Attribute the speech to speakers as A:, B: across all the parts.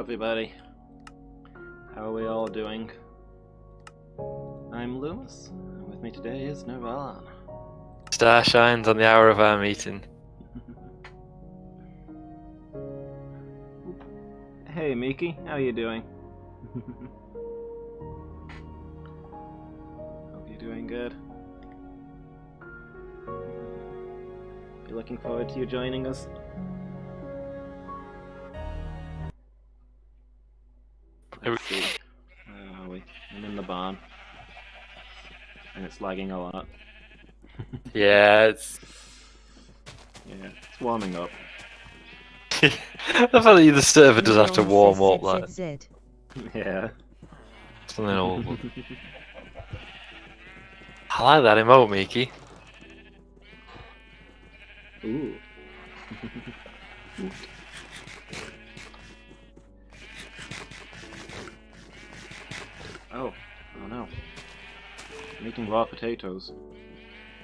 A: everybody. How are we all doing? I'm Lewis, and with me today is Nirvan.
B: Star shines on the hour of our meeting.
A: Hey Miki, how you doing? Hope you're doing good. You looking forward to you joining us? Let's see. Where are we? I'm in the barn. And it's lagging a lot.
B: Yeah, it's.
A: Yeah, it's warming up.
B: I feel like the server does have to warm up, like
A: Yeah.
B: something awful. I like that emote, Miki.
A: Ooh. Oh no. I'm eating raw potatoes.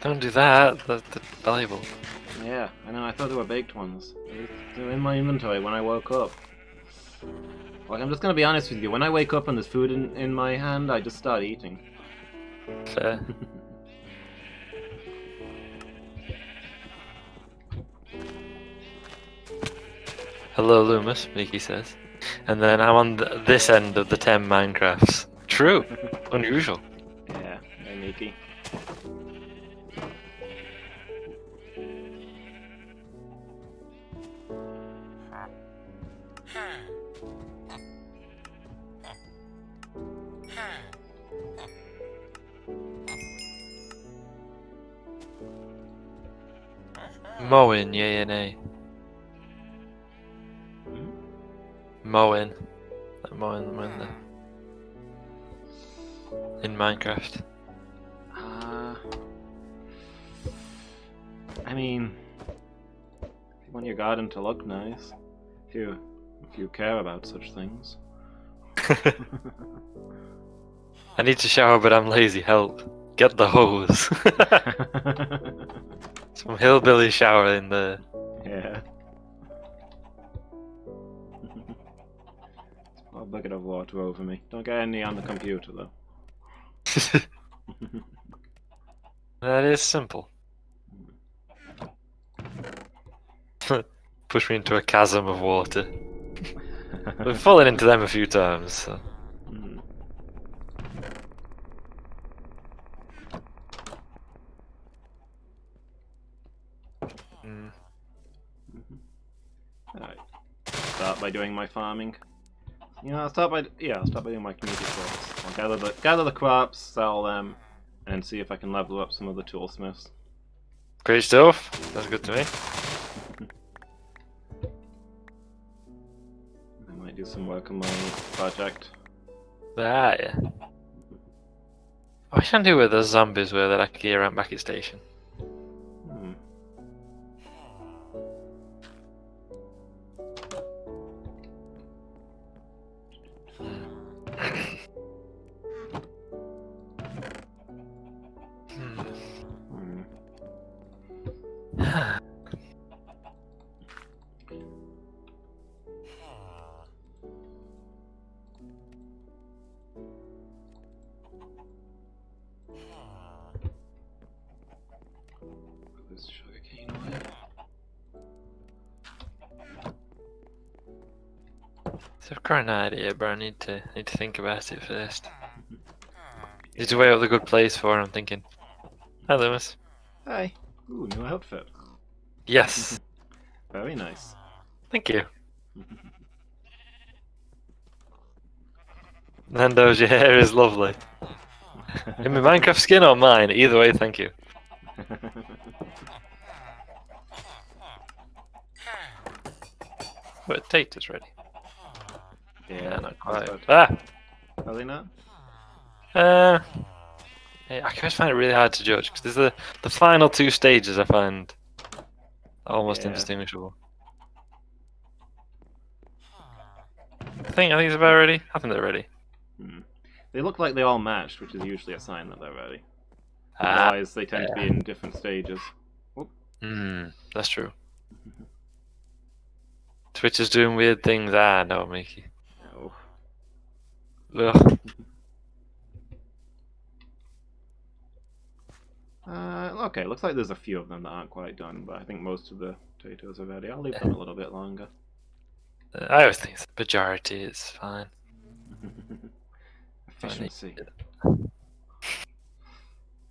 B: Don't do that. That's valuable.
A: Yeah, I know. I thought they were baked ones. They were in my inventory when I woke up. Like, I'm just gonna be honest with you. When I wake up and there's food in my hand, I just start eating.
B: Fair. Hello, Loomis, Miki says. And then I'm on this end of the 10 Minecrafts. True. Unusual.
A: Yeah, hey Miki.
B: Mowing, yay and nay. Mowing. Like mowing there. In Minecraft.
A: I mean, you want your garden to look nice. If you care about such things.
B: I need to shower, but I'm lazy. Help. Get the hose. Some hillbilly shower in there.
A: Yeah. Pour a bucket of water over me. Don't get any on the computer though.
B: That is simple. Push me into a chasm of water. We've fallen into them a few times. So.
A: Alright. Start by doing my farming. I'll start by doing my community crops. I'll gather the crops, sell them, and see if I can level up some of the toolsmiths.
B: Great stuff. That's good to me.
A: I might do some work on my project.
B: Ah, yeah. I wish I knew where the zombies were that I could get around back at station.
A: This sugarcane oil.
B: So I've got an idea, but I need to think about it first. Need to weigh up the good place for it, I'm thinking. Hi, Loomis.
A: Hi. Ooh, new outfit.
B: Yes.
A: Very nice.
B: Thank you. Nando's, your hair is lovely. In my Minecraft skin or mine? Either way, thank you. But potatoes ready.
A: Yeah,
B: not quite.
A: Ah! Are they not?
B: I always find it really hard to judge because there's the final two stages I find almost indistinguishable. I think it's about ready. I think they're ready.
A: They look like they all matched, which is usually a sign that they're ready. Otherwise, they tend to be in different stages.
B: That's true. Twitch is doing weird things. Ah, no, Mickey. Ugh.
A: Okay, looks like there's a few of them that aren't quite done, but I think most of the potatoes are ready. I'll leave them a little bit longer.
B: I always think the majority is fine.
A: Efficiency. I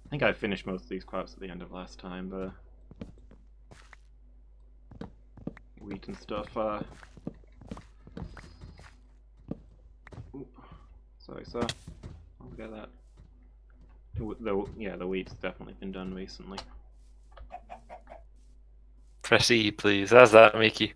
A: think I finished most of these crops at the end of last time, the wheat and stuff. Ooh, sorry, sir. I'll get that. The wheat's definitely been done recently.
B: Press E, please. How's that, Mickey?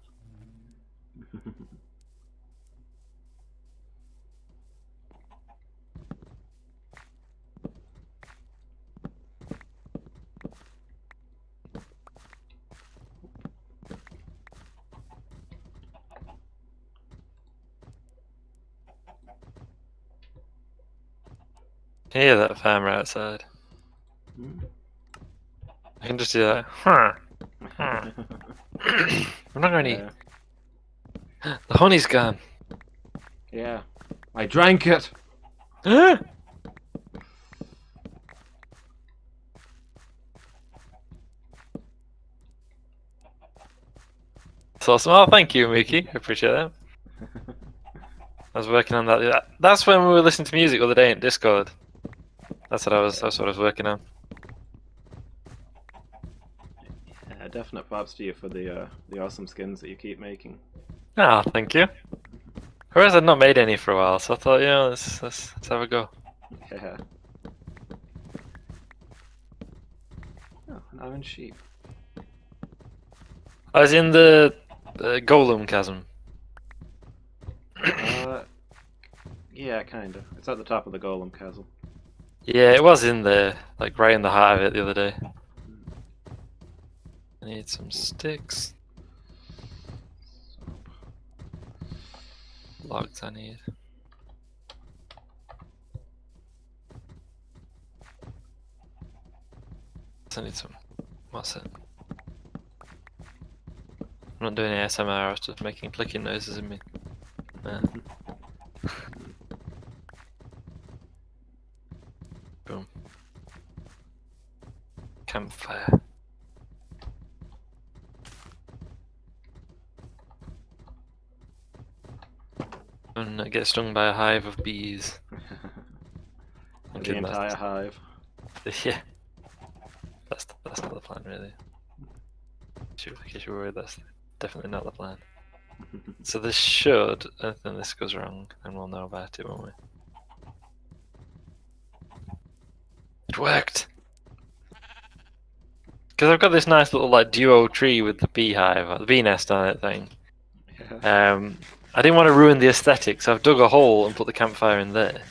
B: Can you hear that farmer outside? I can just do that. Huh. Huh. I'm not going to eat. The honey's gone.
A: Yeah. I drank it!
B: That's awesome. Oh, thank you, Mickey. I appreciate that. I was working on that. That's when we were listening to music the other day in Discord. That's what I was working on.
A: Yeah, definite props to you for the awesome skins that you keep making.
B: Ah, thank you. Whereas I'd not made any for a while, so I thought, let's have a go.
A: Yeah. Oh, an iron sheep.
B: I was in the Golem chasm.
A: Yeah, kinda. It's at the top of the golem chasm.
B: Yeah, it was in there, like right in the heart of it the other day. I need some sticks. Logs I need. I need some. What's it? I'm not doing ASMR, I was just making clicking noises in me. Boom. Campfire. And I get stung by a hive of bees.
A: The entire hive.
B: Yeah. That's not the plan, really. In case you're worried, that's definitely not the plan. So this should, and then this goes wrong, and we'll know about it, won't we? It worked! Because I've got this nice little like duo tree with the beehive, or the bee nest on it thing.
A: Yeah.
B: I didn't want to ruin the aesthetic, so I've dug a hole and put the campfire in there.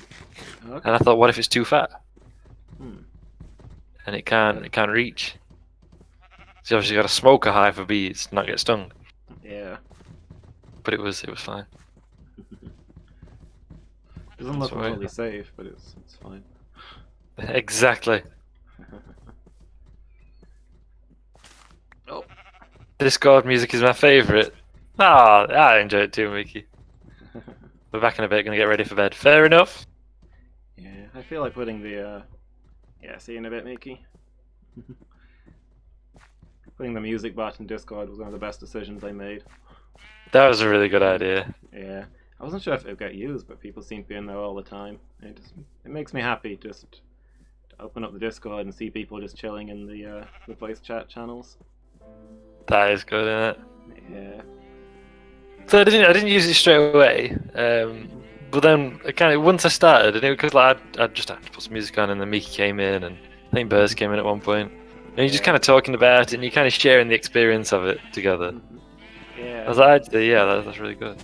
A: Okay.
B: And I thought, what if it's too fat?
A: Hmm.
B: And it can't reach. So obviously you got to smoke a hive of bees to not get stung.
A: Yeah.
B: But it was fine.
A: Doesn't look totally safe, but it's fine.
B: Exactly.
A: Oh.
B: Discord music is my favourite. Ah, I enjoy it too, Mickey. We're back in a bit, gonna get ready for bed. Fair enough.
A: Yeah, I feel like putting the yeah, see you in a bit, Mickey. Putting the music bot in Discord was one of the best decisions I made.
B: That was a really good idea.
A: Yeah, I wasn't sure if it would get used, but people seem to be in there all the time. It makes me happy just to open up the Discord and see people just chilling in the voice chat channels.
B: That is good, isn't it?
A: Yeah.
B: So I didn't use it straight away, but then once I started, and it because like I just had to put some music on, and then Mickey came in, and I think Burrs came in at one point, and you're just kind of talking about it, and you're kind of sharing the experience of it together.
A: Yeah.
B: I was like, actually, yeah, that's really good.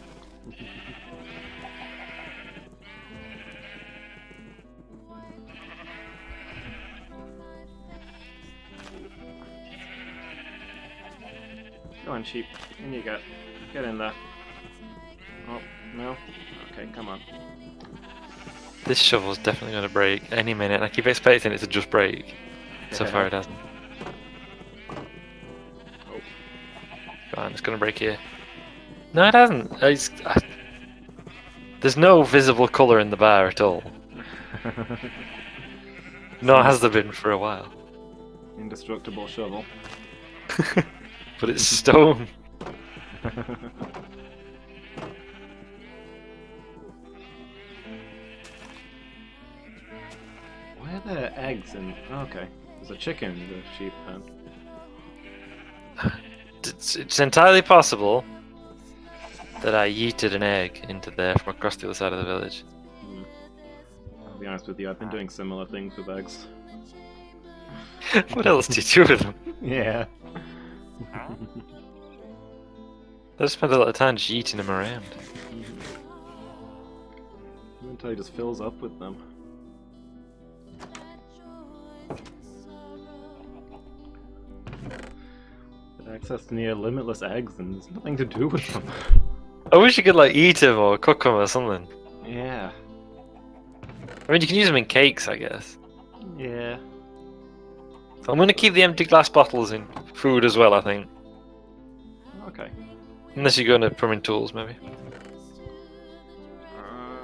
A: Go on, sheep. In you go. Get in there. Oh, no? Okay, come on.
B: This shovel's definitely going to break any minute, and I keep expecting it to just break. So far it hasn't.
A: Oh.
B: Go on, it's going to break here. No, it hasn't. There's no visible colour in the bar at all. Nor has there been for a while.
A: Indestructible shovel.
B: But it's stone.
A: Why are there eggs in... Oh, okay. There's a chicken in the sheep pen.
B: It's entirely possible that I yeeted an egg into there from across the other side of the village.
A: I'll be honest with you, I've been doing similar things with eggs.
B: What else do you do with them?
A: Yeah.
B: I just spent a lot of time just yeeting them around.
A: Until he just fills up with them. Access to near limitless eggs and there's nothing to do with them.
B: I wish you could like eat them or cook them or something.
A: Yeah.
B: I mean, you can use them in cakes, I guess.
A: Yeah.
B: I'm gonna keep the empty glass bottles in food as well, I think.
A: Okay.
B: Unless you're going to put them in tools, maybe.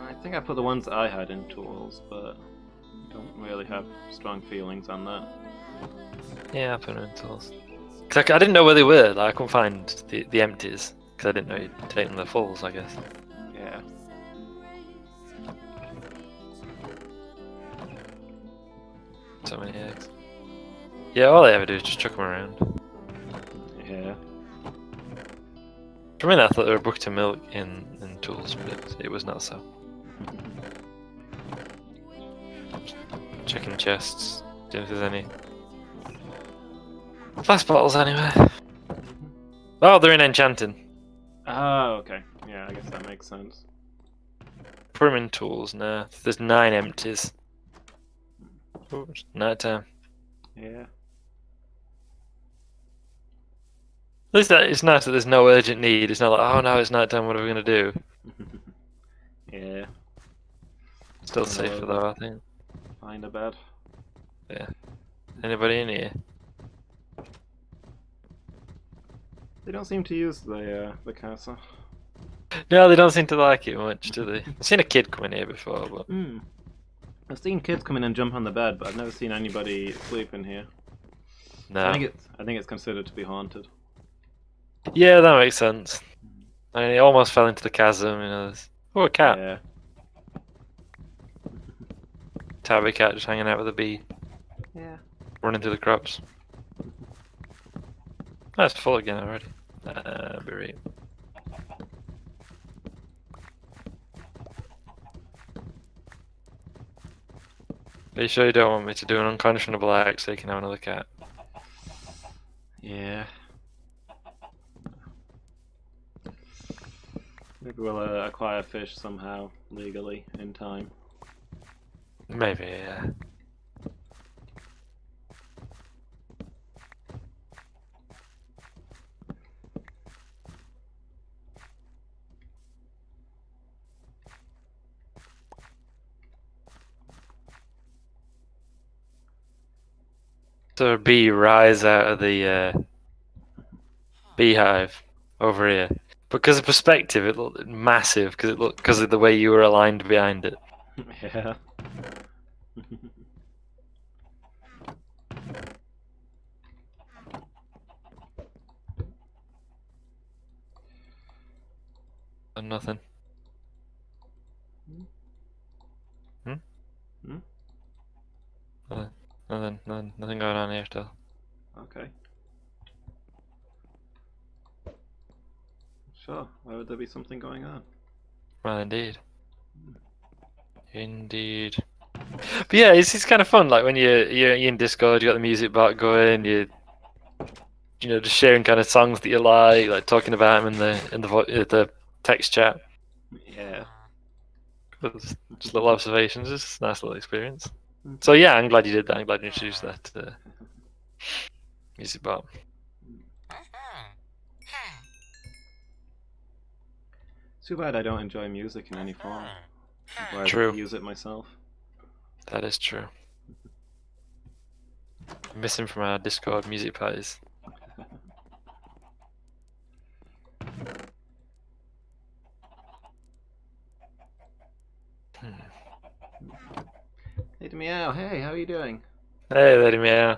A: I think I put the ones I had in tools, but I don't really have strong feelings on that.
B: Yeah, I put them in tools. Cause I didn't know where they were. Like, I couldn't find the empties because I didn't know you'd take them the fulls, I guess.
A: Yeah.
B: So many eggs. Yeah, all I ever do is just chuck them around.
A: Yeah.
B: For a minute, I thought there were a bucket of milk in tools, but it was not so. Checking chests, see if there's any glass bottles anywhere. Oh, they're in enchanting.
A: Oh, okay. Yeah, I guess that makes sense.
B: Put them in tools now. There's 9 empties. Oh, it's night time.
A: Yeah.
B: At least it's nice that there's no urgent need. It's not like, oh no, it's night time, what are we going to do?
A: Yeah.
B: Still safer though, I think.
A: Find a bed.
B: Yeah. Anybody in here?
A: They don't seem to use the castle.
B: No, they don't seem to like it much, do they? I've seen a kid come in here before, but...
A: I've seen kids come in and jump on the bed, but I've never seen anybody sleep in here.
B: No.
A: I think it's considered to be haunted.
B: Yeah, that makes sense. I mean, he almost fell into the chasm, you know. Oh, a cat.
A: Yeah.
B: Tabby cat just hanging out with a bee.
A: Yeah.
B: Running through the crops. That's full again already. Be right. Are you sure you don't want me to do an unconscionable act so you can have another cat?
A: Yeah. Maybe we'll acquire fish somehow, legally, in time.
B: Maybe, yeah. So a bee rise out of the beehive over here. Because of perspective, it looked massive because of the way you were aligned behind it.
A: Yeah.
B: And nothing. Hmm?
A: Hmm?
B: Nothing going on here still.
A: Okay. Sure. Why would there be something going on?
B: Well, indeed. Indeed. But yeah, it's kind of fun. Like when you're in Discord, you got the music bot going. You know, just sharing kind of songs that you like talking about them in the text chat.
A: Yeah.
B: Just little observations. It's a nice little experience. So yeah, I'm glad you did that. I'm glad you introduced that music bot.
A: Too bad I don't enjoy music in any form. Where I
B: True.
A: use it myself.
B: That is true. Missing from our Discord music parties.
A: Lady Meow, hey, how are you doing?
B: Hey, Lady Meow.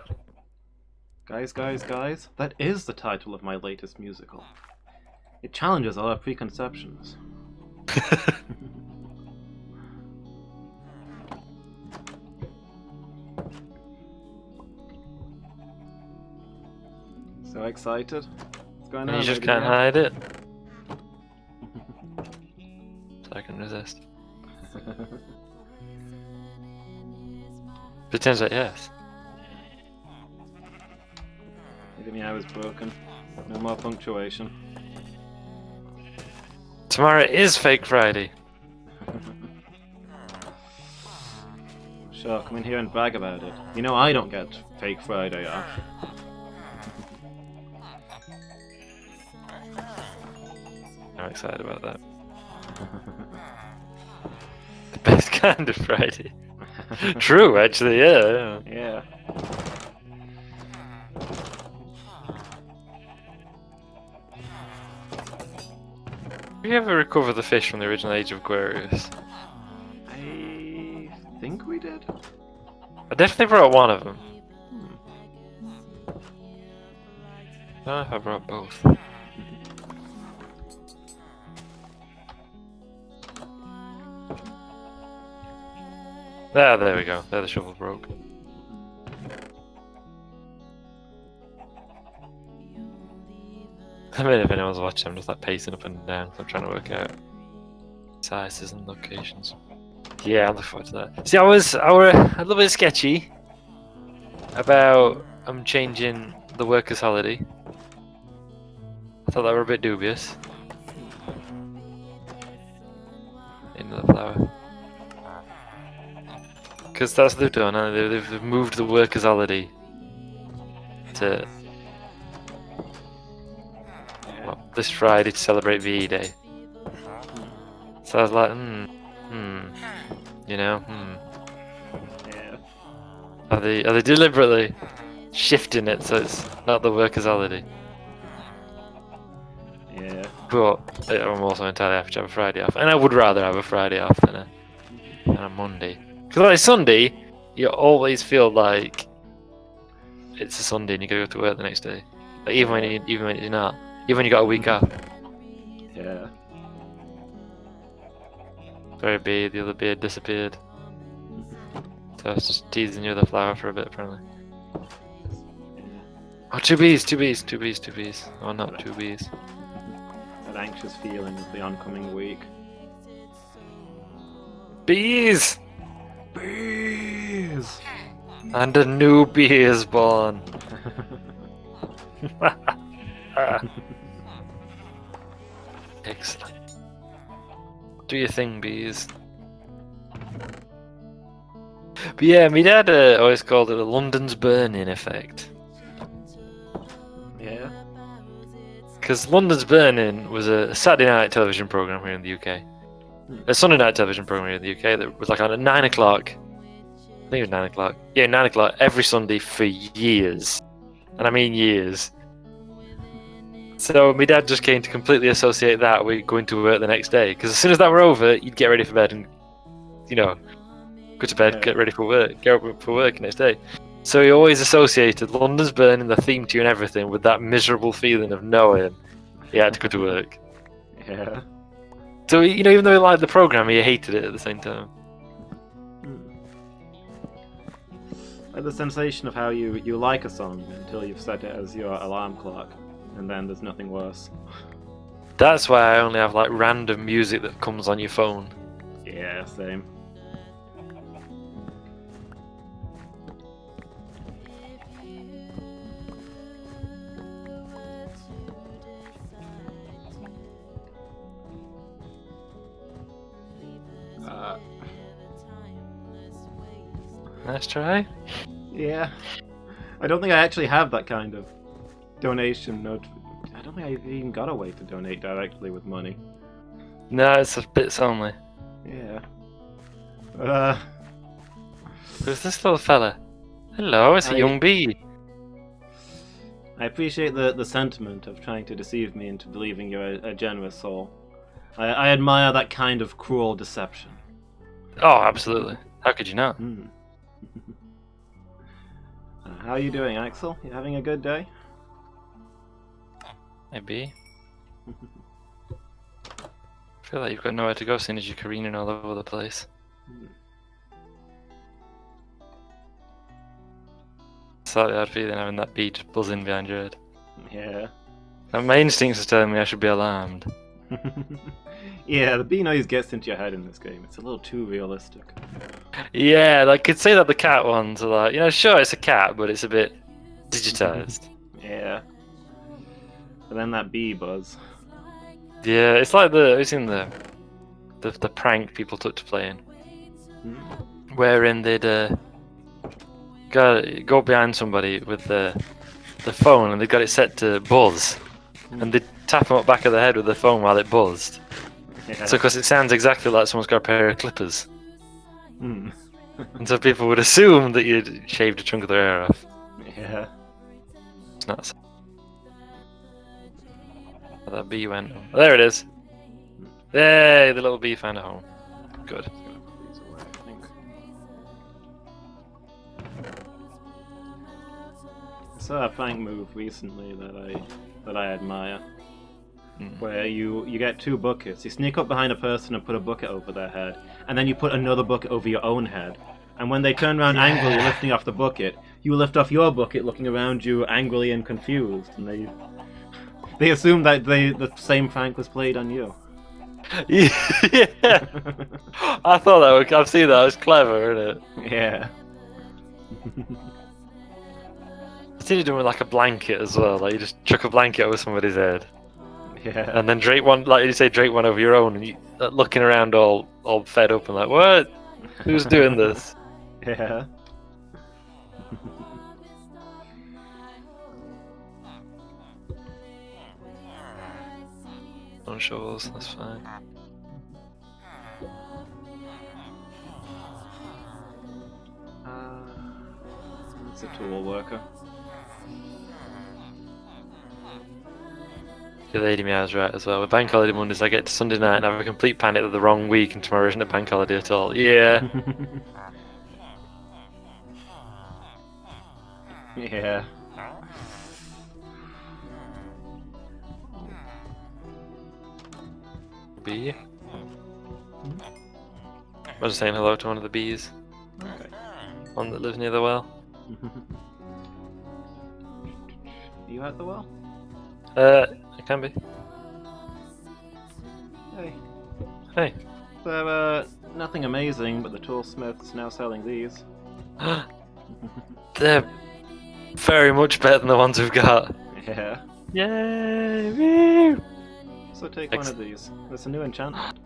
A: Guys, that is the title of my latest musical. It challenges all our preconceptions. So excited. What's going on?
B: You just
A: Lady
B: can't
A: Meow?
B: hide it. So I can resist. Pretends like yes.
A: Lady Meow is broken. No more punctuation.
B: Tomorrow is Fake Friday.
A: Sure, come in here and brag about it. You know I don't get Fake Friday off.
B: I'm excited about that. The best kind of Friday. True, actually, yeah.
A: Yeah.
B: Did you ever recover the fish from the original Age of Aquarius?
A: I think we did.
B: I definitely brought one of them. I don't know if I brought both. There we go. There the shovel broke. I mean, if anyone's watching, I'm just like pacing up and down. I'm trying to work out sizes and locations. Yeah, I'm looking forward to that. See, I was a little bit sketchy about changing the workers' holiday. I thought that were a bit dubious. Into the flower. Because that's what they've done, and they've moved the workers' holiday to this Friday to celebrate VE Day. So I was like,
A: Yeah.
B: Are they deliberately shifting it so it's not the workers' holiday?
A: Yeah.
B: But I'm also entirely happy to have a Friday off, and I would rather have a Friday off than a Monday. Because like Sunday, you always feel like it's a Sunday and you gotta go to work the next day. Like even when you're not, even when you got a week off.
A: Yeah.
B: Very beard, the other beard disappeared. So I was just teasing you with the flower for a bit, apparently. Oh, two bees. Oh, not two bees.
A: That anxious feeling of the oncoming week.
B: Bees!
A: Bees!
B: And a new bee is born. Excellent. Do your thing, bees. But yeah, my dad always called it a London's burning effect.
A: Yeah.
B: Because London's Burning was a Saturday night television programme here in the UK. A Sunday night television programme here in the UK that was like on at 9 o'clock. I think it was 9 o'clock. Yeah, 9 o'clock every Sunday for years. And I mean years. So my dad just came to completely associate that with going to work the next day. Because as soon as that were over, you'd get ready for bed and, you know, go to bed, get ready for work, get up for work the next day. So he always associated London's Burning, the theme tune, everything, with that miserable feeling of knowing he had to go to work.
A: Yeah.
B: So, you know, even though he liked the programme, he hated it at the same time.
A: Like the sensation of how you like a song until you've set it as your alarm clock, and then there's nothing worse.
B: That's why I only have like random music that comes on your phone.
A: Yeah, same.
B: Nice try.
A: Yeah. I don't think I actually have that kind of donation note. I don't think I've even got a way to donate directly with money.
B: No, it's a bits only.
A: Yeah.
B: Who's this little fella? Hello, it's a young bee.
A: I appreciate the sentiment of trying to deceive me into believing you're a generous soul. I admire that kind of cruel deception.
B: Oh, absolutely. How could you not?
A: Hmm. How are you doing, Axel? You having a good day?
B: Maybe. I feel like you've got nowhere to go, seeing as you're careening all over the place. Slightly odd feeling having that bee just buzzing behind your head.
A: Yeah.
B: And my instincts are telling me I should be alarmed.
A: Yeah, the bee noise gets into your head in this game. It's a little too realistic.
B: Yeah, like, could say that the cat ones are like, sure, it's a cat, but it's a bit digitized.
A: Yeah. But then that bee buzz.
B: Yeah, it's like have you seen the prank people took to playing, wherein they'd go behind somebody with the phone and they got it set to buzz, and they'd tap them up back of the head with the phone while it buzzed.
A: Yeah.
B: So, because it sounds exactly like someone's got a pair of clippers.
A: Hmm.
B: And so people would assume that you'd shaved a chunk of their hair off.
A: Yeah.
B: It's nuts. Oh, that bee went. Oh, there it is. Yay, the little bee found a home. Good.
A: Just gonna put these away, I think. I saw a prank move recently that I admire. Where you get two buckets. You sneak up behind a person and put a bucket over their head, and then you put another bucket over your own head. And when they turn around angrily lifting off the bucket, you lift off your bucket looking around you angrily and confused, and they assume that the same prank was played on you.
B: Yeah. I thought I've seen that. It's clever, isn't it?
A: Yeah.
B: I've seen you doing like a blanket as well. Like you just chuck a blanket over somebody's head.
A: Yeah.
B: And then drape one, like you say, drape one over your own, and you looking around all fed up and like, what? Who's doing this?
A: Yeah.
B: On shovels, that's fine.
A: It's a tool worker.
B: Your lady meow's right as well. With bank holiday Mondays, I get to Sunday night and have a complete panic that the wrong week and tomorrow isn't a bank holiday at all. Yeah.
A: Yeah.
B: Bee. I was just saying hello to one of the bees.
A: Okay.
B: One that lives near the well.
A: Are you at the well?
B: It can be.
A: Hey.
B: Hey.
A: They're nothing amazing, but the toolsmith's now selling these.
B: They're very much better than the ones we've got.
A: Yeah.
B: Yay! Woo!
A: So take one of these. There's a new enchantment.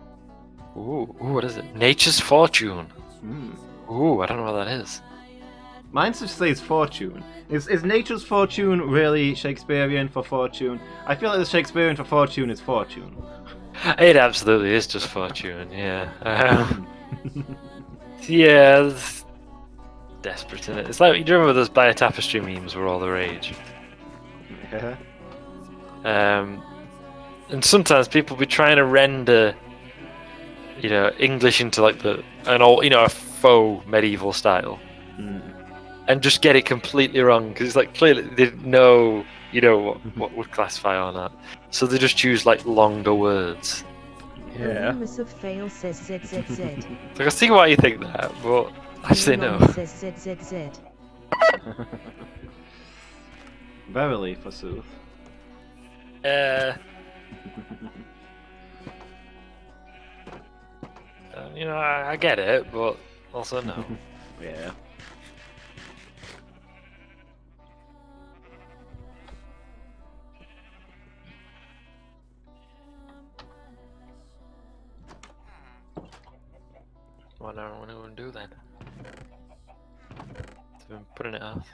B: Ooh, what is it? Nature's Fortune.
A: Mm.
B: Ooh, I don't know what that is.
A: Mine just says fortune. Is nature's fortune really Shakespearean for fortune? I feel like the Shakespearean for fortune is fortune.
B: It absolutely is just fortune, yeah. Yeah, it's desperate, isn't it? It's like, you remember those Buy a Tapestry memes were all the rage?
A: Yeah.
B: And sometimes people be trying to render, English into like a faux medieval style.
A: Mm.
B: And just get it completely wrong, because it's like clearly they didn't know, what would classify or not. So they just choose like longer words.
A: Yeah.
C: Of fail says zed.
B: Like, I see why you think that, but I say no.
C: Says zed.
A: Verily, forsooth.
B: I get it, but also no.
A: Yeah.
B: What are we going to do then? I've been putting it off.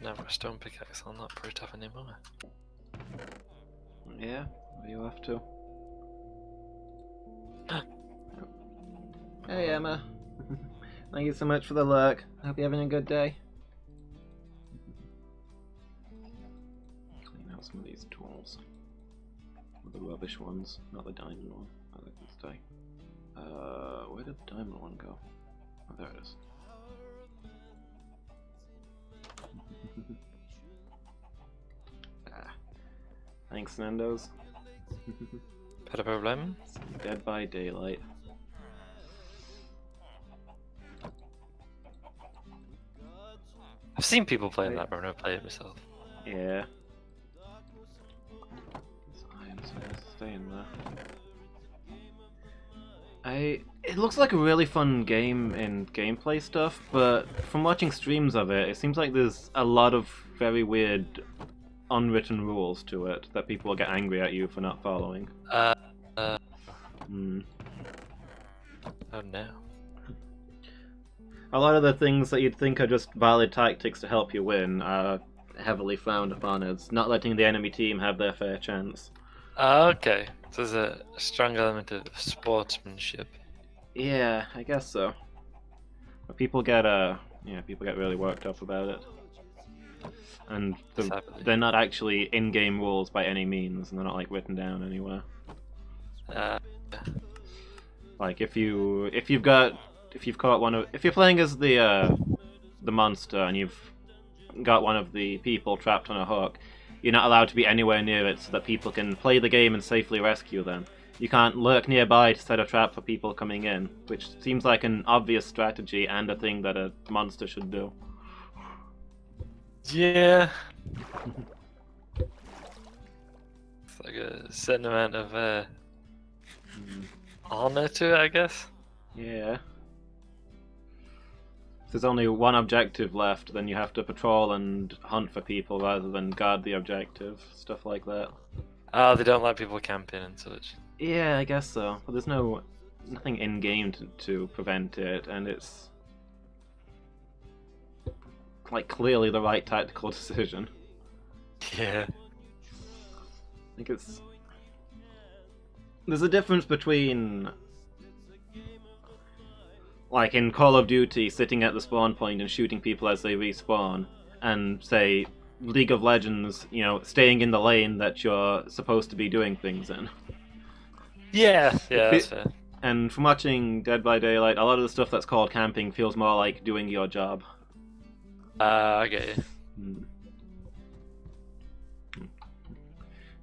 B: Now I've got a stone pickaxe, I'll not put it off anymore.
A: Yeah, what are you up to? Hey Emma. Thank you so much for the lurk. Hope you're having a good day. Clean out some of these tools. The rubbish ones, not the diamond one. I like this day. Where did the diamond one go? Oh, there it is. Thanks, Nando's.
B: Had a problem?
A: Dead by Daylight.
B: I've seen people playing that, but I've never played it myself.
A: Yeah. This iron's staying there. It looks like a really fun game in gameplay stuff, but from watching streams of it, it seems like there's a lot of very weird unwritten rules to it that people will get angry at you for not following.
B: Oh no.
A: A lot of the things that you'd think are just valid tactics to help you win are heavily frowned upon as not letting the enemy team have their fair chance.
B: Okay. So there's a strong element of sportsmanship.
A: Yeah, I guess so. But people get people get really worked up about it. And they're not actually in-game rules by any means, and they're not like written down anywhere. Like if you're playing as the monster and you've got one of the people trapped on a hook, you're not allowed to be anywhere near it so that people can play the game and safely rescue them. You can't lurk nearby to set a trap for people coming in, which seems like an obvious strategy and a thing that a monster should do.
B: Yeah. It's like a certain amount of honor to it, I guess.
A: Yeah. If there's only one objective left, then you have to patrol and hunt for people rather than guard the objective. Stuff like that.
B: Oh, they don't like people camping and such.
A: Yeah, I guess so. But there's nothing in-game to prevent it, and it's like clearly the right tactical decision.
B: Yeah.
A: I think there's a difference between, like in Call of Duty, sitting at the spawn point and shooting people as they respawn, and say League of Legends, staying in the lane that you're supposed to be doing things in.
B: Yeah, that's fair.
A: And from watching Dead by Daylight, a lot of the stuff that's called camping feels more like doing your job.
B: I get you.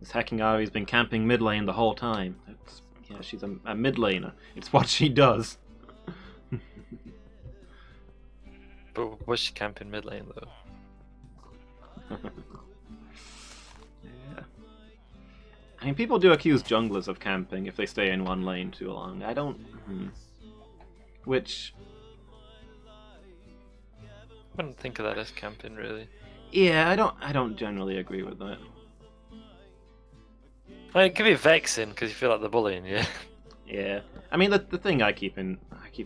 A: This hacking Ari's been camping mid lane the whole time. She's a mid laner. It's what she does.
B: But was she camping mid lane though?
A: Yeah. I mean, people do accuse junglers of camping if they stay in one lane too long. I don't. Which.
B: I wouldn't think of that as camping, really.
A: Yeah, I don't generally agree with that.
B: I mean, it could be vexing because you feel like they're bullying you.
A: Yeah. I mean, the thing I keep in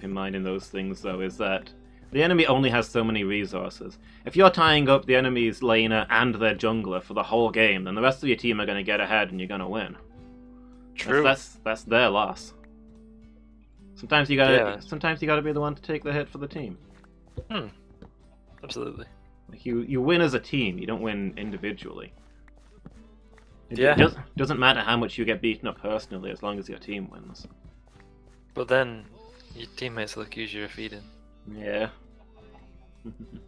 A: mind in those things though is that the enemy only has so many resources. If you're tying up the enemy's laner and their jungler for the whole game, then the rest of your team are going to get ahead and you're going to win.
B: True.
A: That's their loss. Sometimes you gotta be the one to take the hit for the team.
B: Absolutely.
A: Like you win as a team. You don't win individually. It doesn't matter how much you get beaten up personally as long as your team wins.
B: But then your teammates will accuse you of feeding.
A: Yeah.
B: And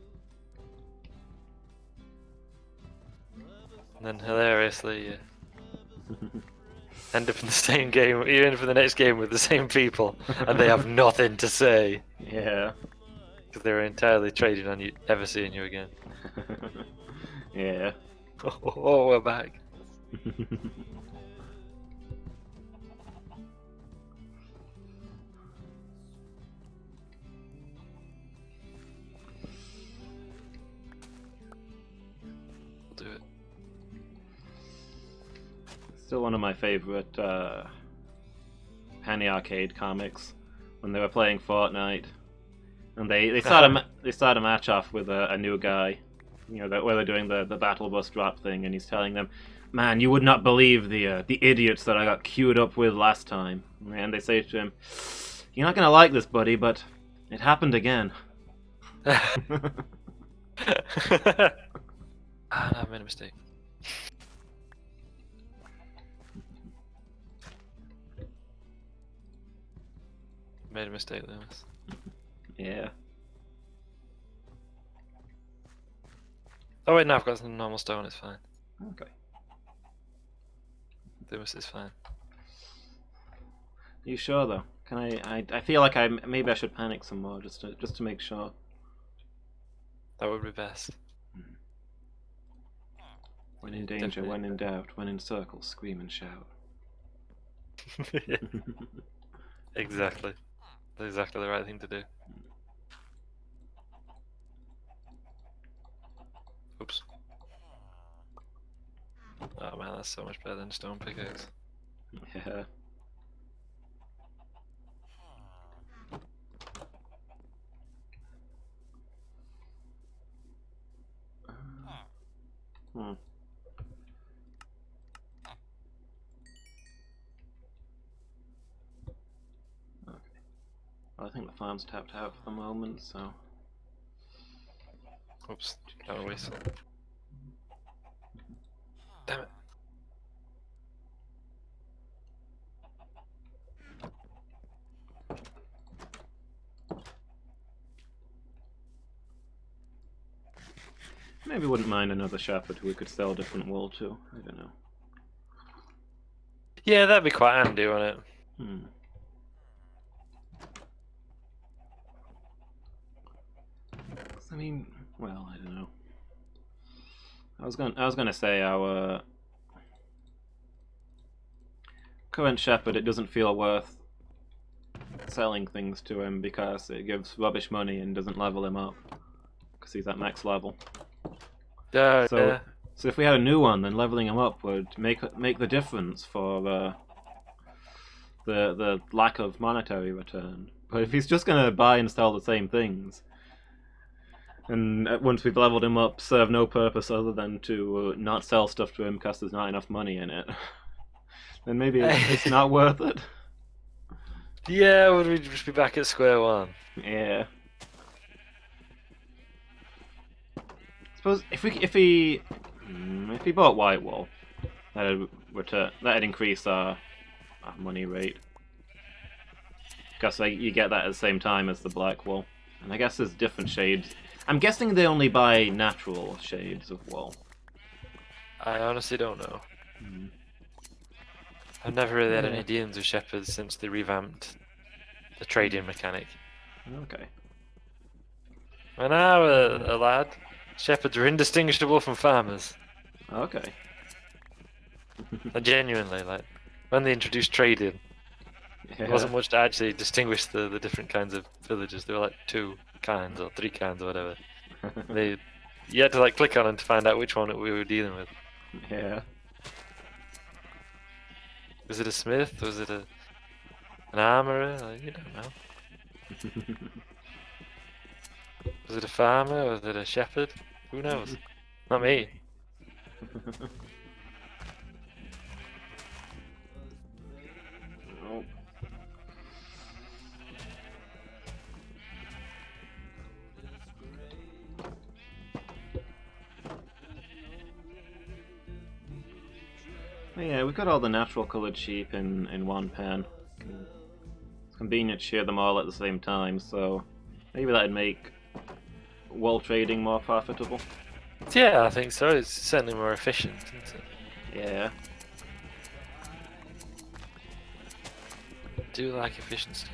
B: then hilariously, you end up in the same game. You end up in the next game with the same people, and they have nothing to say
A: Yeah.
B: because they were entirely trading on you ever seeing you again.
A: Yeah.
B: Oh, we're back. We'll do it.
A: Still one of my favorite Penny Arcade comics when they were playing Fortnite, and they start a match off with a new guy, where they're doing the battle bus drop thing, and he's telling them, "Man, you would not believe the idiots that I got queued up with last time." And they say to him, "You're not gonna like this, buddy, but it happened again."
B: I made a mistake. made a mistake, Lewis.
A: Yeah.
B: Oh wait, no, I've got some normal stone. It's fine.
A: Okay.
B: Lewis is fine.
A: You sure though? Can I feel like maybe I should panic some more just to make sure.
B: That would be best.
A: When in danger, when in doubt, when in circles, scream and shout.
B: Exactly. That's exactly the right thing to do. Oops. Oh man, that's so much better than stone pickaxe.
A: Yeah. Hmm. Okay. Well, I think the farm's tapped out for the moment, so.
B: Oops, don't waste it. Damn it.
A: Maybe wouldn't mind another shepherd who we could sell different wool to. I don't know.
B: Yeah, that'd be quite handy, wouldn't it?
A: Hmm. I mean, well, I don't know. I was gonna say our current shepherd, it doesn't feel worth selling things to him because it gives rubbish money and doesn't level him up because he's at max level.
B: Yeah,
A: So,
B: yeah.
A: so if we had a new one, then leveling him up would make the difference for the lack of monetary return. But if he's just gonna buy and sell the same things, and once we've leveled him up, serve no purpose other than to not sell stuff to him because there's not enough money in it, then maybe it's not worth it.
B: Yeah, would we just be back at square one?
A: Yeah. Suppose if he bought white wool, that'd increase our money rate. Because you get that at the same time as the black wool, and I guess there's different shades. I'm guessing they only buy natural shades of wool.
B: I honestly don't know.
A: Mm.
B: I've never really had
A: Yeah.
B: any dealings with shepherds since they revamped the trading mechanic.
A: Okay.
B: When I was a lad, shepherds were indistinguishable from farmers.
A: Okay.
B: Like, genuinely, like when they introduced trading,
A: Yeah.
B: there wasn't much to actually distinguish the different kinds of villages. There were like 2 kinds or 3 kinds or whatever. You had to like click on them to find out which one we were dealing with.
A: Yeah.
B: Was it a smith? Was it an armourer? Like, you don't know. Was it a farmer? Was it a shepherd? Who knows? Not me.
A: Oh. Yeah, we've got all the natural coloured sheep in one pen. It's convenient to share them all at the same time, so maybe that'd make wool trading more profitable.
B: Yeah, I think so. It's certainly more efficient, isn't it?
A: Yeah.
B: I do like efficiency.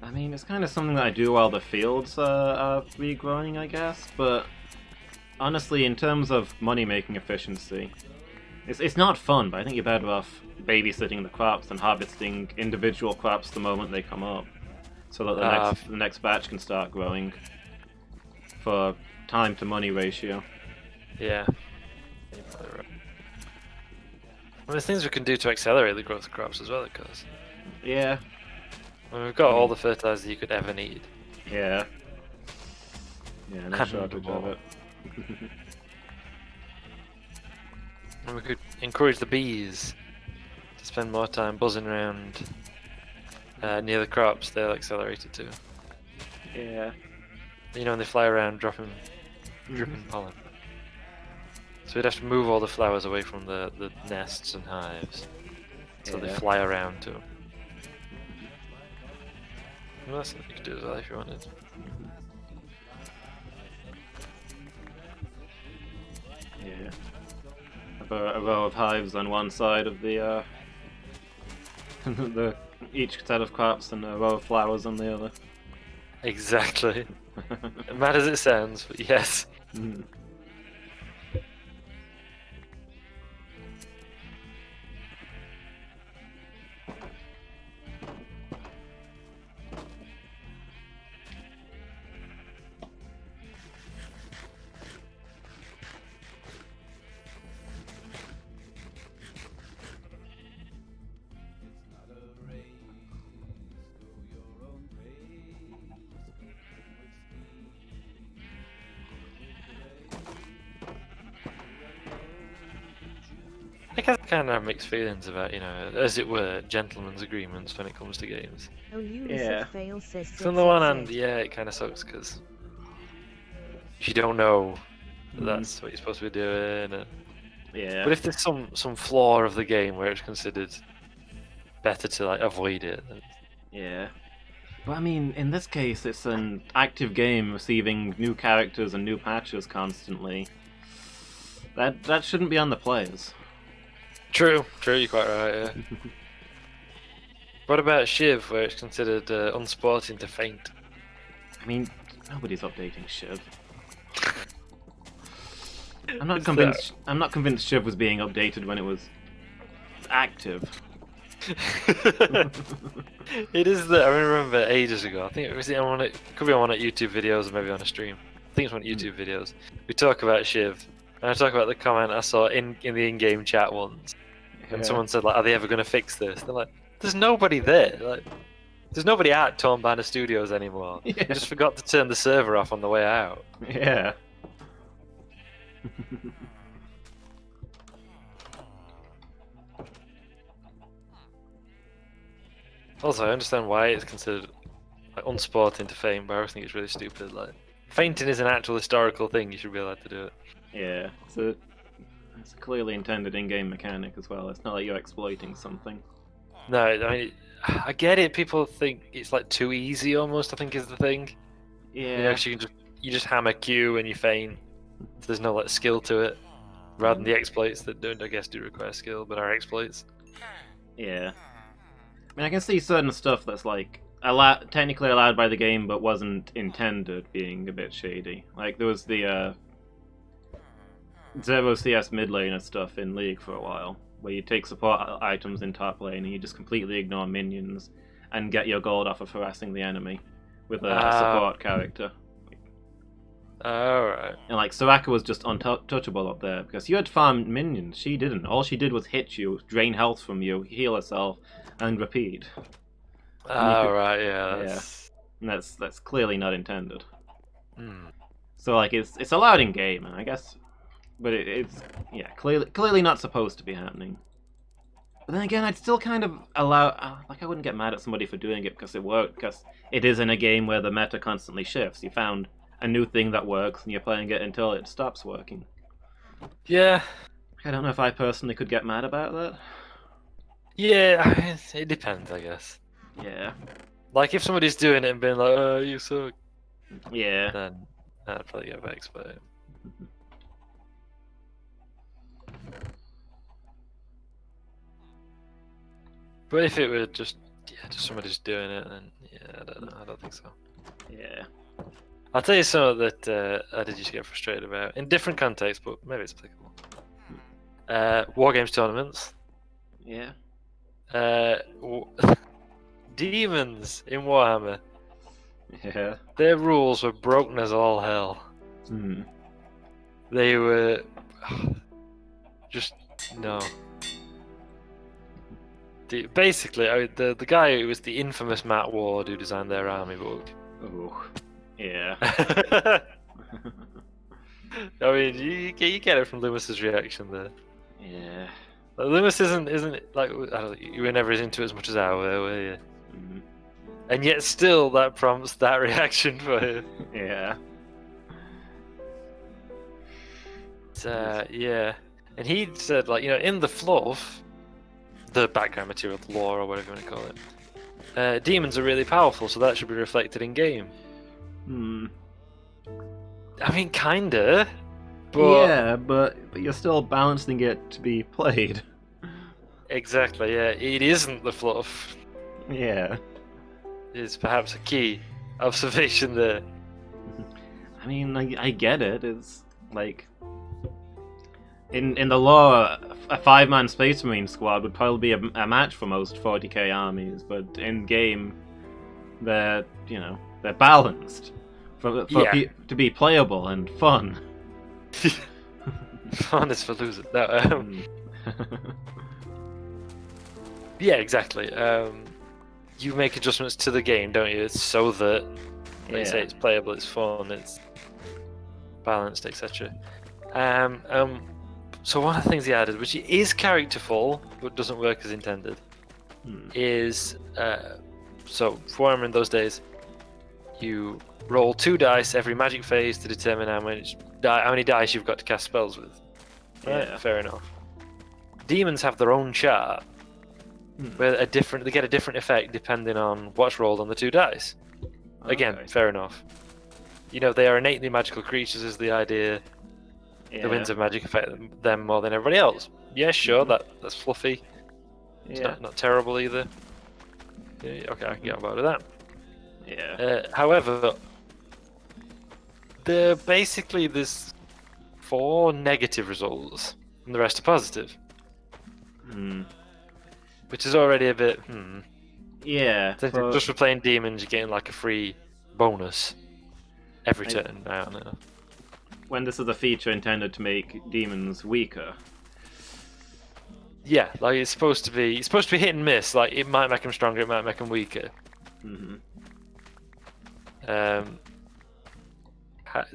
A: I mean, it's kind of something that I do while the fields are regrowing, I guess, but honestly, in terms of money-making efficiency, it's not fun, but I think you're better off babysitting the crops and harvesting individual crops the moment they come up, so that the next batch can start growing for time to money ratio.
B: Yeah. You're probably right. Well, there's things we can do to accelerate the growth of crops as well, of course.
A: Yeah.
B: I mean, we've got all the fertilizer you could ever need.
A: Yeah. Yeah, no
B: And
A: shortage of
B: more.
A: it.
B: And we could encourage the bees to spend more time buzzing around near the crops. They'll accelerate it too.
A: Yeah.
B: You know, and they fly around dropping, dripping pollen. So we'd have to move all the flowers away from the nests and hives, so they
A: Yeah.
B: fly around to them. Well, that's something you could do as well if you wanted.
A: Yeah. A row of hives on one side of the each set of crops, and a row of flowers on the other.
B: Exactly. Mad as it sounds, but yes.
A: Mm.
B: I guess I kind of have mixed feelings about, you know, as it were, gentlemen's agreements when it comes to games.
C: Oh, you
A: Yeah.
C: fail says
B: So on the one hand, yeah, it kind of sucks because you don't know that that's what you're supposed to be doing.
A: Yeah.
B: But if there's some flaw of the game where it's considered better to like avoid it, then
A: Yeah. But I mean, in this case, it's an active game receiving new characters and new patches constantly. That shouldn't be on the players.
B: True, you're quite right. Yeah. What about Shiv, where it's considered unsporting to faint?
A: I mean, nobody's updating Shiv. I'm not convinced Shiv was being updated when it was active.
B: It is that I remember ages ago. I think it was on one. It could be on one of YouTube videos or maybe on a stream. I think it's one of YouTube videos. We talk about Shiv, and I talk about the comment I saw in the in-game chat once, and someone said like, "Are they ever going to fix this?" They're like, "There's nobody there. Like, there's nobody at Torn Banner Studios anymore.
A: Yeah.
B: You just forgot to turn the server off on the way out."
A: Yeah.
B: Also, I understand why it's considered like, unsporting to faint, but I think it's really stupid. Like, fainting is an actual historical thing. You should be allowed to do it.
A: Yeah. It's a clearly intended in-game mechanic as well. It's not like you're exploiting something.
B: No, I mean, I get it. People think it's like too easy, almost. I think is the thing.
A: Yeah.
B: You know, 'cause you just hammer Q and you faint. So there's no like skill to it, rather than the exploits that don't, I guess, do require skill, but are exploits.
A: Yeah. I mean, I can see certain stuff that's like technically allowed by the game, but wasn't intended being a bit shady. Like there was the Zero CS mid laner stuff in League for a while, where you take support items in top lane and you just completely ignore minions and get your gold off of harassing the enemy with a support character.
B: Alright.
A: And like Soraka was just untouchable up there because you had farmed minions. She didn't. All she did was hit you, drain health from you, heal herself, and repeat.
B: Right, yeah. That's...
A: And that's clearly not intended.
B: Hmm.
A: So like it's allowed in game, I guess, but it's clearly not supposed to be happening. But then again, I'd still kind of allow like I wouldn't get mad at somebody for doing it because it worked, because it is in a game where the meta constantly shifts. You found a new thing that works and you're playing it until it stops working.
B: Yeah.
A: I don't know if I personally could get mad about that.
B: Yeah, it depends, I guess.
A: Yeah.
B: Like if somebody's doing it and being like, "Oh, you suck,"
A: Yeah.
B: then I'd probably get vexed by it. But if it were just somebody just doing it, then yeah, I don't think so.
A: Yeah.
B: I'll tell you something that I did just get frustrated about in different contexts, but maybe it's applicable. War games tournaments.
A: Yeah.
B: Demons in Warhammer.
A: Yeah.
B: Their rules were broken as all hell.
A: Hmm.
B: They were just no. Basically, the guy who was the infamous Matt Ward who designed their army book.
A: Oh. Yeah.
B: I mean, you get it from Loomis's reaction there.
A: Yeah.
B: Like, Loomis isn't like I don't, you were never into it as much as I were you?
A: Mm.
B: And yet still that prompts that reaction for you.
A: Yeah.
B: Yeah. And he said, like, in the fluff, the background material, the lore, or whatever you want to call it, demons are really powerful, so that should be reflected in game.
A: Hmm.
B: I mean, kinda. But
A: Yeah, but you're still balancing it to be played.
B: exactly, yeah. It isn't the fluff.
A: Yeah.
B: Is perhaps a key observation there.
A: I mean, I get it. It's like in the lore, a 5-man Space Marine squad would probably be a match for most 40k armies, but in game, they're balanced for
B: Yeah.
A: to be playable and fun.
B: Fun is for losers. No,
A: Mm.
B: yeah, exactly. You make adjustments to the game, don't you? It's so that, like you say, it's playable, it's fun, it's balanced, etc. So one of the things he added, which is characterful but doesn't work as intended, is so for Warhammer in those days, you roll 2 dice every magic phase to determine how many dice you've got to cast spells with. Right?
A: Yeah.
B: Fair enough. Demons have their own chart, where they get a different effect depending on what's rolled on the 2 dice. Again,
A: Okay.
B: fair enough. They are innately magical creatures is the idea.
A: Yeah.
B: The winds of magic affect them more than everybody else. Yeah, sure, that's fluffy. It's
A: Yeah.
B: not terrible either. Yeah, okay, I can get on board with that.
A: Yeah.
B: However, there's 4 negative results, and the rest are positive, which is already a bit.
A: Yeah.
B: Just for playing demons, you're getting like a free bonus every turn. I don't know.
A: When this is a feature intended to make demons weaker.
B: Yeah, like it's supposed to be hit and miss. Like it might make them stronger, it might make them weaker.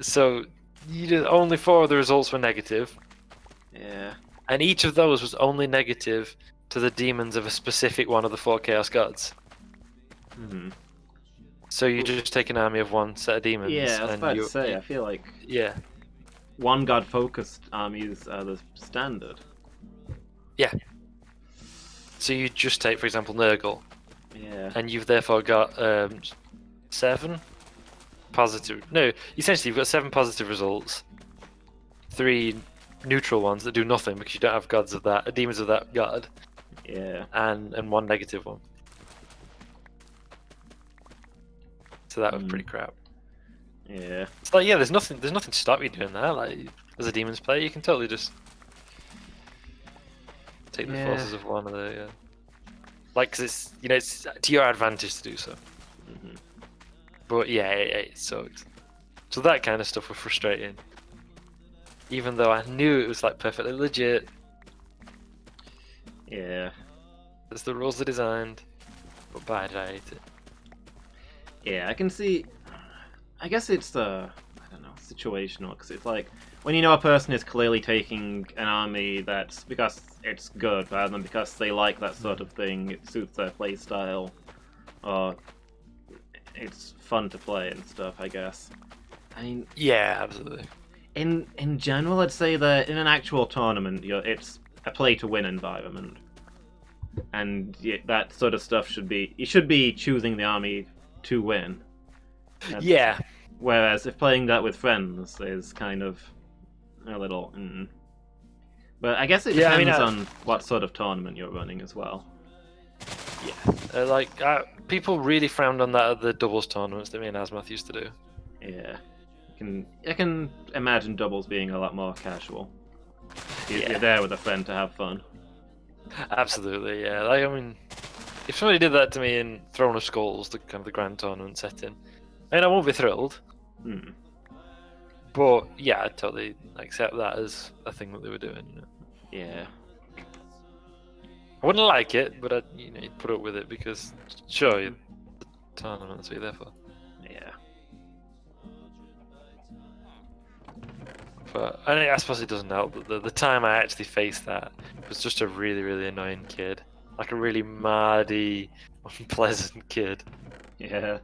B: So only 4 of the results were negative.
A: Yeah.
B: And each of those was only negative to the demons of a specific one of the 4 Chaos Gods. So you just take an army of one set of demons.
A: Yeah, I was
B: and
A: about to say, I feel like
B: yeah,
A: one god focused armies are the standard.
B: yeah. So you just take, for example, Nurgle,
A: Yeah.
B: and you've therefore got 7 positive. No, essentially you've got 7 positive results, 3 neutral ones that do nothing because you don't have demons of that god,
A: Yeah.
B: and 1 negative one. So that was pretty crap.
A: Yeah.
B: It's like, yeah, there's nothing to stop you doing that. Like, as a demons player, you can totally just take the forces of one of the, like, because it's to your advantage to do so. But yeah, it sucks. So that kind of stuff was frustrating. Even though I knew it was like perfectly legit.
A: Yeah.
B: As the rules are designed. But boy, did I hate it.
A: Yeah, I can see. I guess it's I don't know, situational, because it's like when a person is clearly taking an army that's because it's good rather than because they like that sort of thing, it suits their play style, or it's fun to play and stuff, I guess. I mean,
B: Yeah, absolutely.
A: in general, I'd say that in an actual tournament, it's a play-to-win environment, and that sort of stuff you should be choosing the army to win.
B: Yeah.
A: Whereas if playing that with friends is kind of a little. But I guess it depends on what sort of tournament you're running as well.
B: Yeah. People really frowned on that at the doubles tournaments that me and Asmath used to do.
A: Yeah. I can imagine doubles being a lot more casual. You're there with a friend to have fun.
B: Absolutely, yeah. Like, I mean, if somebody did that to me in Throne of Skulls, the kind of the grand tournament setting, I won't be thrilled. But yeah, I'd totally accept that as a thing that they were doing.
A: Yeah.
B: I wouldn't like it, but you'd put up with it because, sure, the tournament's what you're there for.
A: Yeah.
B: But I suppose it doesn't help that the time I actually faced that was just a really, really annoying kid. Like a really mardy, unpleasant kid.
A: Yeah.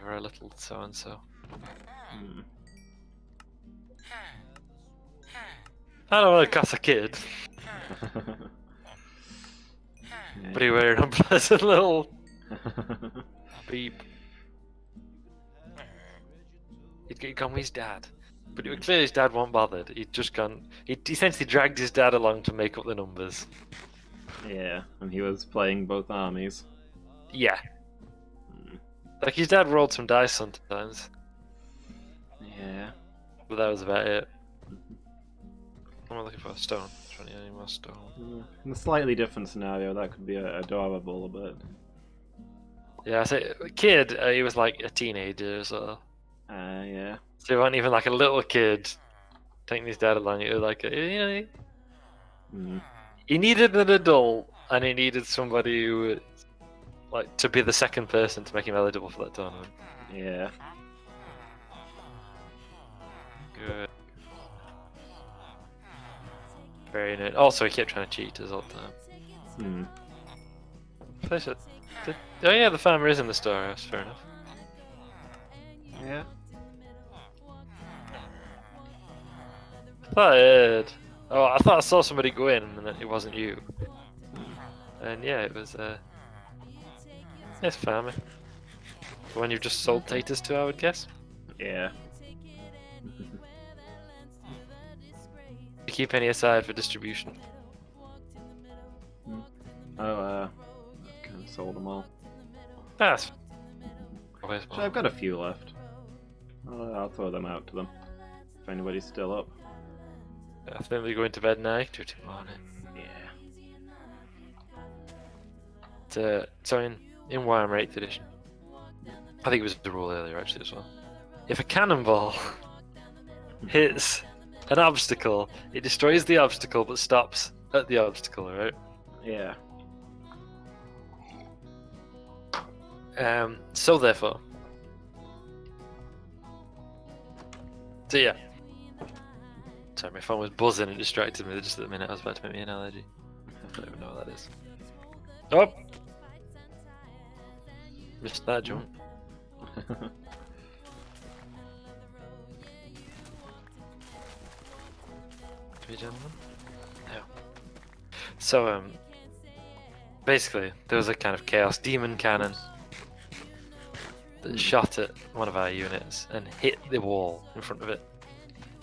B: Or a little so and so.
A: Hmm.
B: I don't want to cuss a kid, but he wearing an unpleasant little beep. He'd gone with his dad, but clearly his dad wasn't bothered. He'd just gone. He essentially dragged his dad along to make up the numbers.
A: Yeah, and he was playing both armies.
B: Yeah,
A: Hmm.
B: like his dad rolled some dice sometimes,
A: Yeah.
B: but that was about it. I'm looking for a stone. Trying to get any more stone.
A: In a slightly different scenario, that could be adorable, but
B: Yeah, I say kid. He was like a teenager, so
A: yeah.
B: he wasn't even like a little kid taking his dad along. He was like,
A: Hmm.
B: he needed an adult, and he needed somebody who was, like, to be the second person to make him eligible for that tournament.
A: Yeah.
B: Good. Very nice. Also, he kept trying to cheat us all the time.
A: Hmm.
B: Oh yeah, the farmer is in the storehouse. Fair enough.
A: Yeah.
B: I thought I saw somebody go in, and then it wasn't you. And yeah, it was. It's farmer. The one you've just sold taters to, I would guess.
A: Yeah.
B: You keep any aside for distribution.
A: Oh, kind of sold them all.
B: That's.
A: Actually, I've got a few left. I'll throw them out to them. If anybody's still up.
B: I think we're going to bed now. Till tomorrow.
A: Yeah.
B: So in Warhammer 8th edition, I think it was the rule earlier actually as well. If a cannonball hits an obstacle, it destroys the obstacle but stops at the obstacle, right?
A: Yeah.
B: So therefore, yeah. Sorry, my phone was buzzing and distracted me just at the minute. I was about to make me an allergy. I don't even know what that is. Oh! Missed that jump. Gentlemen? No. So, basically, there was a kind of chaos demon cannon that shot at one of our units and hit the wall in front of it.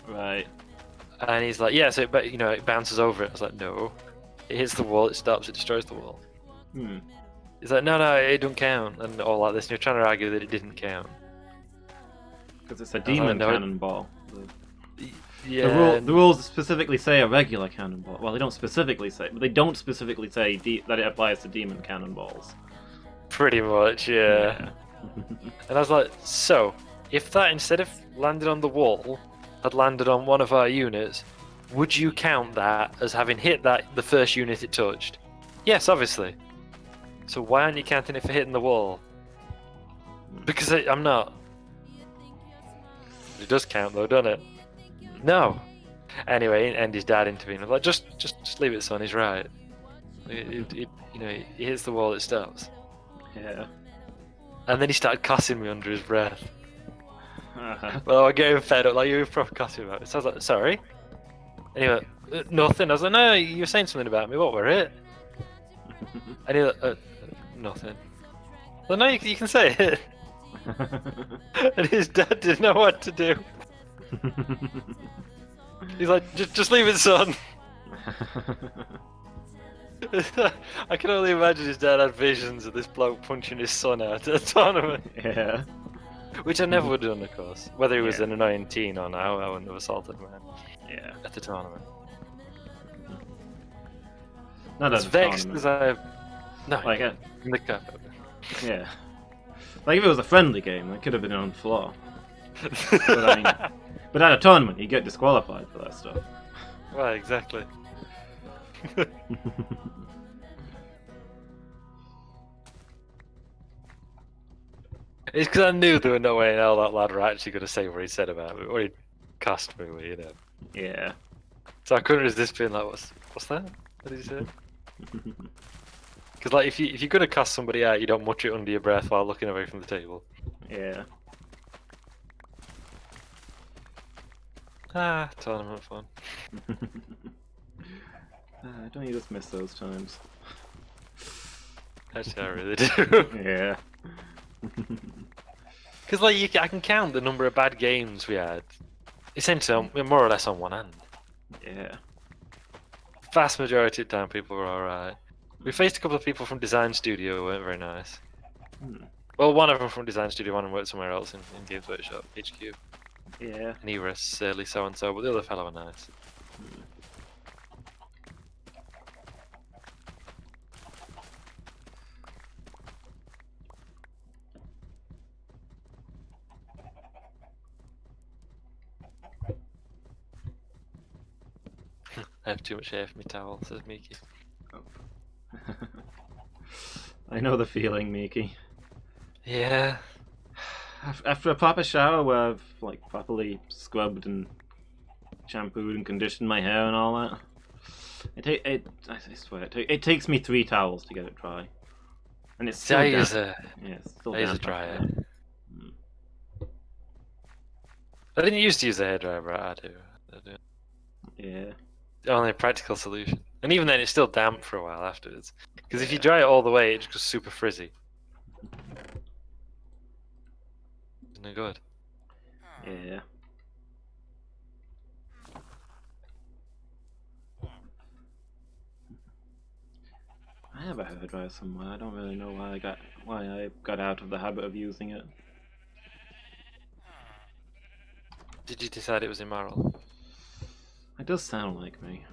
A: Right.
B: And he's like, yeah, so it bounces over it. I was like, no. It hits the wall, it stops, it destroys the wall.
A: Hmm.
B: He's like, no, it don't count, and all like this. And you're trying to argue that it didn't count.
A: Because it's a demon
B: no,
A: cannonball.
B: Yeah.
A: The rules specifically say a regular cannonball. Well, they don't specifically say, but they don't specifically say that it applies to demon cannonballs.
B: Pretty much, yeah. And I was like, so, if that instead of landed on the wall, had landed on one of our units, would you count that as having hit the first unit it touched? Yes, obviously. So why aren't you counting it for hitting the wall? Because I'm not. It does count though, doesn't it? No. Anyway, and his dad intervened. I was like, just leave it, son. He's right. It he hits the wall, it stops.
A: Yeah.
B: And then he started cussing me under his breath. Well, I get him fed up. Like, you were proper cussing about it. So I was like, sorry. And he went, nothing. I was like, no, you were saying something about me. What were it? And he went, nothing. Well, no, you can say it. And his dad didn't know what to do. He's like, just leave it, son. I can only imagine his dad had visions of this bloke punching his son out at a tournament.
A: Yeah.
B: Which I never would have done, of course. Whether he was
A: Yeah.
B: an annoying teen or not, I wouldn't have assaulted a man
A: Yeah.
B: at the tournament.
A: Not
B: As
A: at a
B: vexed
A: tournament.
B: as I... No,
A: Like,
B: in the cup.
A: yeah. Like if it was a friendly game, it could have been on the floor. But I mean, but at a tournament, you get disqualified for that stuff.
B: Well, exactly. It's because I knew there was no way in hell that lad were actually going to say what he said about me, what he cast me with, you know.
A: Yeah.
B: So I couldn't resist being like, what's that? What did he say? Because like, if you're gonna cast somebody out, you don't mutter it under your breath while looking away from the table.
A: Yeah.
B: Ah, tournament fun.
A: Don't you just miss those times?
B: Actually, I really do.
A: Yeah.
B: Because like, I can count the number of bad games we had. Essentially, more or less on one hand.
A: Yeah.
B: Vast majority of the time, people were alright. We faced a couple of people from Design Studio who weren't very nice.
A: Hmm.
B: Well, one of them from Design Studio, one of them worked somewhere else in Games Workshop, HQ.
A: Yeah.
B: And he was silly so and so, but the other fellow were nice. I have too much hair for my towel, says Miki.
A: I know the feeling, Miki.
B: Yeah.
A: After a proper shower where I've like properly scrubbed and shampooed and conditioned my hair and all that, I swear it takes me 3 towels to get it dry, and it's still
B: I
A: damp.
B: use a
A: Yeah, it's still
B: I use a
A: damp after
B: dryer.
A: that.
B: I didn't used to use a hairdryer, but I do.
A: Yeah.
B: The only practical solution. And even then, it's still damp for a while afterwards. Because if you
A: Yeah.
B: dry it all the way, it just goes super frizzy. Isn't it good?
A: Yeah. I have a hairdryer somewhere. I don't really know why I got out of the habit of using it.
B: Did you decide it was immoral?
A: It does sound like me.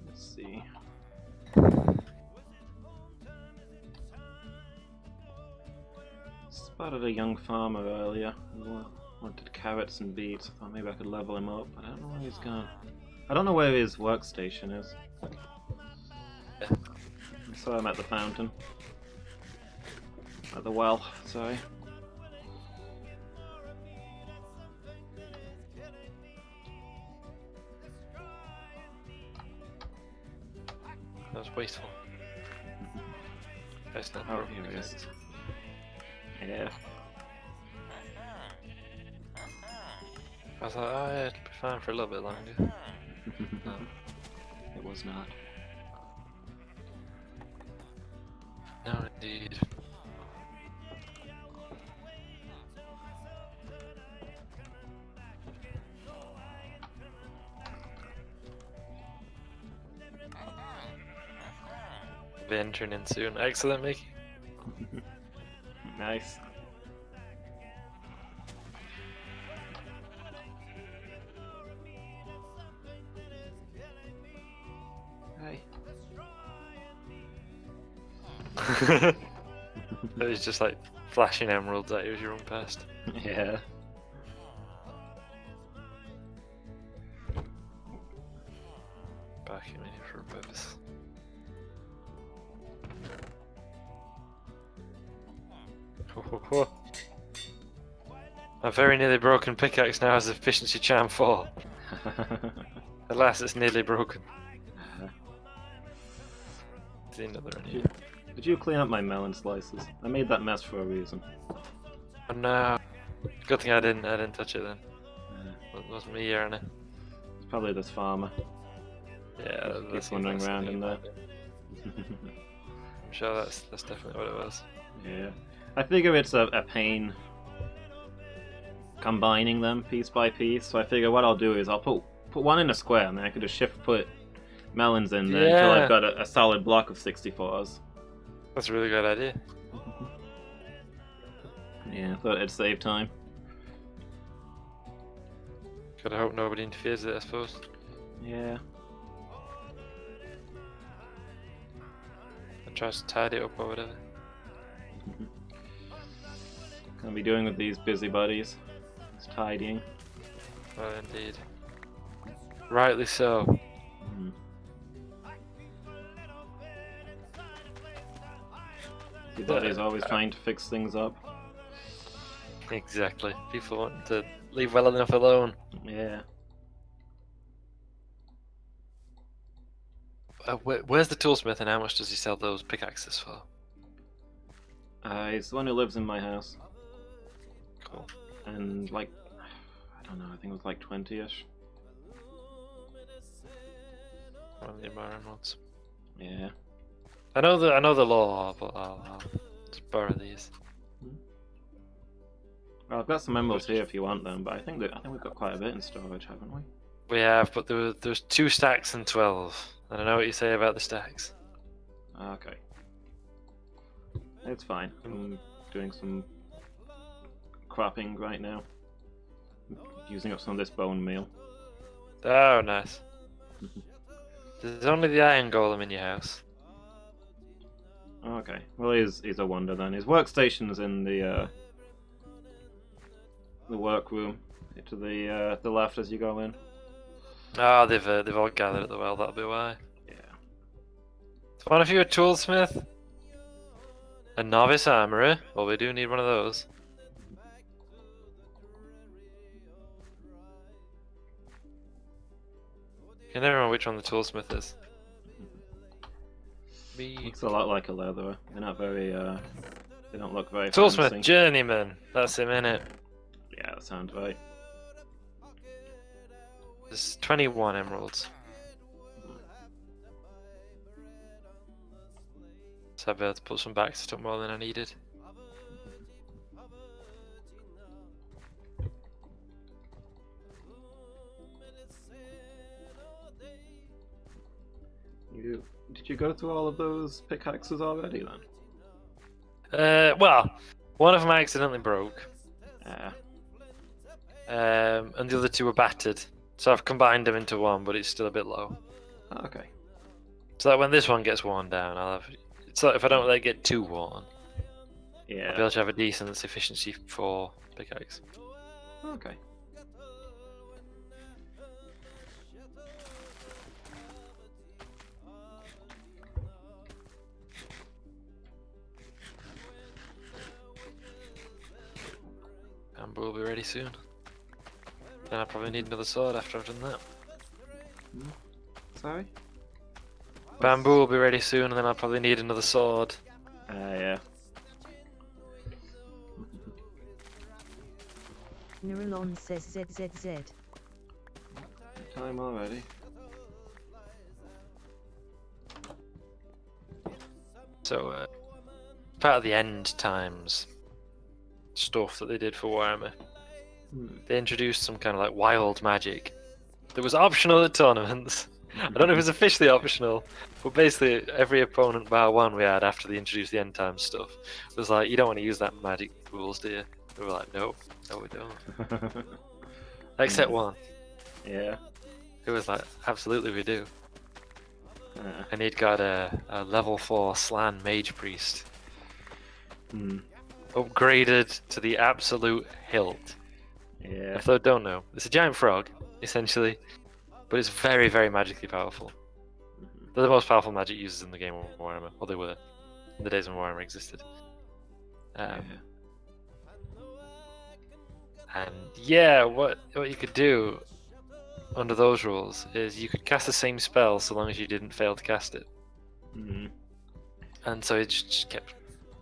A: Let's see. Spotted a young farmer earlier who wanted carrots and beets. I thought maybe I could level him up, but I don't know where he's gone. I don't know where his workstation is. I saw him at the fountain. At the well, sorry.
B: That was wasteful. Best not
A: Oh,
B: broken
A: here he is.
B: against.
A: Yeah.
B: I was like, oh yeah, it'll be fine for a little bit longer. No.
A: It was not.
B: No, indeed. Be entering in soon. Excellent, Mickey.
A: Nice. Hey.
B: It was just like flashing emeralds at you as you run past.
A: Yeah.
B: Back in here for a purpose. A very nearly broken pickaxe now has efficiency charm 4. Alas, it's nearly broken. See another in here.
A: Did you clean up my melon slices? I made that mess for a reason.
B: Oh no. Good thing I didn't touch it then.
A: Yeah.
B: It wasn't me hearing it.
A: It's probably this farmer.
B: Yeah,
A: Keep
B: that's
A: wandering around in there.
B: I'm sure that's definitely what it was.
A: Yeah. I figure it's a pain combining them piece by piece, so I figure what I'll do is I'll put one in a square, and then I could just shift put melons in there until
B: Yeah.
A: I've got a solid block of 64s.
B: That's a really good idea.
A: Yeah, I thought it'd save time.
B: Gotta hope nobody interferes with it, I suppose.
A: Yeah.
B: And tries to tidy it up or whatever.
A: Gonna be doing with these busybodies. It's tidying.
B: Well, indeed. Rightly so.
A: Mhm. Your daddy's always trying to fix things up.
B: Exactly. People want to leave well enough alone.
A: Yeah.
B: Where's the toolsmith and how much does he sell those pickaxes for?
A: He's the one who lives in my house.
B: Cool.
A: And like, I don't know, I think it was like 20-ish.
B: One of the environments.
A: Yeah.
B: I know the law, but I'll just borrow these.
A: Well, I've got some emeralds here if you want them, but I think we've got quite a bit in storage, haven't we?
B: We have, but there's 2 stacks and 12. I don't know what you say about the stacks.
A: Okay. It's fine. I'm doing some cropping right now. Using up some of this bone meal.
B: Oh, nice. There's only the iron golem in your house.
A: Okay. Well, he's a wonder then. His workstation's in the workroom to the left as you go in.
B: Ah, they've all gathered at the well. That'll be why.
A: Yeah.
B: So one of you a toolsmith, a novice armorer. Well, we do need one of those. You never know which one the toolsmith is.
A: Looks a lot like a leatherer. They're not very. They don't look very
B: Toolsmith
A: fancy.
B: journeyman. That's him, innit?
A: Yeah, that sounds right.
B: There's 21 emeralds. So I'll be able to put some back. I took more than I needed.
A: Did you go through all of those pickaxes already then?
B: Well, one of them accidentally broke.
A: Yeah.
B: And the other 2 were battered. So I've combined them into one, but it's still a bit low.
A: Okay.
B: So that when this one gets worn down, I'll have. It's like if I don't let it get too worn, I'll be
A: Yeah.
B: able to have a decent efficiency for pickaxe.
A: Okay.
B: Bamboo will be ready soon. Then I'll probably need another sword after I've done that.
A: Sorry.
B: Bamboo will be ready soon, and then I'll probably need another sword.
A: Yeah.
C: Nurulon says ZZZ.
A: Time already.
B: So, part of the end times stuff that they did for Warhammer, they introduced some kind of like wild magic that was optional at tournaments. I don't know if it was officially optional, but basically every opponent bar one we had after they introduced the end time stuff was like, you don't want to use that magic rules, do you? We were like, no, we don't. Except one.
A: Yeah.
B: It was like, absolutely we do.
A: Yeah.
B: And he'd got a level 4 Slan Mage Priest. Upgraded to the absolute hilt.
A: Yeah.
B: If they don't know, it's a giant frog, essentially, but it's very, very magically powerful. They're the most powerful magic users in the game of Warhammer, or they were, in the days when Warhammer existed. And yeah, what you could do under those rules is you could cast the same spell so long as you didn't fail to cast it. And so it just kept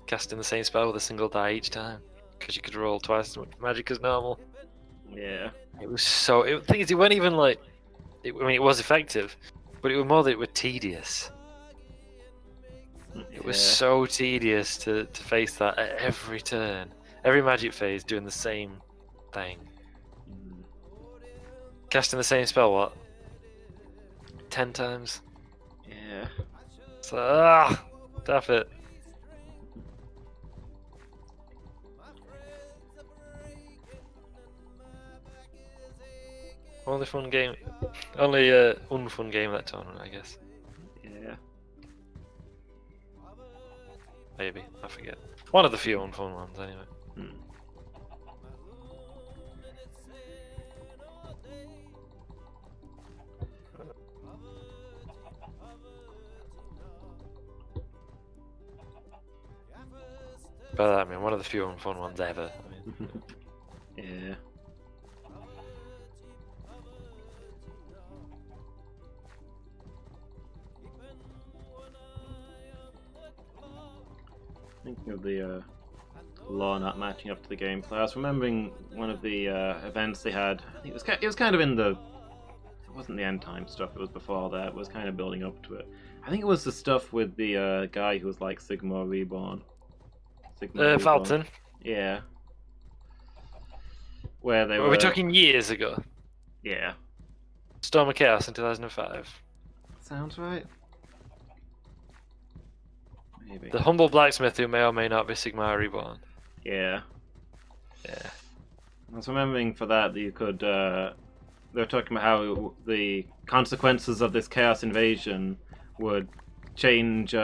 B: casting the same spell with a single die each time, because you could roll twice as much magic as normal.
A: Yeah.
B: It was so. The thing is, it wasn't even like. I mean, it was effective, but it was more that it was tedious. It was so tedious to face that at every turn. Every magic phase doing the same thing. Casting the same spell, what? 10 times?
A: Yeah.
B: So, stuff it. Only fun game. Only unfun game of that tournament, I guess.
A: Yeah.
B: Maybe. I forget. One of the few unfun ones, anyway. By that I mean one of the few unfun ones ever. I mean,
A: Yeah. Thinking of the law not matching up to the gameplay, I was remembering one of the events they had. I think it was kind of in the. It wasn't the end time stuff. It was before that. It was kind of building up to it. I think it was the stuff with the guy who was like Sigma Reborn.
B: Falton.
A: Yeah. Where they
B: Were we talking years ago?
A: Yeah.
B: Storm of Chaos in 2005.
A: Sounds right. Maybe.
B: The humble blacksmith who may or may not be Sigma Reborn.
A: Yeah.
B: Yeah.
A: I was remembering for that you could. They were talking about how the consequences of this chaos invasion would change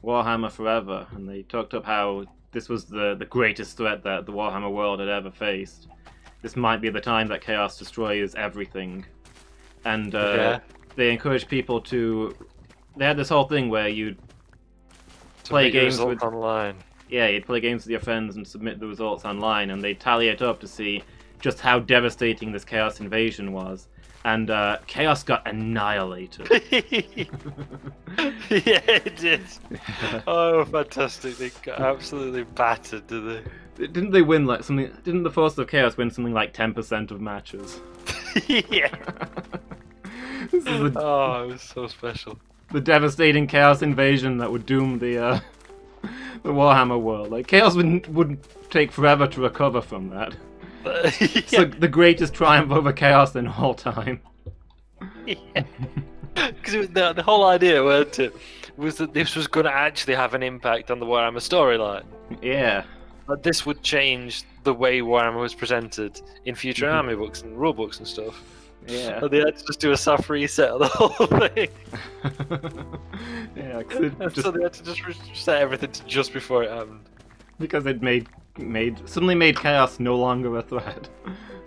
A: Warhammer forever, and they talked up how this was the greatest threat that the Warhammer world had ever faced. This might be the time that chaos destroys everything, and they encouraged people to. They had this whole thing where you'd play games with
B: online.
A: Yeah, you'd play games with your friends and submit the results online, and they'd tally it up to see just how devastating this chaos invasion was. And chaos got annihilated.
B: Yeah, it did. Oh, fantastic! They got absolutely battered, did they?
A: Didn't they win like something? Didn't the Forces of Chaos win something like 10% of matches?
B: Yeah.
A: This is
B: Oh, it was so special.
A: the devastating chaos invasion that would doom the Warhammer world. Like chaos wouldn't take forever to recover from that. It's like the greatest triumph over chaos in all time.
B: Yeah. Because the whole idea, weren't it, was that this was going to actually have an impact on the Warhammer storyline.
A: Yeah.
B: But this would change the way Warhammer was presented in future army books and rule books and stuff.
A: Yeah.
B: And they had to just do a soft reset of the whole thing.
A: Yeah,
B: So they had to just reset everything to just before it happened.
A: Because it suddenly made chaos no longer a threat.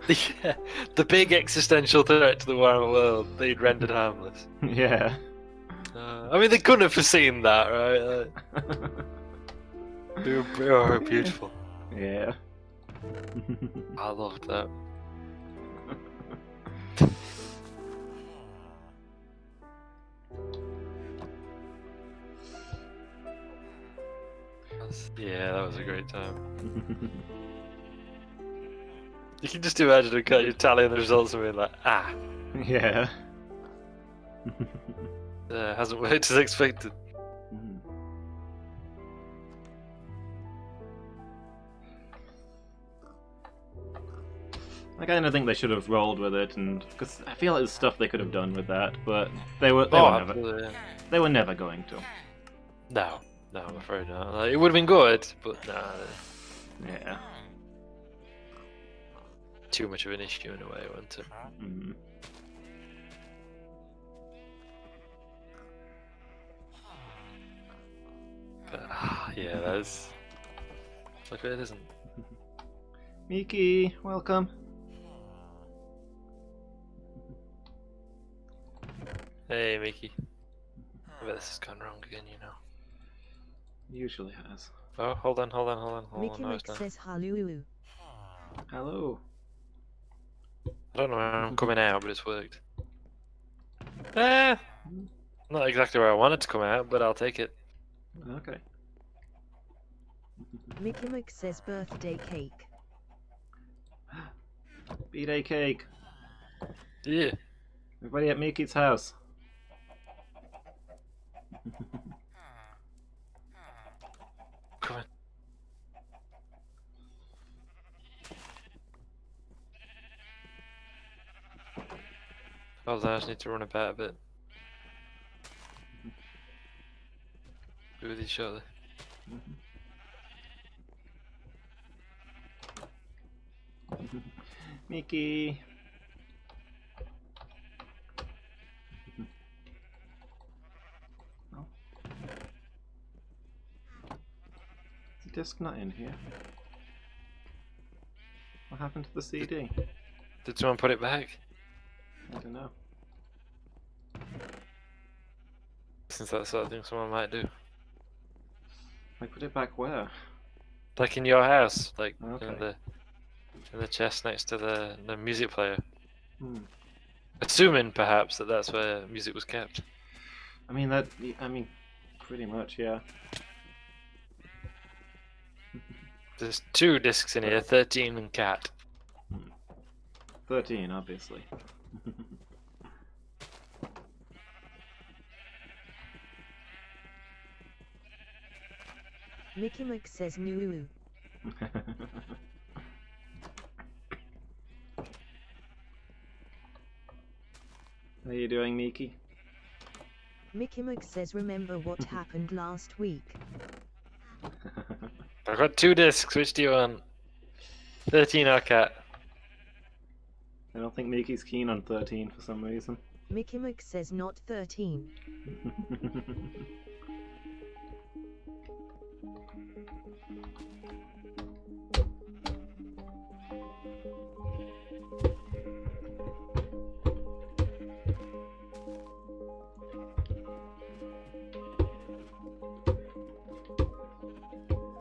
B: Yeah, the big existential threat to the Warhammer world they'd rendered harmless.
A: Yeah.
B: I mean, they couldn't have foreseen that, right? They were beautiful.
A: Yeah.
B: I loved that. Yeah, that was a great time. You can just imagine you tallying the results and being like,
A: Yeah.
B: hasn't worked as expected.
A: I kind of think they should have rolled with it, and because I feel like there's stuff they could have done with that, but they were never going to.
B: No, I'm afraid not. Like, it would have been good, but no.
A: Yeah.
B: Too much of an issue in a way, wasn't it?
A: Mm.
B: But, yeah, that's. Look at it, isn't.
A: Miki, welcome.
B: Hey, Mickey. I bet this has gone wrong again, you know.
A: Usually has.
B: Oh, hold on.
C: Mickey
B: No,
C: Mick
B: it's not.
C: says hello.
A: Hello.
B: I don't know where I'm coming out, but it's worked. Not exactly where I wanted to come out, but I'll take it.
A: Okay.
C: Mickey Mick says birthday cake.
A: B-Day cake.
B: Yeah.
A: Everybody at Miki's house.
B: Come on. Hold on, I just need to run about a bit. Be with each other.
A: Miki. Oh. Is the disc not in here? What happened to the CD?
B: Did someone put it back?
A: I don't know.
B: Since that's the sort of thing someone might do.
A: I put it back where?
B: Like in your house, like
A: Okay.
B: in the chest next to the music player.
A: Hmm.
B: Assuming perhaps that's where music was kept.
A: I mean pretty much, yeah.
B: There's 2 discs in here, 13 and cat.
A: 13, obviously.
C: Mickey Mike says new.
A: How you doing, Miki?
C: Mickey Mike says remember what happened last week.
B: I've got 2 discs, which do you want? 13 or cat?
A: I don't think Miki's keen on 13 for some reason.
C: Mickey Mike says not 13.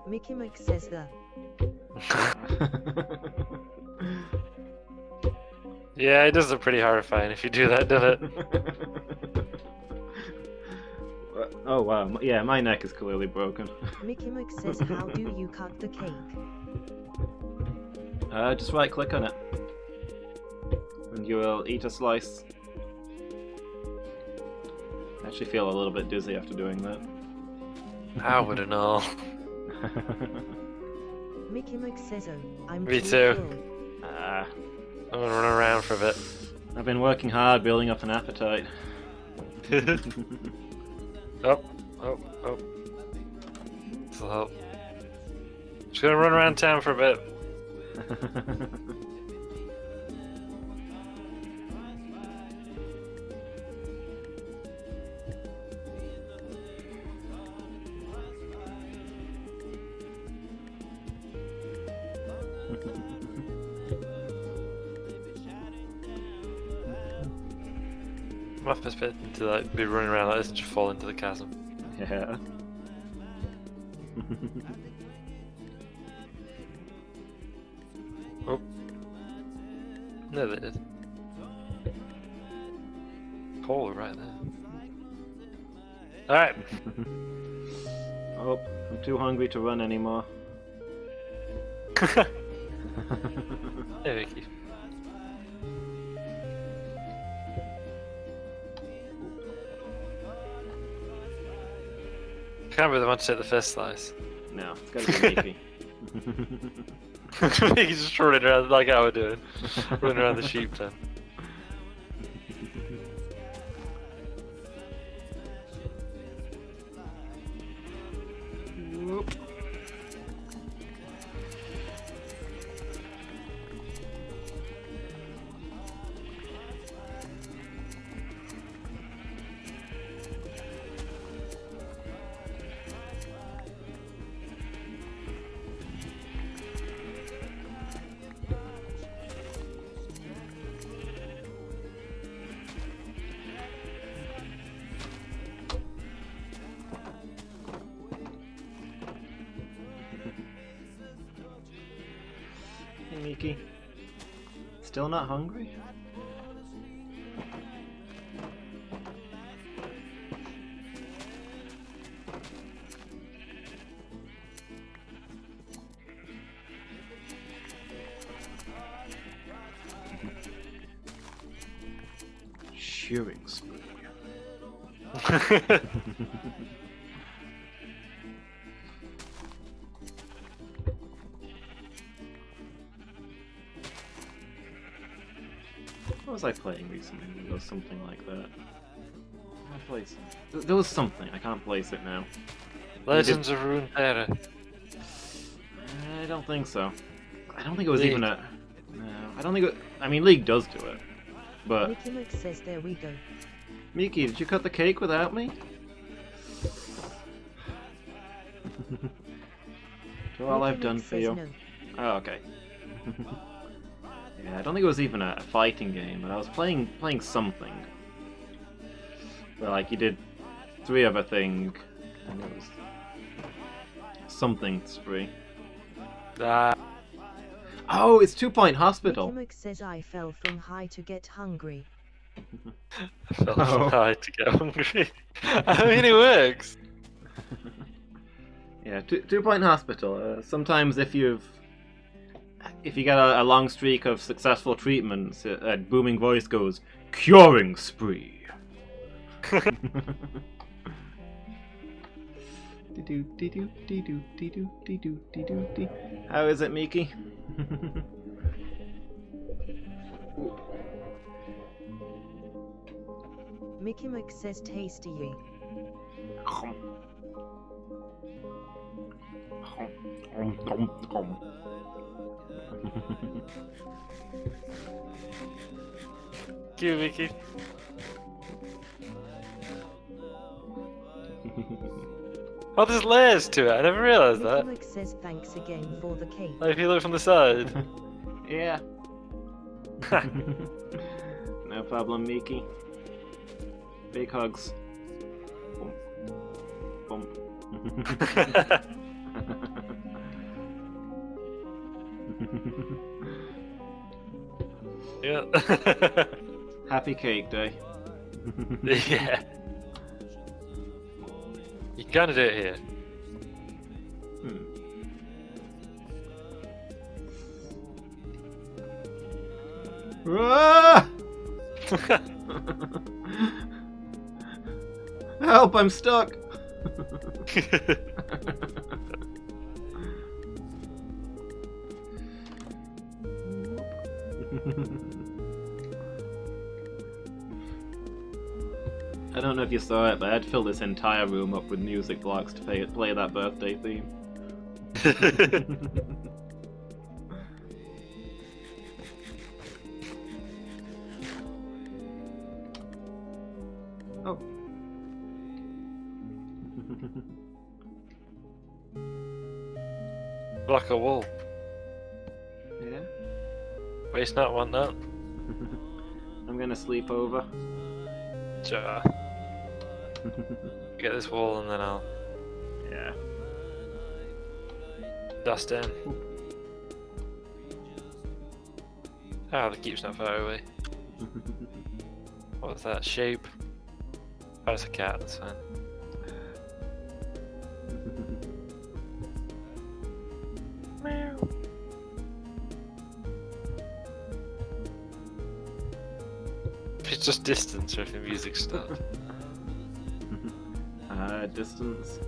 C: Mickey Mike says the.
B: Yeah, it does look pretty horrifying if you do that, doesn't it?
A: Oh wow, yeah, my neck is clearly broken.
C: Mickey Mike says how do you cut the cake?
A: Just right click on it. And you will eat a slice. I actually feel a little bit dizzy after doing that.
B: I wouldn't know.
C: Mickey Mike says oh, I'm
B: Me
C: too
B: too.
C: full.
A: Ah,
B: I'm gonna run around for a bit.
A: I've been working hard building up an appetite.
B: Oh. So, just gonna run around town for a bit. My first bit to like be running around like this and just fall into the chasm.
A: Yeah.
B: Oh. No, they did. Hole right there. Alright.
A: Oh, I'm too hungry to run anymore.
B: Hey, Vicky. Can't be the one to take the first slice.
A: No, it's gotta be Mickey.
B: He's just running around like how we're doing. Running around the sheep pen.
A: Hey, Miki. Still not hungry? Shearing spree. What was I playing recently? There was something like that. I played some... There was something. I can't place it now.
B: Legends of Runeterra.
A: I don't think so. I don't think it was
B: League.
A: even a... No, I don't think it... I mean, League does do it. But...
C: Mickey Mike says there we go.
A: Miki, did you cut the cake without me? To all
C: Mickey
A: I've done
C: Mike
A: for
C: says
A: you.
C: no.
A: Oh, okay. Yeah, I don't think it was even a fighting game, but I was playing something. Where, like, you did 3 of a thing, and it was something spree. Oh, it's 2 Point Hospital.
C: Mickey says I fell from high to get hungry.
B: Fell
A: Oh.
B: from high to get hungry. I mean, it works.
A: Yeah, 2 Point Hospital. Sometimes if you get a long streak of successful treatments, a booming voice goes, "Curing spree." How is it, Miki?
C: Mickey says tasty.
B: Cute, Mickey. Oh, there's layers to it. I never realised that.
C: Mickey says thanks again for the cake.
B: Like, if you look from the side.
A: Yeah. No problem, Miki. Big hugs. Boom.
B: Yeah.
A: Happy cake day.
B: Yeah. You can kind of do it here.
A: Ah! Help, I'm stuck. I don't know if you saw it, but I'd fill this entire room up with music blocks to play that birthday theme. Oh.
B: Like a wall.
A: Yeah.
B: Waste not, want not.
A: I'm gonna sleep over.
B: Sure. Get this wall and then I'll
A: Yeah.
B: dust in. Ah, the keep's not far away. What's that shape? Oh, it's a cat, that's fine. Meow. If it's just distance or if the music stopped.
A: Distance.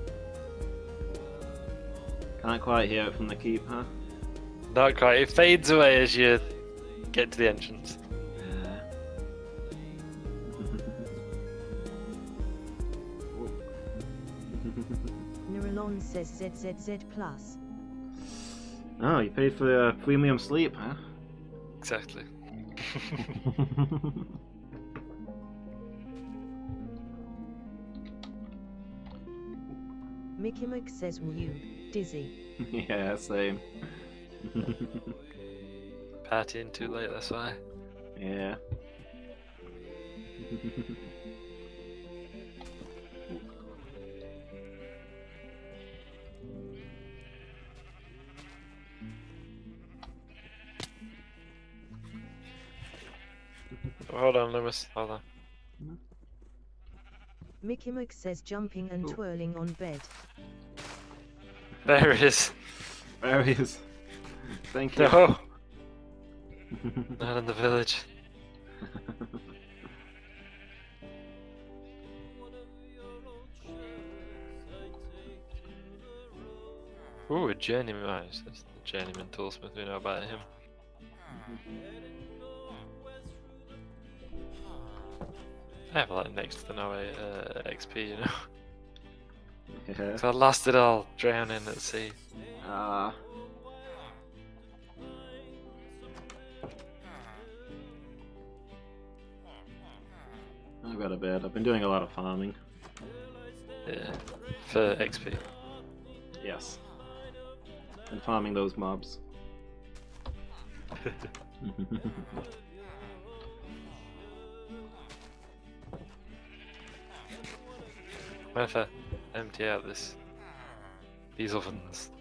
A: Can't quite hear it from the keep, huh?
B: Not quite, it fades away as you get to the entrance.
C: Neuralon says ZZZ plus.
A: Oh, you paid for premium sleep, huh?
B: Exactly.
C: Mickey says you dizzy.
A: Yeah, same.
B: Partying too late, that's why.
A: Yeah.
B: Oh, hold on, Lewis, hold on.
C: Mickey says jumping and twirling on bed.
B: There it is.
A: There he is. Thank you.
B: No! Not in the village. Ooh, a journeyman. Oh, that's the journeyman toolsmith, we know about him. I have like next to the no XP, you know.
A: Yeah.
B: So I lost it all drowning at sea.
A: Ah. I'll go to bed. I've been doing a lot of farming.
B: Yeah, for XP.
A: Yes. And farming those mobs.
B: What if I empty out these ovens?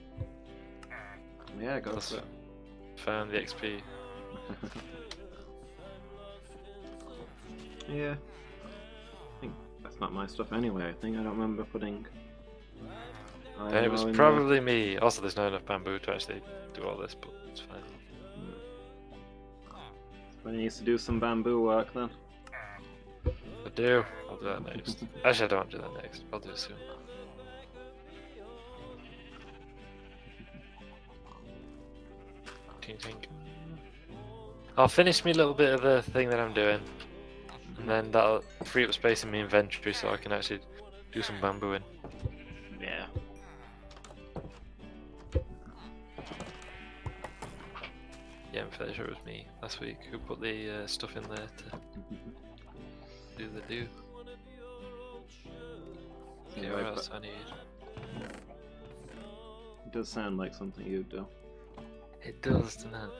A: Yeah, go
B: Plus-
A: for it.
B: Found the XP.
A: Yeah. I think that's not my stuff anyway. I think I don't remember putting.
B: Then it was
A: IMO in
B: probably me. Also, there's not enough bamboo to actually do all this, but it's fine.
A: Somebody needs to do some bamboo work then.
B: I do. I'll do that next. Actually, I don't do that next. I'll do it soon. Tink tink. I'll finish me a little bit of the thing that I'm doing, and then that'll free up space in my inventory so I can actually do some bambooing.
A: Yeah.
B: Yeah, I'm fairly sure it was me last week who put the stuff in there to do the do. Okay,
A: Yeah,
B: what
A: but
B: else I need?
A: it does sound like something you'd do.
B: It does, doesn't it?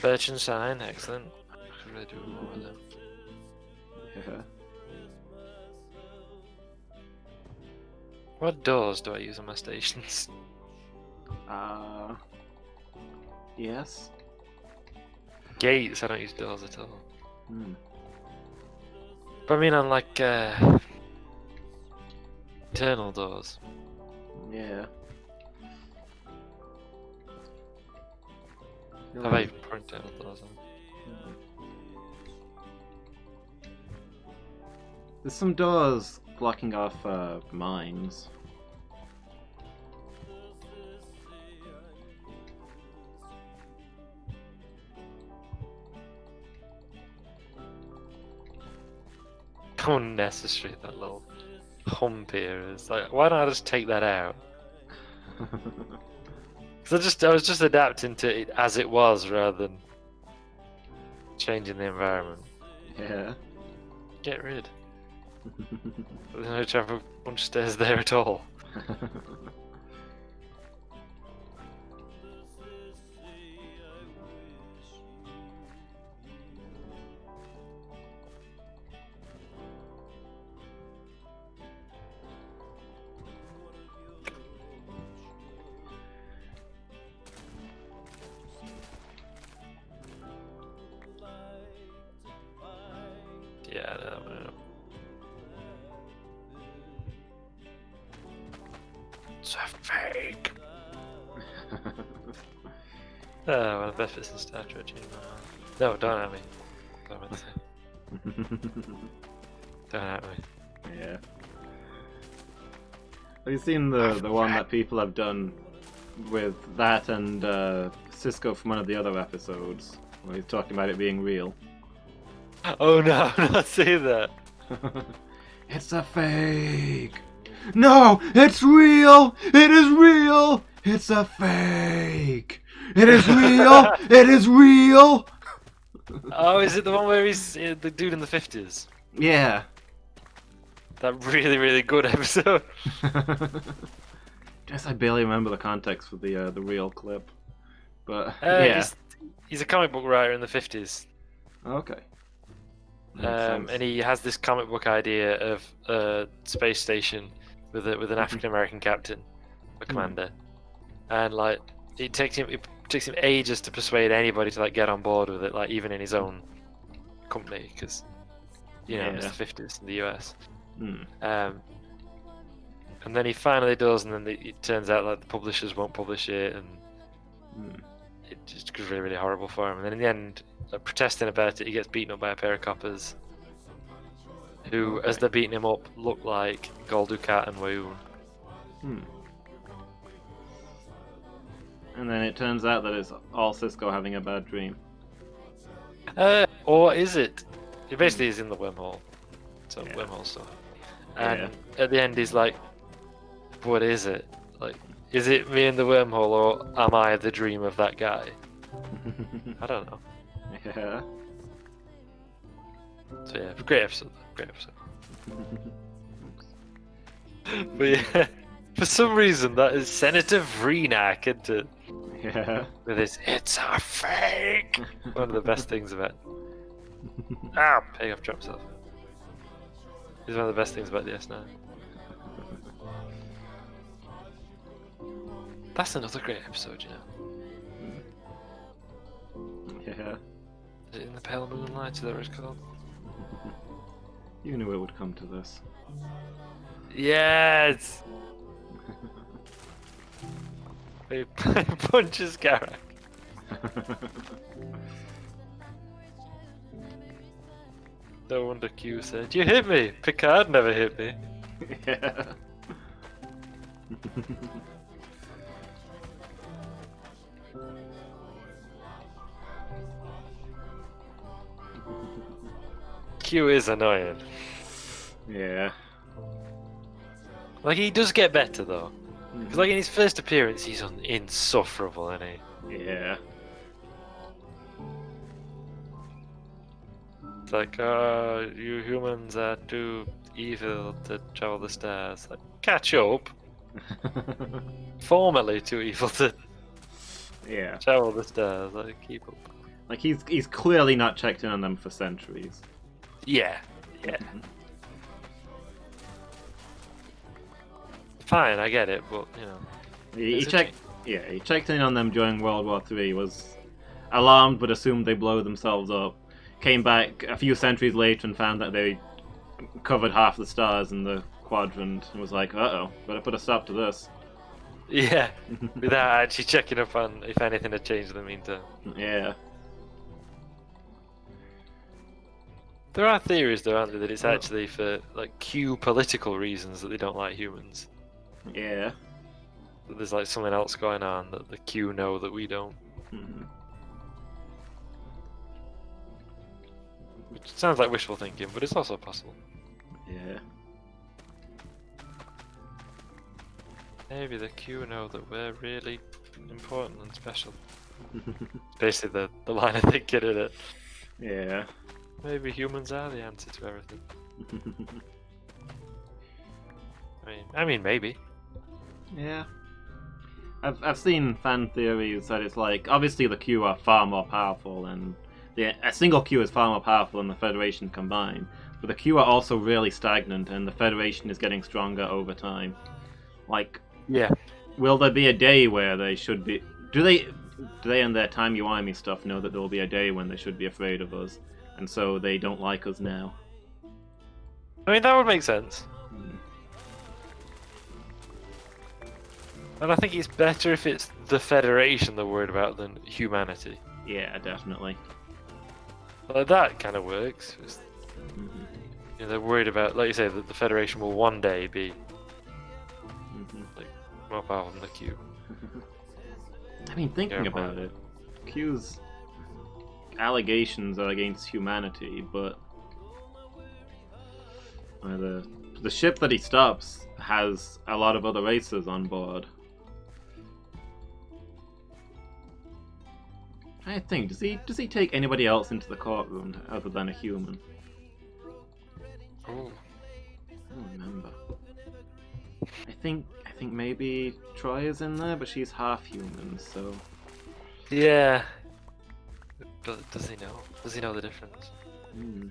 B: Birch and sign, excellent. I could really do more with them.
A: Yeah.
B: What doors do I use on my stations?
A: Yes.
B: Gates, I don't use doors at all.
A: Hmm.
B: But I mean on like internal doors.
A: Yeah. You're
B: Have I
A: right.
B: even put internal doors on?
A: There's some doors blocking off mines.
B: How unnecessary that little hump here is. Like, why don't I just take that out? Because I was just adapting to it as it was rather than changing the environment.
A: Yeah.
B: Get rid. There's no to have a bunch of stairs there at all. Yeah, no. It's a fake. One of the best bits in Star Trek. No, don't at me. Don't at me.
A: Yeah. Have you seen the one that people have done with that and Cisco from one of the other episodes, where he's talking about it being real?
B: Oh no, I'm not saying that.
A: It's a fake! No! It's real! It is real! It's a fake! It is real! It is real!
B: Oh, is it the one where he's the dude in the 50s?
A: Yeah.
B: That really, really good episode.
A: Guess I barely remember the context for the real clip, but
B: yeah, he's a comic book writer in the 50s.
A: Okay.
B: And he has this comic book idea of a space station with an African American captain, a commander, and like it takes him ages to persuade anybody to like get on board with it, like even in his own company, because you know it's the 50s in the US. And then he finally does, and then it turns out like the publishers won't publish it, and it just goes really, really horrible for him. And then in the end, protesting about it, he gets beaten up by a pair of coppers, who, as they're beating him up, look like Gul Dukat and Wayoon.
A: And then it turns out that it's all Cisco having a bad dream.
B: Or is it? He basically is in the wormhole. So wormhole stuff. And at the end he's like, what is it? Like, is it me in the wormhole, or am I the dream of that guy? I don't know.
A: Yeah.
B: So yeah, great episode. Great episode. But yeah, For some reason, that is Senator Vreenak into
A: Yeah.
B: with his "It's a fake." One of the best things about. Ah, Payoff drops off. It's one of the best things about the S9. That's another great episode, you know.
A: Yeah.
B: Is it In the Pale Moonlight? Is that what it's called?
A: You knew it would come to this.
B: Yes! He punches Garak. No wonder Q said, "You hit me! Picard never hit me."
A: Yeah.
B: Q is annoying.
A: Yeah.
B: Like, he does get better though. Because like in his first appearance, he's insufferable, isn't he?
A: Yeah.
B: It's like, oh, you humans are too evil to travel the stars. Like, catch up. Formerly too evil to
A: Yeah.
B: travel the stars. Like, keep up.
A: Like he's clearly not checked in on them for centuries.
B: Yeah, yeah. Fine, I get it, but you know.
A: He
B: It's a
A: checked. Yeah, he checked in on them during World War III. Was alarmed, but assumed they blow themselves up. Came back a few centuries later and found that they covered half the stars in the quadrant, and was like, "Uh-oh, better put a stop to this."
B: Yeah, without actually checking up on if anything had changed in the meantime.
A: Yeah.
B: There are theories, though, aren't there, that it's actually for like Q political reasons that they don't like humans.
A: Yeah.
B: That there's like something else going on that the Q know that we don't.
A: Mhm.
B: Which sounds like wishful thinking, but it's also possible.
A: Yeah.
B: Maybe the Q know that we're really important and special. Basically the line of thinking in it.
A: Yeah.
B: Maybe humans are the answer to everything. I mean, maybe.
A: Yeah. I've seen fan theories that it's like, obviously the Q are far more powerful, and a single Q is far more powerful than the Federation combined. But the Q are also really stagnant, and the Federation is getting stronger over time. Like,
B: Yeah.
A: will there be a day where they should be? Do they in their timey-wimey stuff know that there will be a day when they should be afraid of us, and so they don't like us now?
B: I mean, that would make sense. And I think it's better if it's the Federation they're worried about than humanity.
A: Yeah, definitely.
B: Like, that kind of works.
A: Mhm.
B: You know, they're worried about, like you say, that the Federation will one day be
A: Mhm.
B: more powerful than the Q.
A: I mean, thinking
B: Yeah,
A: about it, Q's allegations are against humanity, but the ship that he stops has a lot of other races on board. I think does he take anybody else into the courtroom other than a human?
B: Ooh.
A: I don't remember. I think maybe Troy is in there, but she's half human, so.
B: Yeah. Does he know? Does he know the difference?
A: Hmm.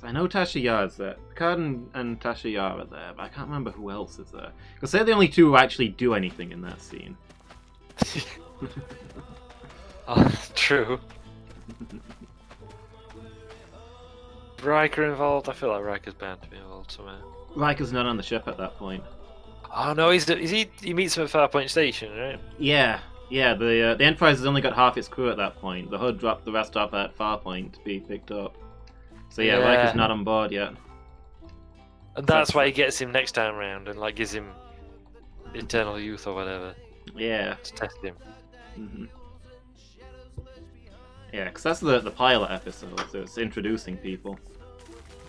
A: So I know Tasha Yar's there. Picard and Tasha Yar are there, but I can't remember who else is there. Because they're the only two who actually do anything in that scene.
B: Oh, true. Riker involved? I feel like Riker's bound to be involved somewhere.
A: Riker's not on the ship at that point.
B: Oh no, he meets him at Farpoint Station, right?
A: Yeah. The Enterprise has only got half its crew at that point. The Hood dropped the rest off at Farpoint to be picked up. So yeah, Riker's not on board yet.
B: And that's why he gets him next time round and like gives him eternal youth or whatever
A: Yeah.
B: to test him.
A: Mm-hmm. Yeah, because that's the pilot episode, so it's introducing people.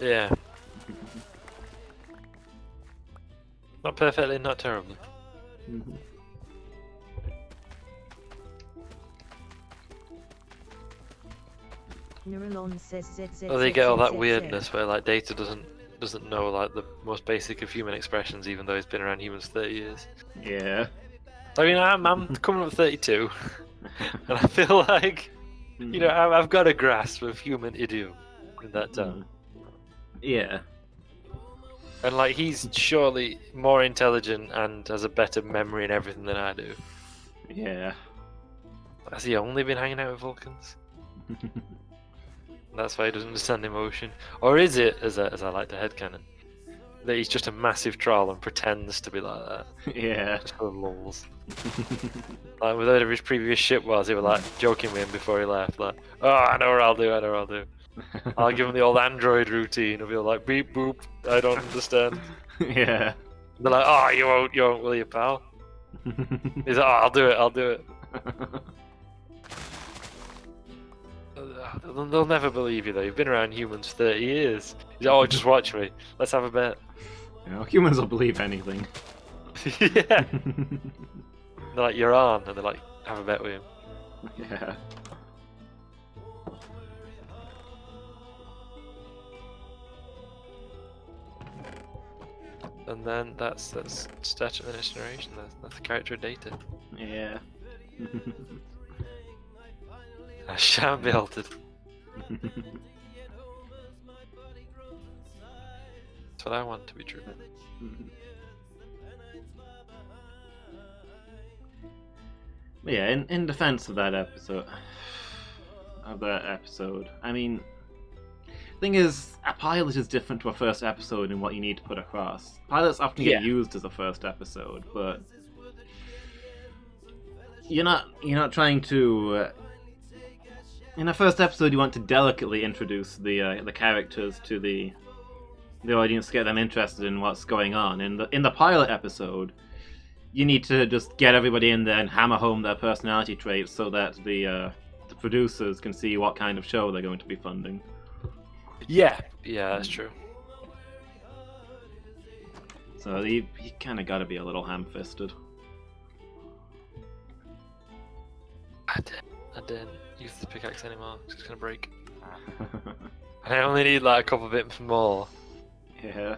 B: Yeah. Not perfectly, not terribly.
A: Mm-hmm.
C: Neuralon says ZZ.
B: Oh, they get all that weirdness where like Data doesn't doesn't know like the most basic of human expressions, even though he's been around humans for 30 years.
A: Yeah.
B: I mean, I'm coming up 32, and I feel like, you know, I've got a grasp of human idiom in that time.
A: Yeah.
B: And like, he's surely more intelligent and has a better memory and everything than I do.
A: Yeah.
B: Has he only been hanging out with Vulcans? That's why he doesn't understand emotion? Or is it, as I like to headcanon, that he's just a massive troll and pretends to be like that?
A: Yeah.
B: Just for the lulz. Like, with whatever his previous shit was, he was like joking with him before he left, like, oh, I know what I'll do, I know what I'll do. I'll give him the old android routine. He'll be like, beep boop, I don't understand.
A: Yeah.
B: They're like, oh, you won't, will you, pal? He's like, oh, I'll do it. They'll never believe you though. You've been around humans for 30 years. He's like, oh, just watch me. Let's have a bet.
A: You know, humans will believe anything.
B: Yeah. They're like, you're on, and they're like, have a bet with him.
A: Yeah.
B: And then that's statue of the next generation. That's the character data.
A: Yeah.
B: I shan't be altered. That's what I want to be true.
A: Yeah, in defense of that episode, I mean, thing is, a pilot is different to a first episode in what you need to put across. Pilots often get used as a first episode, but you're not trying to. In a first episode, you want to delicately introduce the characters to the audience, to get them interested in what's going on. In the pilot episode, you need to just get everybody in there and hammer home their personality traits so that the producers can see what kind of show they're going to be funding.
B: Yeah, that's true.
A: So you kind of got to be a little ham-fisted.
B: I didn't use the pickaxe anymore. It's just gonna break. And I only need like a couple bits more.
A: Yeah.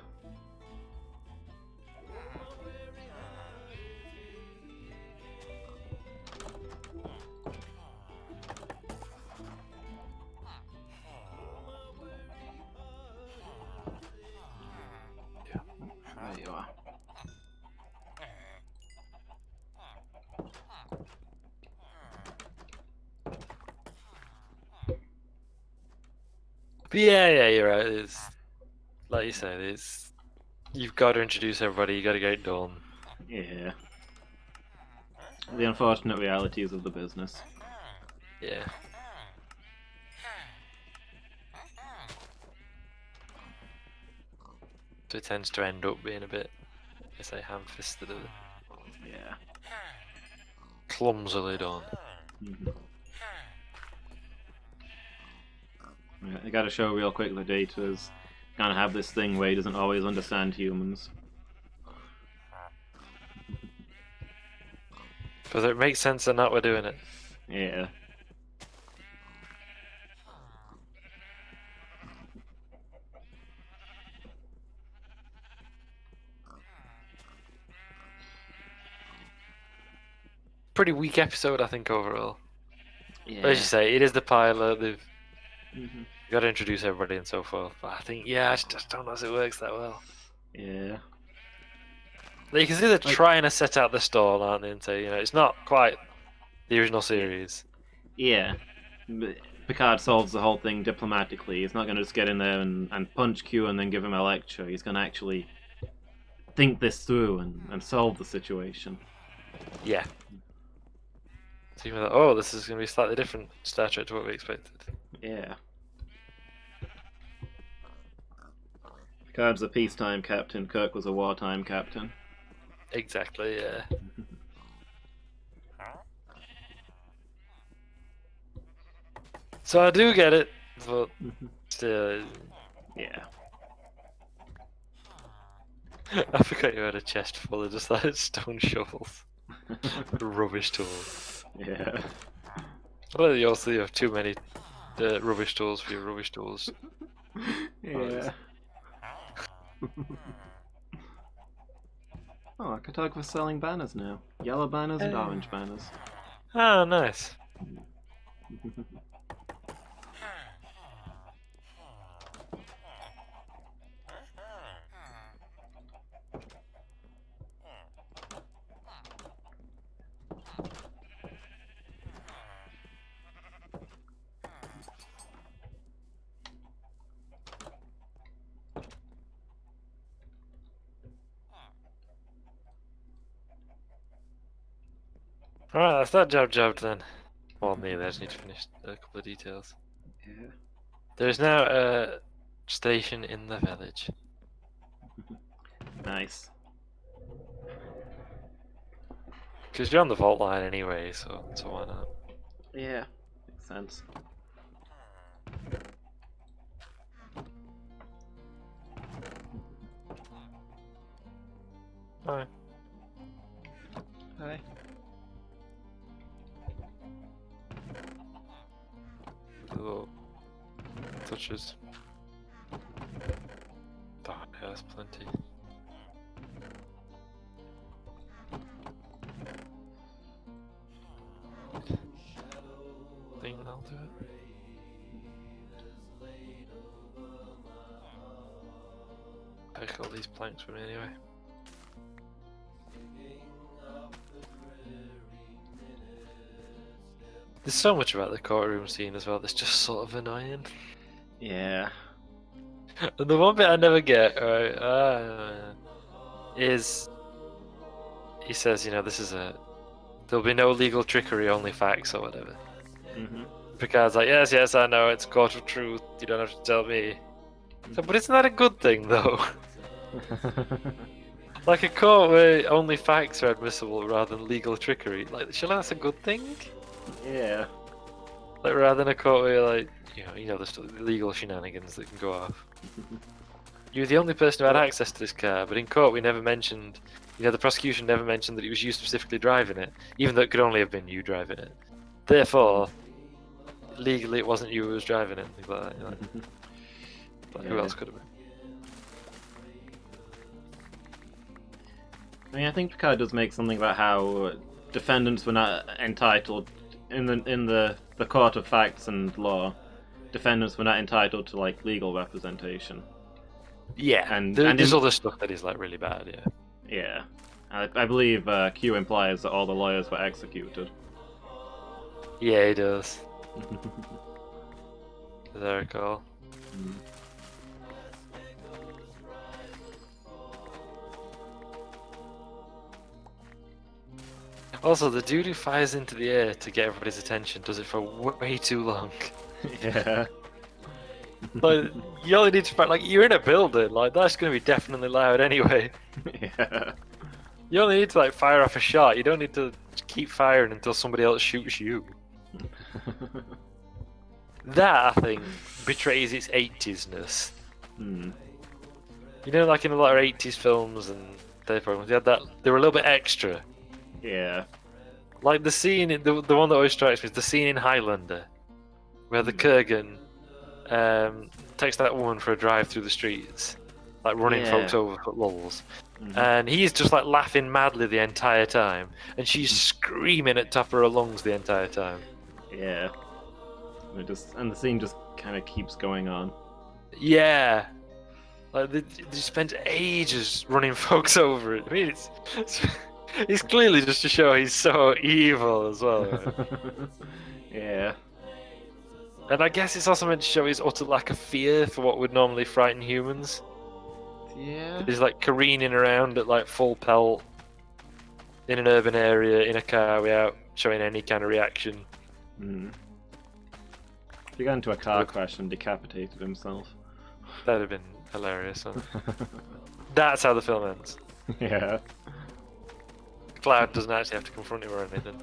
A: There you are.
B: But yeah, you're right. It's like you said, you've got to introduce everybody. You got to get it done.
A: Yeah. The unfortunate realities of the business.
B: Yeah. So it tends to end up being a bit, I say, ham-fisted,
A: Yeah.
B: clumsily done.
A: Mm-hmm. Yeah, I gotta show real quick the Data's gonna have this thing where he doesn't always understand humans.
B: But it makes sense or not, we're doing it.
A: Yeah.
B: Pretty weak episode, I think, overall.
A: Yeah.
B: But as you say, it is the pilot. They've
A: Mhm.
B: got to introduce everybody and so forth. But I think, I just don't know if it works that well.
A: Yeah.
B: You can see they're trying to set out the stall, aren't they? And say, it's not quite the original series.
A: Yeah. But Picard solves the whole thing diplomatically. He's not gonna just get in there and punch Q and then give him a lecture. He's gonna actually think this through and solve the situation.
B: Yeah. So you're like, oh, this is going to be slightly different Star Trek to what we expected.
A: Yeah. Picard's a peacetime captain, Kirk was a wartime captain.
B: Exactly, yeah. So I do get it, but still...
A: Yeah.
B: I forgot you had a chest full of just like stone shovels. Rubbish tools.
A: Yeah.
B: Well, you also have too many rubbish tools for your rubbish tools.
A: Yeah. Oh, cartographer's selling banners now. Yellow banners and
B: Hey.
A: orange banners.
B: Oh, nice. Alright, that's that job then. Well, nearly. I just need to finish a couple of details.
A: Yeah.
B: There is now a station in the village.
A: Nice.
B: Because you're on the vault line anyway, so why not?
A: Yeah, makes sense.
B: Alright.
A: Hi.
B: Little touches. Oh, yeah, that's plenty. Think that'll do it. Pick all these planks for me anyway. There's so much about the courtroom scene as well that's just sort of annoying.
A: Yeah.
B: And the one bit I never get, right, is he says, you know, this is there'll be no legal trickery, only facts or whatever.
A: Mhm.
B: Picard's like, yes, I know, it's court of truth, you don't have to tell me. So, but isn't that a good thing, though? Like a court where only facts are admissible rather than legal trickery. Like, surely that's a good thing?
A: Yeah.
B: Like, rather than a court where, like, you know the legal shenanigans that can go off. You're the only person who had access to this car, but in court we never mentioned, the prosecution never mentioned that it was you specifically driving it, even though it could only have been you driving it. Therefore, legally it wasn't you who was driving it, and things like that. You're like, who else could have been?
A: I mean, I think Picard does make something about how defendants were not entitled in the court of facts and law. Defendants were not entitled to like legal representation.
B: Yeah,
A: and
B: there's other stuff that is like really bad. Yeah.
A: Yeah, I believe Q implies that all the lawyers were executed.
B: Yeah, he does. As I recall.
A: Mm.
B: Also, the dude who fires into the air to get everybody's attention does it for way too long.
A: Yeah.
B: Like, you only need to fire, like, you're in a building, like, that's going to be definitely loud anyway.
A: Yeah.
B: You only need to, like, fire off a shot, you don't need to keep firing until somebody else shoots you. That, I think, betrays its 80s-ness.
A: Mm.
B: You know, like in a lot of 80s films and their programs, they had that, they were a little bit extra.
A: Yeah.
B: Like the scene, the one that always strikes me is the scene in Highlander, where the Kurgan takes that woman for a drive through the streets, like running folks over for lulls.
A: Mm-hmm.
B: And he's just like laughing madly the entire time, and she's screaming at top of her lungs the entire time.
A: Yeah. And the scene just kind of keeps going on.
B: Yeah. Like they spent ages running folks over it. I mean, it's clearly just to show he's so evil as well. Right?
A: Yeah.
B: And I guess it's also meant to show his utter lack of fear for what would normally frighten humans.
A: Yeah.
B: He's like careening around at like full pelt in an urban area in a car without showing any kind of reaction.
A: Mm. He got into a car crash and decapitated himself.
B: That'd have been hilarious. Huh? That's how the film ends.
A: Yeah.
B: Cloud doesn't actually have to confront him or anything.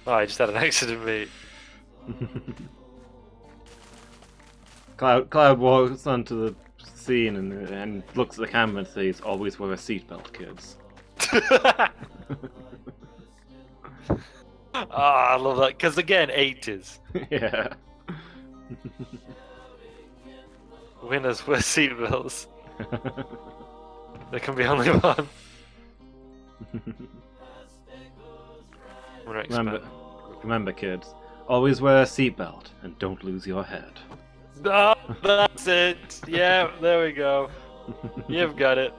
B: Oh, I just had an accident, mate.
A: Cloud walks onto the scene and looks at the camera and says, "Always wear a seatbelt, kids."
B: Ah, I love that because again, 80s.
A: Yeah.
B: Winners wear seatbelts. There can be only one.
A: Remember, kids, always wear a seatbelt and don't lose your head.
B: No, that's it. Yeah, there we go. You've got it.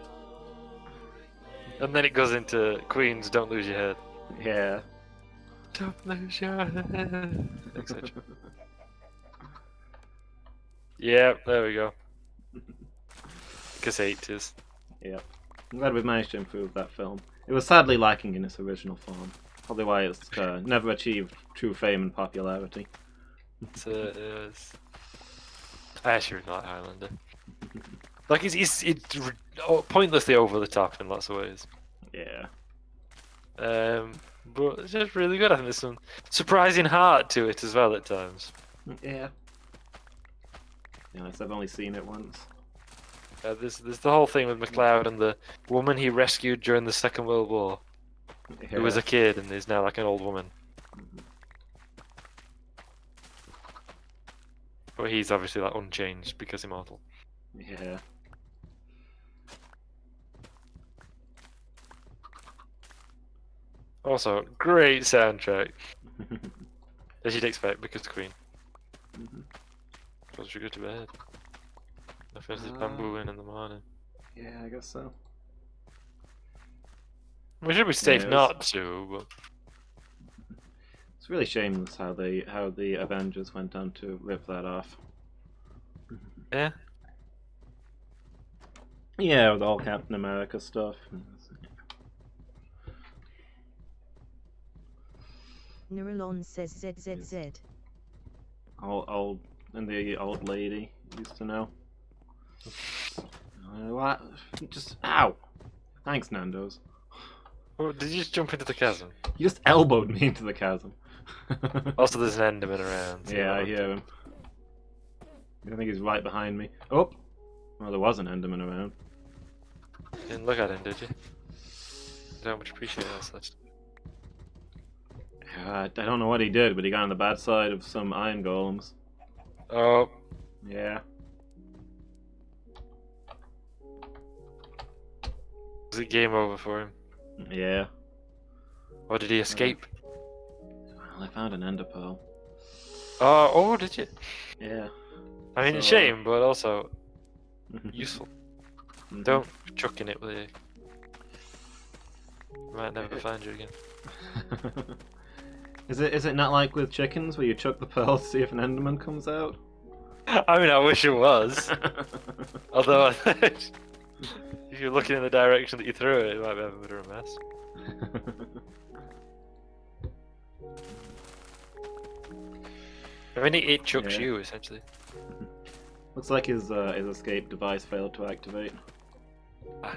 B: And then it goes into Queen's "Don't Lose Your Head."
A: Yeah.
B: Don't lose your head, etc. Yeah, there we go. Because 80s.
A: Yep. I'm glad we've managed to improve that film. It was sadly lacking in its original form. Probably why it's never achieved true fame and popularity.
B: It was... I actually really like Highlander. Like, it's pointlessly over the top in lots of ways.
A: Yeah.
B: But it's just really good. I think there's some surprising heart to it as well at times.
A: Yeah. Yes, I've only seen it once.
B: There's the whole thing with MacLeod and the woman he rescued during the Second World War, who was a kid and is now like an old woman. But he's obviously like unchanged because immortal.
A: Yeah.
B: Also, great soundtrack. As you'd expect, because Queen. Cause you go to bed. I finish this bamboo in the morning.
A: Yeah, I guess so.
B: We should be safe
A: Yeah,
B: not to, but
A: it's really shameless how the Avengers went on to rip that off.
B: yeah.
A: Yeah, with all Captain America stuff.
C: Neuralon says ZZZ.
A: Old and the old lady used to know. What? Just ow! Thanks, Nando's.
B: Oh, did you just jump into the chasm?
A: You just elbowed me into the chasm.
B: Also, there's an Enderman around. So
A: Yeah, I hear him. I think he's right behind me. Oh! Well, there was an Enderman around.
B: You didn't look at him, did you? Don't much appreciate that such.
A: I don't know what he did, but he got on the bad side of some iron golems.
B: Oh.
A: Yeah.
B: Was it game over for him?
A: Yeah.
B: Or did he escape?
A: Well, I found an ender pearl.
B: Oh, did you?
A: Yeah.
B: I mean,
A: So,
B: shame, but also useful.
A: Mhm.
B: Don't chuck in it with you. Might never find you again.
A: Is it not like with chickens where you chuck the pearl to see if an enderman comes out?
B: I mean, I wish it was. Although, if you're looking in the direction that you threw it, it might be a bit of a mess. I mean, it chucks
A: Yeah.
B: you, essentially.
A: Looks like his escape device failed to activate.
B: Ah.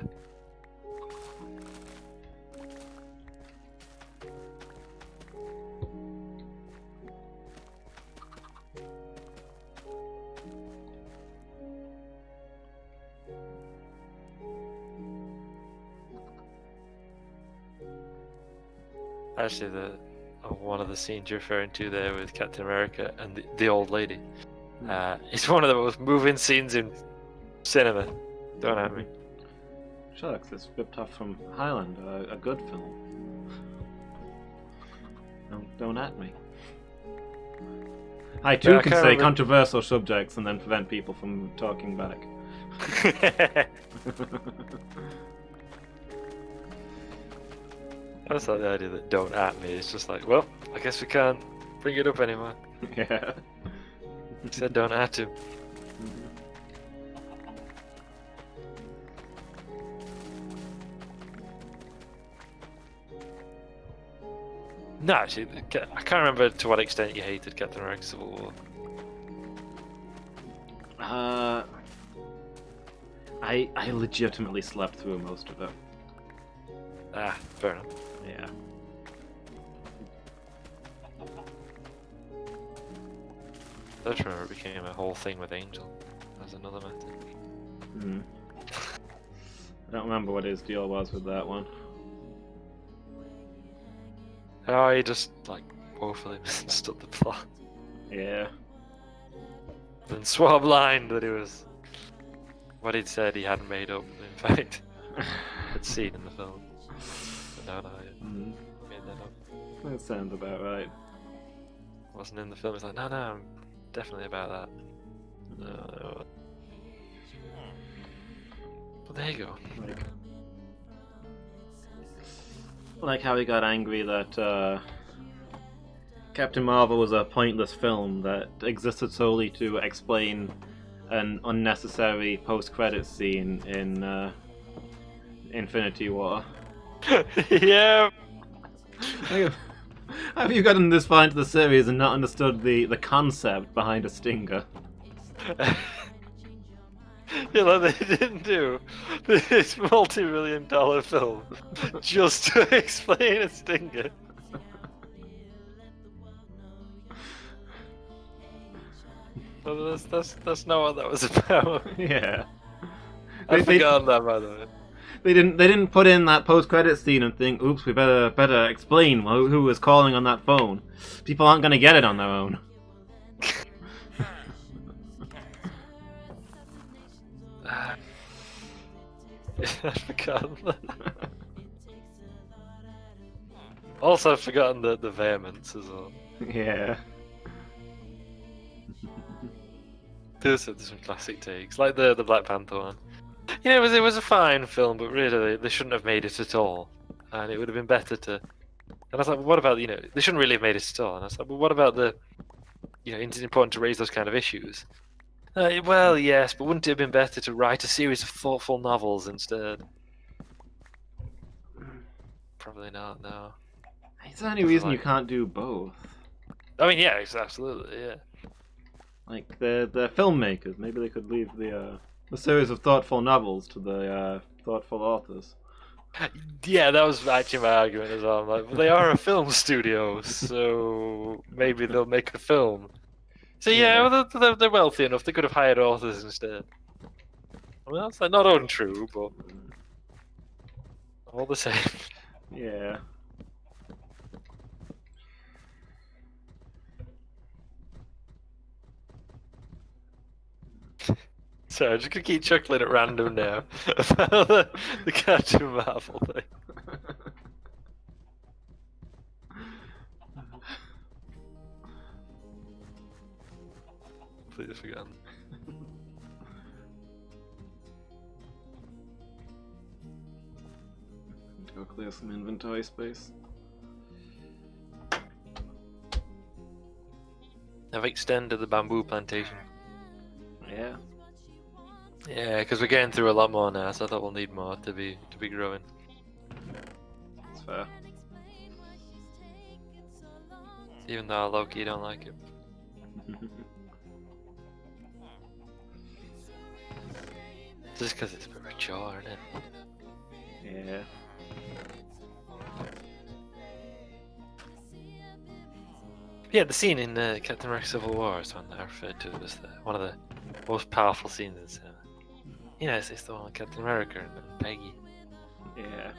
B: Actually, one of the scenes you're referring to there with Captain America and the old lady. It's one of the most moving scenes in cinema. Don't at me.
A: Shucks, it's ripped off from Highlander, a good film. Don't at me. I too
B: Yeah, I
A: can
B: can't
A: say
B: remember-
A: controversial subjects and then prevent people from talking back.
B: That's like the idea that don't at me. It's just like, well, I guess we can't bring it up anymore.
A: Yeah.
B: He said don't at him. No, actually, I can't remember to what extent you hated Captain America Civil War.
A: I legitimately slept through most of it.
B: Ah, fair enough.
A: Yeah.
B: I just remember it became a whole thing with Angel. That's another matter.
A: Mm. I don't remember what his deal was with that one.
B: Oh, he just, like, woefully misunderstood the plot.
A: Yeah.
B: And swore blind that he was what he'd said he hadn't made up. In fact, had seen in the film. But no, he made that up.
A: That sounds about right.
B: Wasn't in the film. It's like, no, I'm definitely about that. But there you go.
A: Like how he got angry that Captain Marvel was a pointless film that existed solely to explain an unnecessary post-credits scene in Infinity War.
B: Yeah.
A: Have you gotten this far into the series and not understood the concept behind a stinger?
B: You know, they didn't do this multi-million-dollar film just to explain a stinger. But that's not what that was about.
A: Yeah.
B: I've forgotten that, by the way.
A: They didn't put in that post-credit scene and think, oops, we better explain who was calling on that phone. People aren't gonna get it on their own.
B: I've forgotten that. Also, I've forgotten the vehemence as well.
A: Yeah.
B: There's some classic takes, like the Black Panther one. You know, it was a fine film, but really they shouldn't have made it at all. And it would have been better to. And I was like, well, what about, you know, they shouldn't really have made it at all. And I was like, well, what about the, you know, it's important to raise those kind of issues. Well, yes, but wouldn't it have been better to write a series of thoughtful novels instead? Probably not, no.
A: It's the only reason you can't do both.
B: I mean, yeah, absolutely, yeah.
A: Like, they're filmmakers. Maybe they could leave the series of thoughtful novels to the thoughtful authors.
B: Yeah, that was actually my argument as well. I'm like, well, they are a film studio, so maybe they'll make a film. So yeah, well, they're wealthy enough. They could have hired authors instead. I mean, that's not untrue, but all the same.
A: Yeah.
B: Sorry, I'm just gonna keep chuckling at random now about the Captain Marvel thing. Completely forgotten.
A: Go clear some inventory space.
B: I've extended the bamboo plantation.
A: Yeah.
B: Yeah, because we're getting through a lot more now, so I thought we'll need more to be growing.
A: That's fair.
B: Even though Loki don't like it. Just because it's a bit mature, isn't it?
A: Yeah.
B: Yeah, the scene in Captain America: Civil War is one that I referred to as one of the most powerful scenes in cinema. You know, it's the one with Captain America and Peggy.
A: Yeah.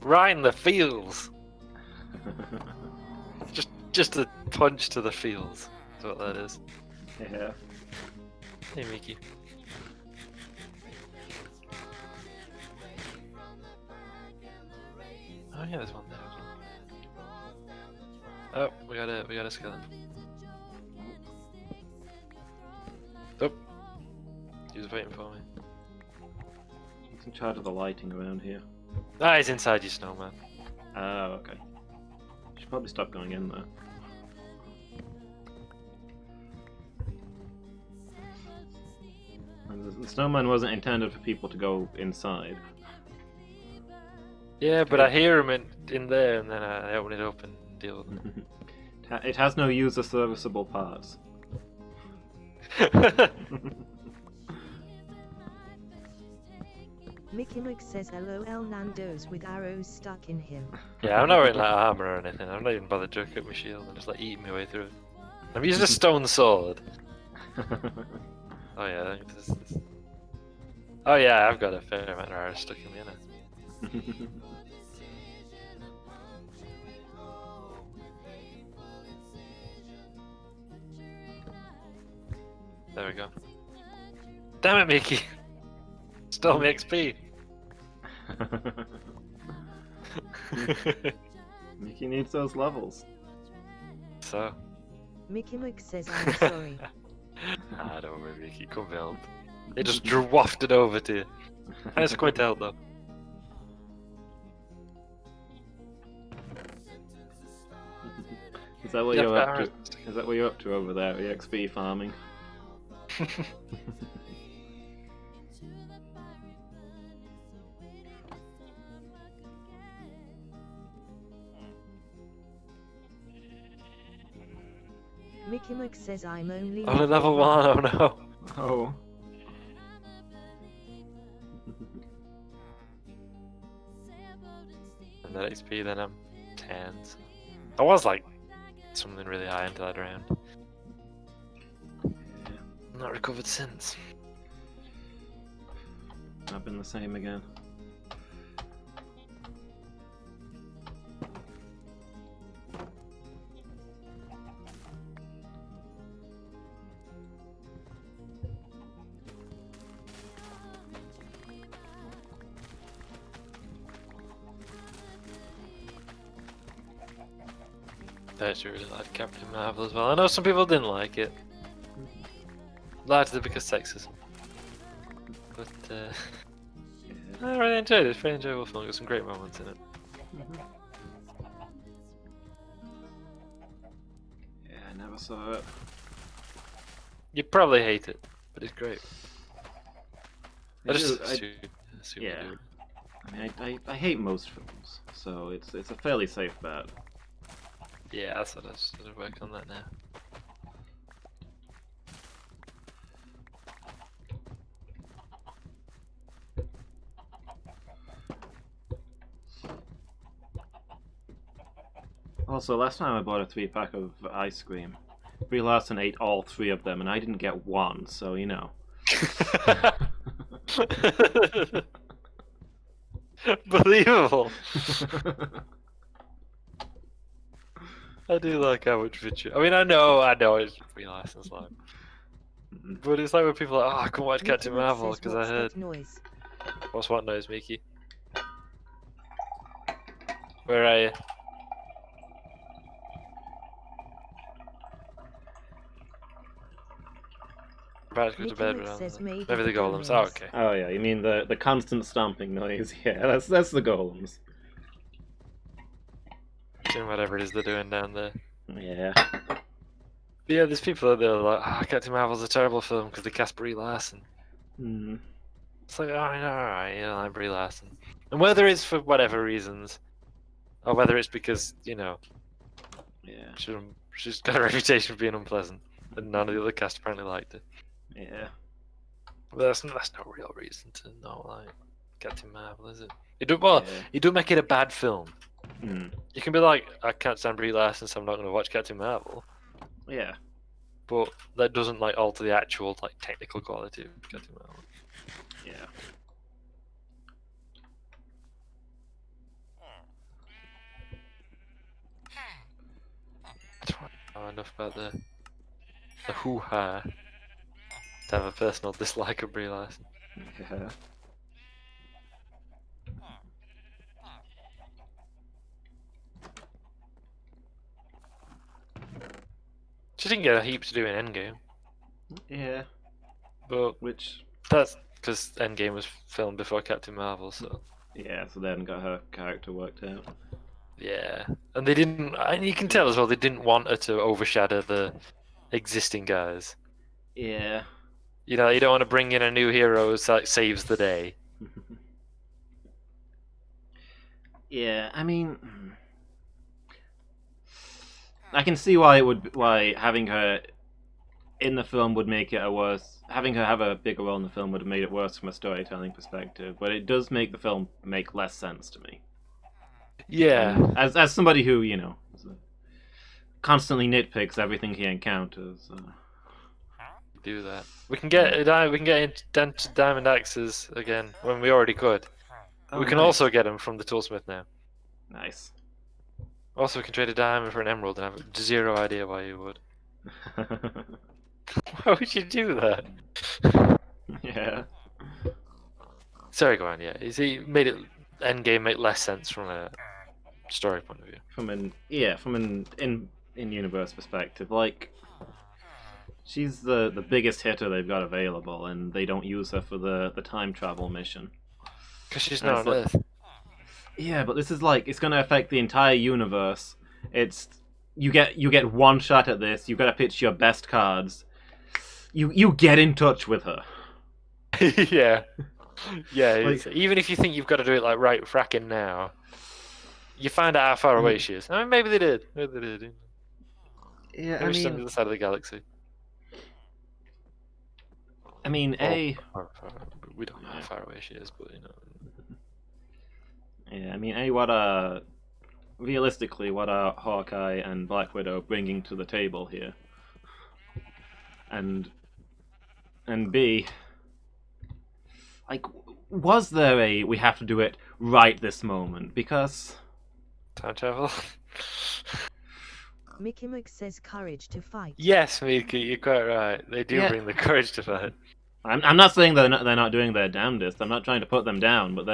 B: Right in the feels. Just a punch to the feels. Is what that is.
A: Yeah.
B: Hey, Mickey. Oh yeah, there's one there as well. Oh, we got a skeleton. Oh, he was waiting for me.
A: He's in charge of the lighting around here.
B: Ah, he's inside your snowman.
A: Oh, okay. Should probably stop going in there. And the snowman wasn't intended for people to go inside.
B: Yeah, but I hear him in there, and then I open it up and deal with him.
A: It has no user serviceable parts.
C: Mickey Mook says LOL Nando's with arrows stuck in him.
B: Yeah, I'm not wearing like armor or anything. I'm not even bothered to equip my shield. I'm just like eating my way through it. I'm using a stone sword. Oh yeah, I think this. Oh yeah, I've got a fair amount of arrows stuck in me, innit? There we go. Damn it, Mickey! Stole me XP!
A: Mickey needs those levels.
B: So?
C: Mickey Mug says I'm sorry.
B: I don't worry, Mickey. Come help. It just wafted over to you. It's quite to help though.
A: Is that what
B: Yeah,
A: you're up
B: alright.
A: to? Is that what you're up to over there? EXP farming.
C: Mickey Mug says I'm only
B: Only level 1, oh no.
A: Oh.
B: And that XP, then I'm 10. So. I was like something really high into that round. Not recovered since.
A: I've been the same again.
B: That's really like Captain Marvel as well. I know some people didn't like it. Largely because sexism. But I really enjoyed it. It's a very enjoyable film. Got some great moments in it.
A: Yeah, I never saw it.
B: You probably hate it, but it's great.
A: I do-
B: assume you
A: yeah.
B: do.
A: I mean, I hate most films, so it's a fairly safe bet.
B: Yeah, that's what I should work on that now.
A: Also, last time I bought a 3-pack of ice cream, Brie Larson ate all 3 of them, and I didn't get one, so you know.
B: Believable. I do like how much video. I mean, I know it's free license line, but it's like when people are like, "Oh, I can watch
C: Mickey
B: Captain
C: Mug
B: Marvel
C: says,
B: because I
C: "What's
B: heard."
C: that noise?"
B: What's what noise, Mickey? Where are you? About to go to
C: Mickey
B: bed,
C: Mug
B: but
C: says
B: maybe
C: maybe
B: the
C: the
B: golems. Oh,
C: golems.
B: okay.
A: Oh yeah, you mean the constant stomping noise? Yeah, that's the golems.
B: Doing whatever it is they're doing down there.
A: Yeah.
B: But yeah, there's people out there like, "Ah, Captain Marvel's a terrible film because they cast Brie Larson."
A: Hmm.
B: It's like, alright, you know, like Brie Larson. And whether it's for whatever reasons, or whether it's because, you know,
A: Yeah.
B: she's got a reputation for being unpleasant, and none of the other cast apparently liked it.
A: Yeah.
B: But that's no real reason to not like Captain Marvel, is it? Well,
A: Yeah.
B: you don't make it a bad film.
A: Hmm.
B: You can be like, I can't stand Brie Larson, so I'm not going to watch Captain Marvel.
A: Yeah.
B: But that doesn't like alter the actual like technical quality of Captain Marvel.
A: Yeah.
B: I don't know enough about the hoo-ha to have a personal dislike of Brie Larson.
A: Yeah.
B: She didn't get a heap to do in Endgame,
A: Yeah.
B: but
A: Which.
B: that's because Endgame was filmed before Captain Marvel, so
A: Yeah. So they hadn't got her character worked out.
B: yeah. And they didn't, and you can tell as well, they didn't want her to overshadow the existing guys.
A: Yeah.
B: You know, you don't want to bring in a new hero who like saves the day.
A: Yeah. I mean. I can see why having her in the film would make it a worse. Having her have a bigger role in the film would have made it worse from a storytelling perspective. But it does make the film make less sense to me.
B: Yeah.
A: As somebody who constantly nitpicks everything he encounters.
B: Do that. We can get into Diamond Axes again when we already could.
A: Oh,
B: we can
A: nice.
B: also get them from the toolsmith now.
A: Nice.
B: Also, we can trade a diamond for an emerald, and I have zero idea why you would. Why would you do that?
A: Yeah.
B: Sorry, go on. Yeah, is he made it endgame make less sense from a story point of view?
A: From an in universe perspective, like she's the biggest hitter they've got available, and they don't use her for the time travel mission.
B: Because she's
A: And
B: not
A: it's
B: on
A: like,
B: Earth.
A: yeah, but this is like it's going to affect the entire universe. It's you get one shot at this. You got to pitch your best cards. You get in touch with her.
B: Yeah, yeah.
A: Like-
B: Even if you think you've got to do it like right fracking now, you find out how far away she is. I mean, maybe they did. Maybe they did.
A: Yeah,
B: Maybe she's on the other side of the galaxy.
A: I mean,
B: We don't know how far away she is, but you know.
A: Yeah, I mean, what realistically, what are Hawkeye and Black Widow bringing to the table here? And B, like, was there a we have to do it right this moment? Because
B: Time travel.
C: Mickey Mouse says courage to fight.
B: Yes, Mika, you're quite right. They do
A: Yeah.
B: bring the courage to fight.
A: I'm not saying they're not doing their damnedest. I'm not trying to put them down, but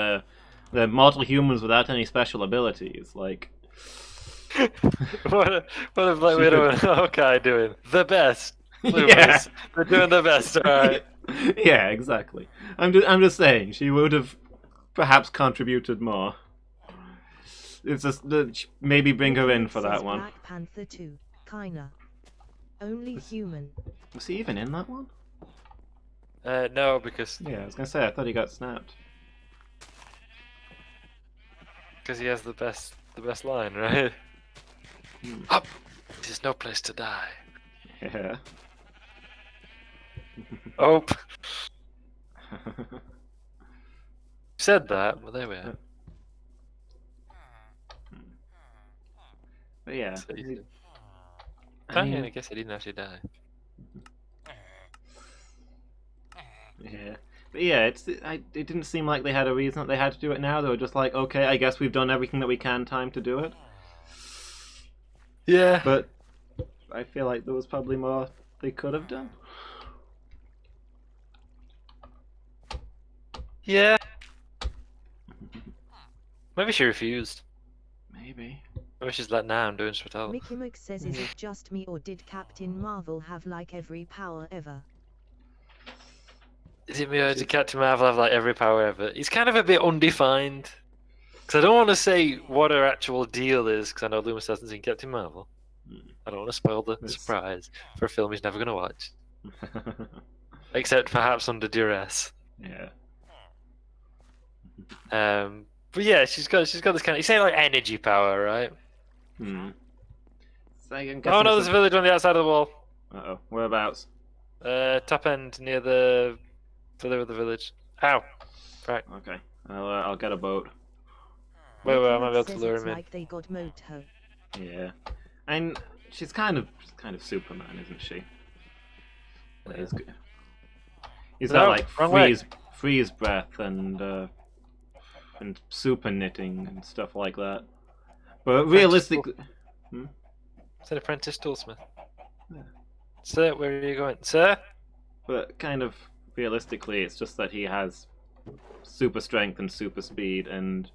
A: they're mortal humans without any special abilities. Like,
B: what are Black Widow and Hawkeye doing? The best. Lewis.
A: Yeah.
B: They're doing the best, alright.
A: Yeah, exactly. I'm just saying she would have perhaps contributed more. It's just maybe bring her in for
C: Says
A: that one.
C: Black Panther 2, kinda. Only human.
A: Was he even in that one?
B: No, because
A: Yeah, I was gonna say I thought he got snapped.
B: he has the best line, right? Up! This is no place to die.
A: Yeah.
B: Oh! Said that, but there we are.
A: But yeah.
B: So you said-
A: I mean,
B: I guess he didn't actually die.
A: yeah. But yeah, it didn't seem like they had a reason that they had to do it now. They were just like, okay, I guess we've done everything that we can. Time to do it.
B: Yeah.
A: But I feel like there was probably more they could have done.
B: Yeah. Maybe she refused.
A: Maybe.
B: Maybe she's like, nah, I'm doing shit else.
C: Mickey Mouse says, is it just me or did Captain Marvel have like every power ever?
B: Is it me or did Captain Marvel have like every power ever? He's kind of a bit undefined. Because I don't want to say what her actual deal is, because I know Loomis hasn't seen Captain Marvel. I don't want to spoil the surprise for a film he's never going to watch. Except perhaps under duress.
A: Yeah.
B: But yeah, she's got this kind of, you say like energy power, right?
A: Hmm. So I'm
B: Oh
A: guessing
B: no, there's a village on the outside of the wall.
A: Uh-oh. Whereabouts?
B: Top end near the further the village. Ow! Right.
A: Okay. I'll get a boat.
B: Wait,
C: Mickey
B: I might be able
C: Mouse
B: to
C: says
B: lure
C: it's
B: him in.
C: like they got Moto.
A: Yeah. And she's kind of Superman, isn't she? Like, he's got
B: No,
A: like
B: wrong way.
A: freeze breath and super knitting and stuff like that. But realistically,
B: It's an apprentice toolsmith.
A: Yeah.
B: Sir, where are you going? Sir?
A: but kind of realistically, it's just that he has super strength and super speed, and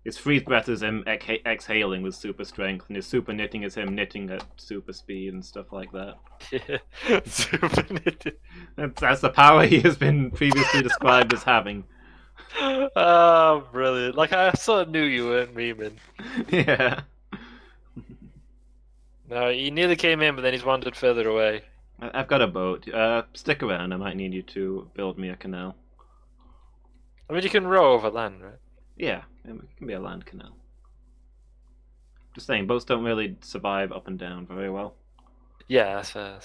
A: his freeze breath is him exhaling with super strength, and his super knitting is him knitting at super speed and stuff like that.
B: Yeah. Super knitted.
A: That's the power he has been previously described as having.
B: Oh, brilliant. Like, I sort of knew you weren't memeing.
A: Yeah.
B: No, he nearly came in, but then he's wandered further away.
A: I've got a boat. Stick around. I might need you to build me a canal.
B: I mean, you can row over land, right?
A: Yeah, it can be a land canal. Just saying, boats don't really survive up and down very well.
B: Yeah, that's fair.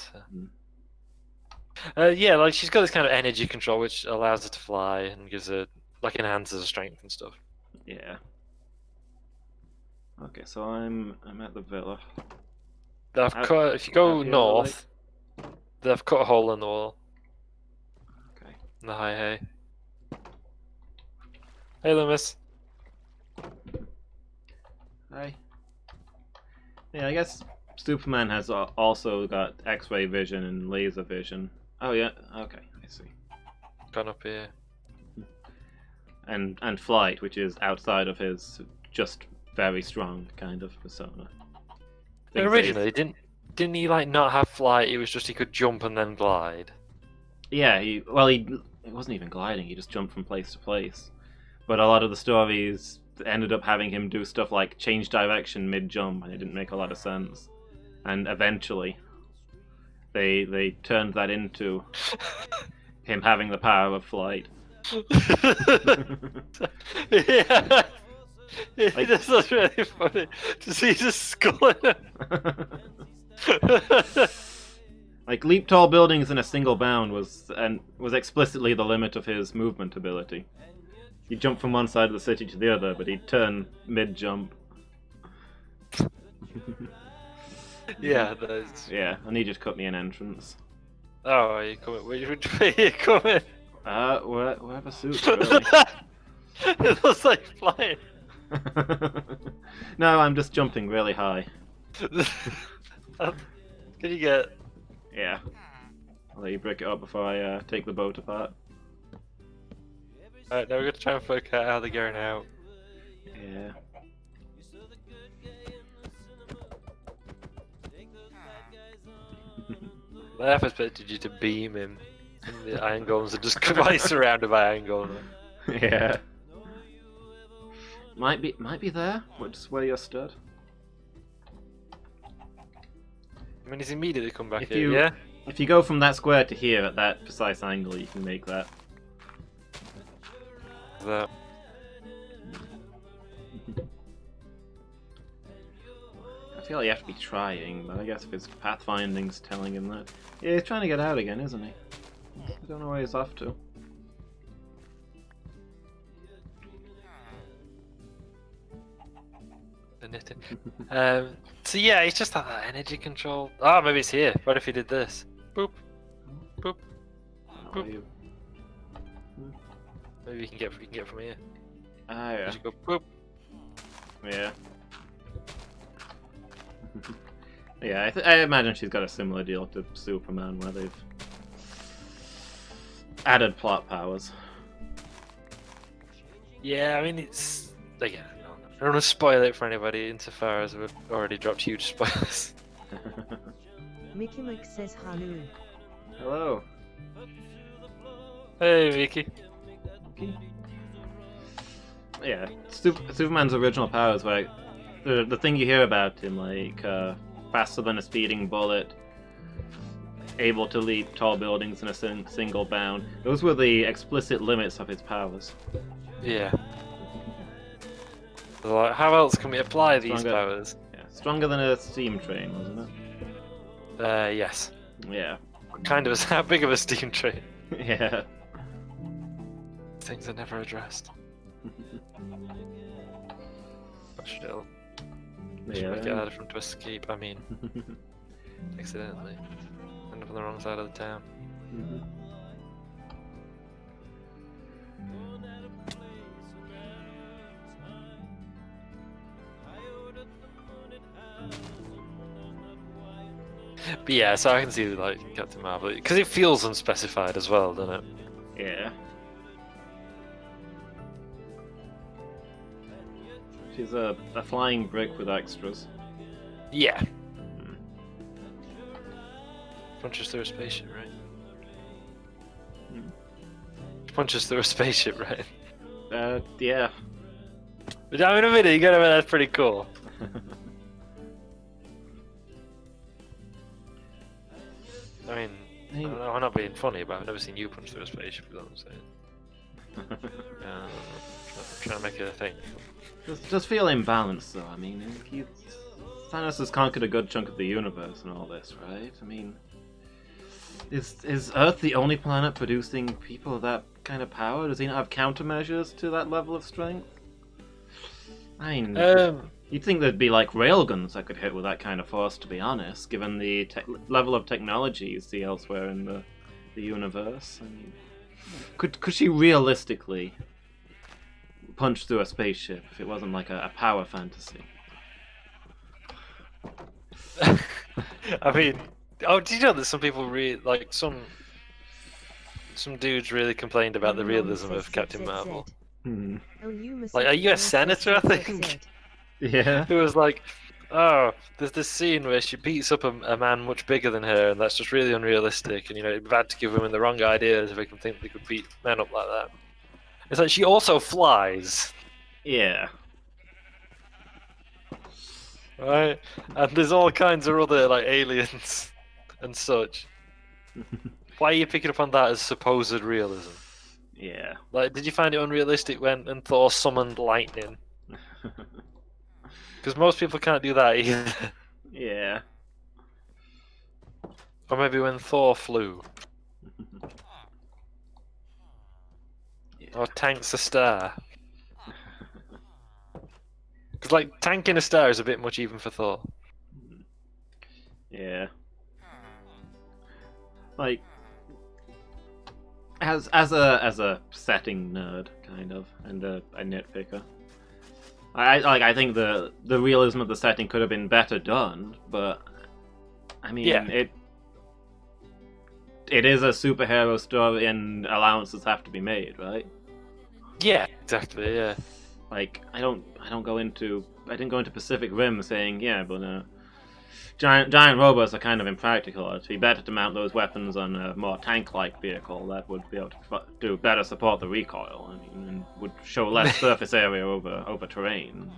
B: Yeah, like, she's got this kind of energy control, which allows her to fly and gives her, like, enhances her strength and stuff.
A: Yeah. Okay, so I'm at the villa.
B: They've cut, if you go
A: out here,
B: north, they've cut a hole in the wall.
A: Okay.
B: In the high hay. Hey, Loomis.
A: Hi. Yeah, I guess Superman has also got X-ray vision and laser vision. Oh yeah, okay, I see.
B: Gone up here.
A: And flight, which is outside of his just very strong kind of persona.
B: Originally, didn't he like not have flight? It was just he could jump and then glide.
A: Yeah, he wasn't even gliding. He just jumped from place to place. But a lot of the stories ended up having him do stuff like change direction mid-jump, and it didn't make a lot of sense. And eventually, they turned that into him having the power of flight.
B: Yeah. This was really funny to see his skull in it.
A: Like leap tall buildings in a single bound was explicitly the limit of his movement ability. He'd jump from one side of the city to the other, but he'd turn mid-jump.
B: Yeah, that's...
A: Yeah, and he just cut me an entrance.
B: Oh, are you coming? Which way are you coming?
A: Wherever suits, really.
B: It looks like flying.
A: No, I'm just jumping really high.
B: Can you get...
A: Yeah. I'll let you break it up before I take the boat apart.
B: Alright, now we're gonna try and work out how they're going out.
A: Yeah.
B: I half expected you to beam him. And the iron golems are just completely surrounded by iron golems.
A: Yeah. Might be there. Just where you're stood.
B: I mean, he's immediately come back
A: If
B: here,
A: you-
B: yeah?
A: If you go from that square to here at that precise angle, you can make that.
B: That.
A: I feel like you have to be trying, but I guess if his pathfinding's telling him that. Yeah, he's trying to get out again, isn't he? I don't know where he's off to.
B: The knitting. So yeah, it's just that energy control. Ah, maybe it's here. What if he did this? Boop. Boop.
A: Oh, you...
B: Maybe we can get from here.
A: Ah, yeah.
B: Just go boop.
A: Yeah. Yeah, I imagine she's got a similar deal to Superman, where they've added plot powers.
B: Yeah, I mean it's again. No, I don't want to spoil it for anybody. Insofar as we've already dropped huge spoilers.
C: Mickey Mike says hello.
A: Hello.
B: Hey, Vicky.
A: Yeah, Superman's original powers, like the thing you hear about him, like faster than a speeding bullet, able to leap tall buildings in a single bound. Those were the explicit limits of his powers.
B: Yeah. So, like, how else can we apply these
A: Stronger.
B: powers?
A: Yeah, stronger than a steam train, wasn't it?
B: Yes.
A: Yeah.
B: Kind of. How big of a steam train?
A: Yeah.
B: Things are never addressed. But still. Should
A: Yeah.
B: make it harder for him to escape. I mean, accidentally. End up on the wrong side of the town. But yeah, so I can see like Captain Marvel because it feels unspecified as well, doesn't it?
A: Yeah. She's a flying brick with extras.
B: Yeah. Punches through a spaceship, right? Punches through a spaceship, right?
A: Yeah.
B: But I mean, a minute, you gotta admit that's pretty cool. I mean, I'm not being funny, but I've never seen you punch through a spaceship, is what I'm saying. I'm trying to make it a thing.
A: Just feel imbalanced, though. I mean, Thanos has conquered a good chunk of the universe and all this, right? I mean, is Earth the only planet producing people of that kind of power? Does he not have countermeasures to that level of strength? I mean, you'd think there'd be like railguns that could hit with that kind of force, to be honest, given the level of technology you see elsewhere in the universe. I mean, could she realistically punch through a spaceship if it wasn't like a power fantasy?
B: I mean, oh, did you know that some people really like some dudes really complained about the realism of Captain Marvel?
A: Hmm.
C: Oh, you must
B: Like a US senator, I think.
A: Yeah.
B: Who was like, "Oh, there's this scene where she beats up a man much bigger than her, and that's just really unrealistic. And it'd be bad to give women the wrong ideas if they can think they could beat men up like that." It's like she also flies,
A: Yeah.
B: right? And there's all kinds of other like aliens and such. Why are you picking up on that as supposed realism?
A: Yeah.
B: Like, did you find it unrealistic when Thor summoned lightning? Because most people can't do that either.
A: Yeah.
B: Or maybe when Thor flew. Or tanks a star. Because, like, tanking a star is a bit much even for Thor.
A: Yeah. Like, as a setting nerd, kind of, and a nitpicker, I think the realism of the setting could have been better done, but I mean,
B: Yeah.
A: it is a superhero story, and allowances have to be made, right?
B: Yeah, exactly. Yeah.
A: Like, I didn't go into Pacific Rim saying, yeah, but giant robots are kind of impractical. It'd be better to mount those weapons on a more tank-like vehicle that would be able to better support the recoil, and would show less surface area over terrain.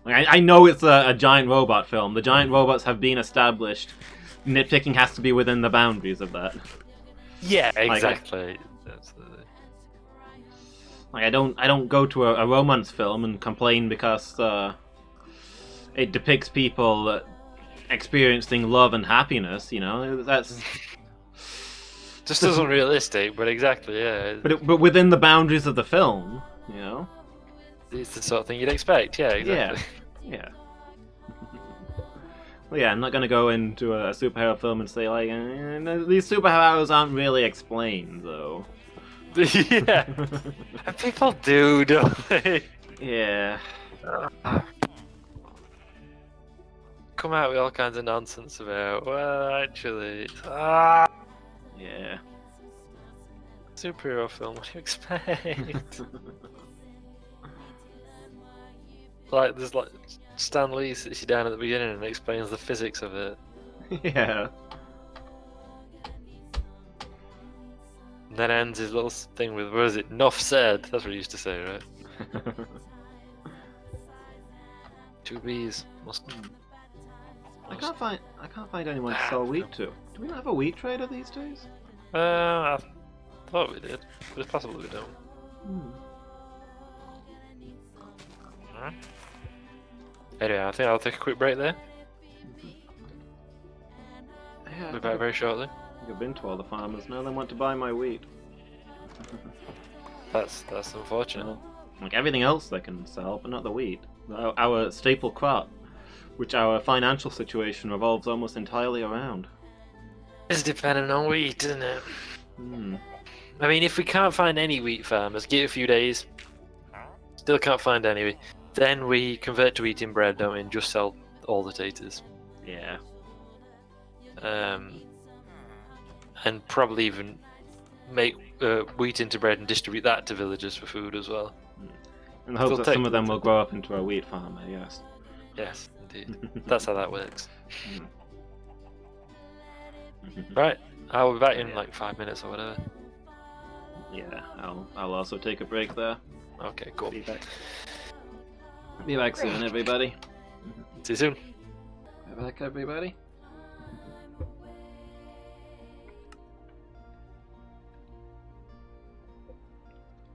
A: Like, I know it's a giant robot film. The giant robots have been established. Nitpicking has to be within the boundaries of that.
B: Yeah, exactly. Absolutely.
A: Like, I don't go to a romance film and complain because it depicts people experiencing love and happiness. You know, that's
B: Just as unrealistic, but exactly, yeah.
A: but within the boundaries of the film. You know.
B: It's the sort of thing you'd expect. Yeah, exactly.
A: Yeah. Well, yeah, I'm not gonna go into a superhero film and say like these superheroes aren't really explained though.
B: Yeah. And people do, don't they?
A: Yeah.
B: Come out with all kinds of nonsense about, well, actually,
A: Yeah.
B: superhero film, what do you expect? Like, there's like, Stan Lee sits you down at the beginning and explains the physics of it.
A: Yeah.
B: And then ends his little thing with, what is it, "Nuff said." That's what he used to say, right? 2 B's.
A: I can't find anyone to sell wheat to. Do we not have a wheat trader these days?
B: I thought we did, but it's possible we don't. Alright. Anyway, I think I'll take a quick break there.
A: Yeah,
B: Be back very shortly.
A: I've been to all the farmers now. They want to buy my wheat.
B: That's unfortunate.
A: Like everything else they can sell, but not the wheat. Our staple crop, which our financial situation revolves almost entirely around.
B: It's dependent on wheat, isn't it?
A: Hmm.
B: I mean, if we can't find any wheat farmers, give it a few days. Still can't find any. Then we convert to eating bread, don't we, and just sell all the taters.
A: Yeah.
B: And probably even make wheat into bread and distribute that to villagers for food as well.
A: In the hopes that some of them will grow up into a wheat farmer, yes.
B: Yes, indeed. That's how that works. Right, I'll be back in like 5 minutes or whatever.
A: Yeah, I'll also take a break there.
B: Okay, cool.
A: Be back soon, everybody.
B: See you soon.
A: Be back, everybody.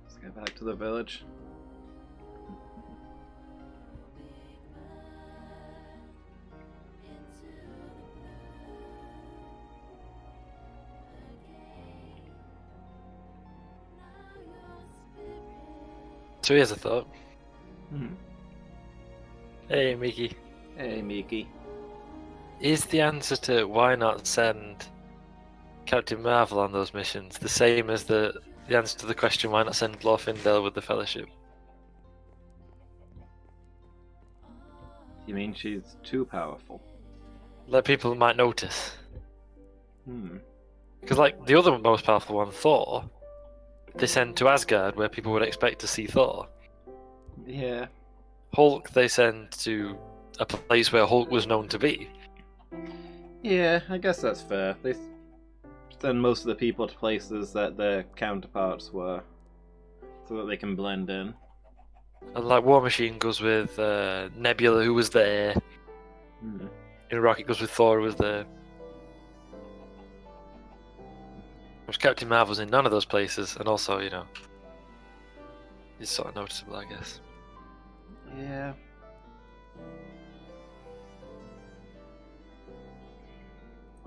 A: Let's get back to the village.
B: So here's a thought.
A: Hmm.
B: Hey, Mickey.
A: Hey, Miki.
B: Is the answer to why not send Captain Marvel on those missions the same as the answer to the question why not send Glorfindel with the Fellowship?
A: You mean she's too powerful?
B: That people might notice.
A: Hmm.
B: Because, like, the other most powerful one, Thor, they send to Asgard, where people would expect to see Thor.
A: Yeah.
B: Hulk, they send to a place where Hulk was known to be.
A: Yeah, I guess that's fair. They send most of the people to places that their counterparts were, so that they can blend in.
B: And, like, War Machine goes with Nebula, who was there.
A: Hmm.
B: Rocket goes with Thor, who was there. Whereas Captain Marvel's in none of those places, and also, you know, he's sort of noticeable, I guess.
A: Yeah.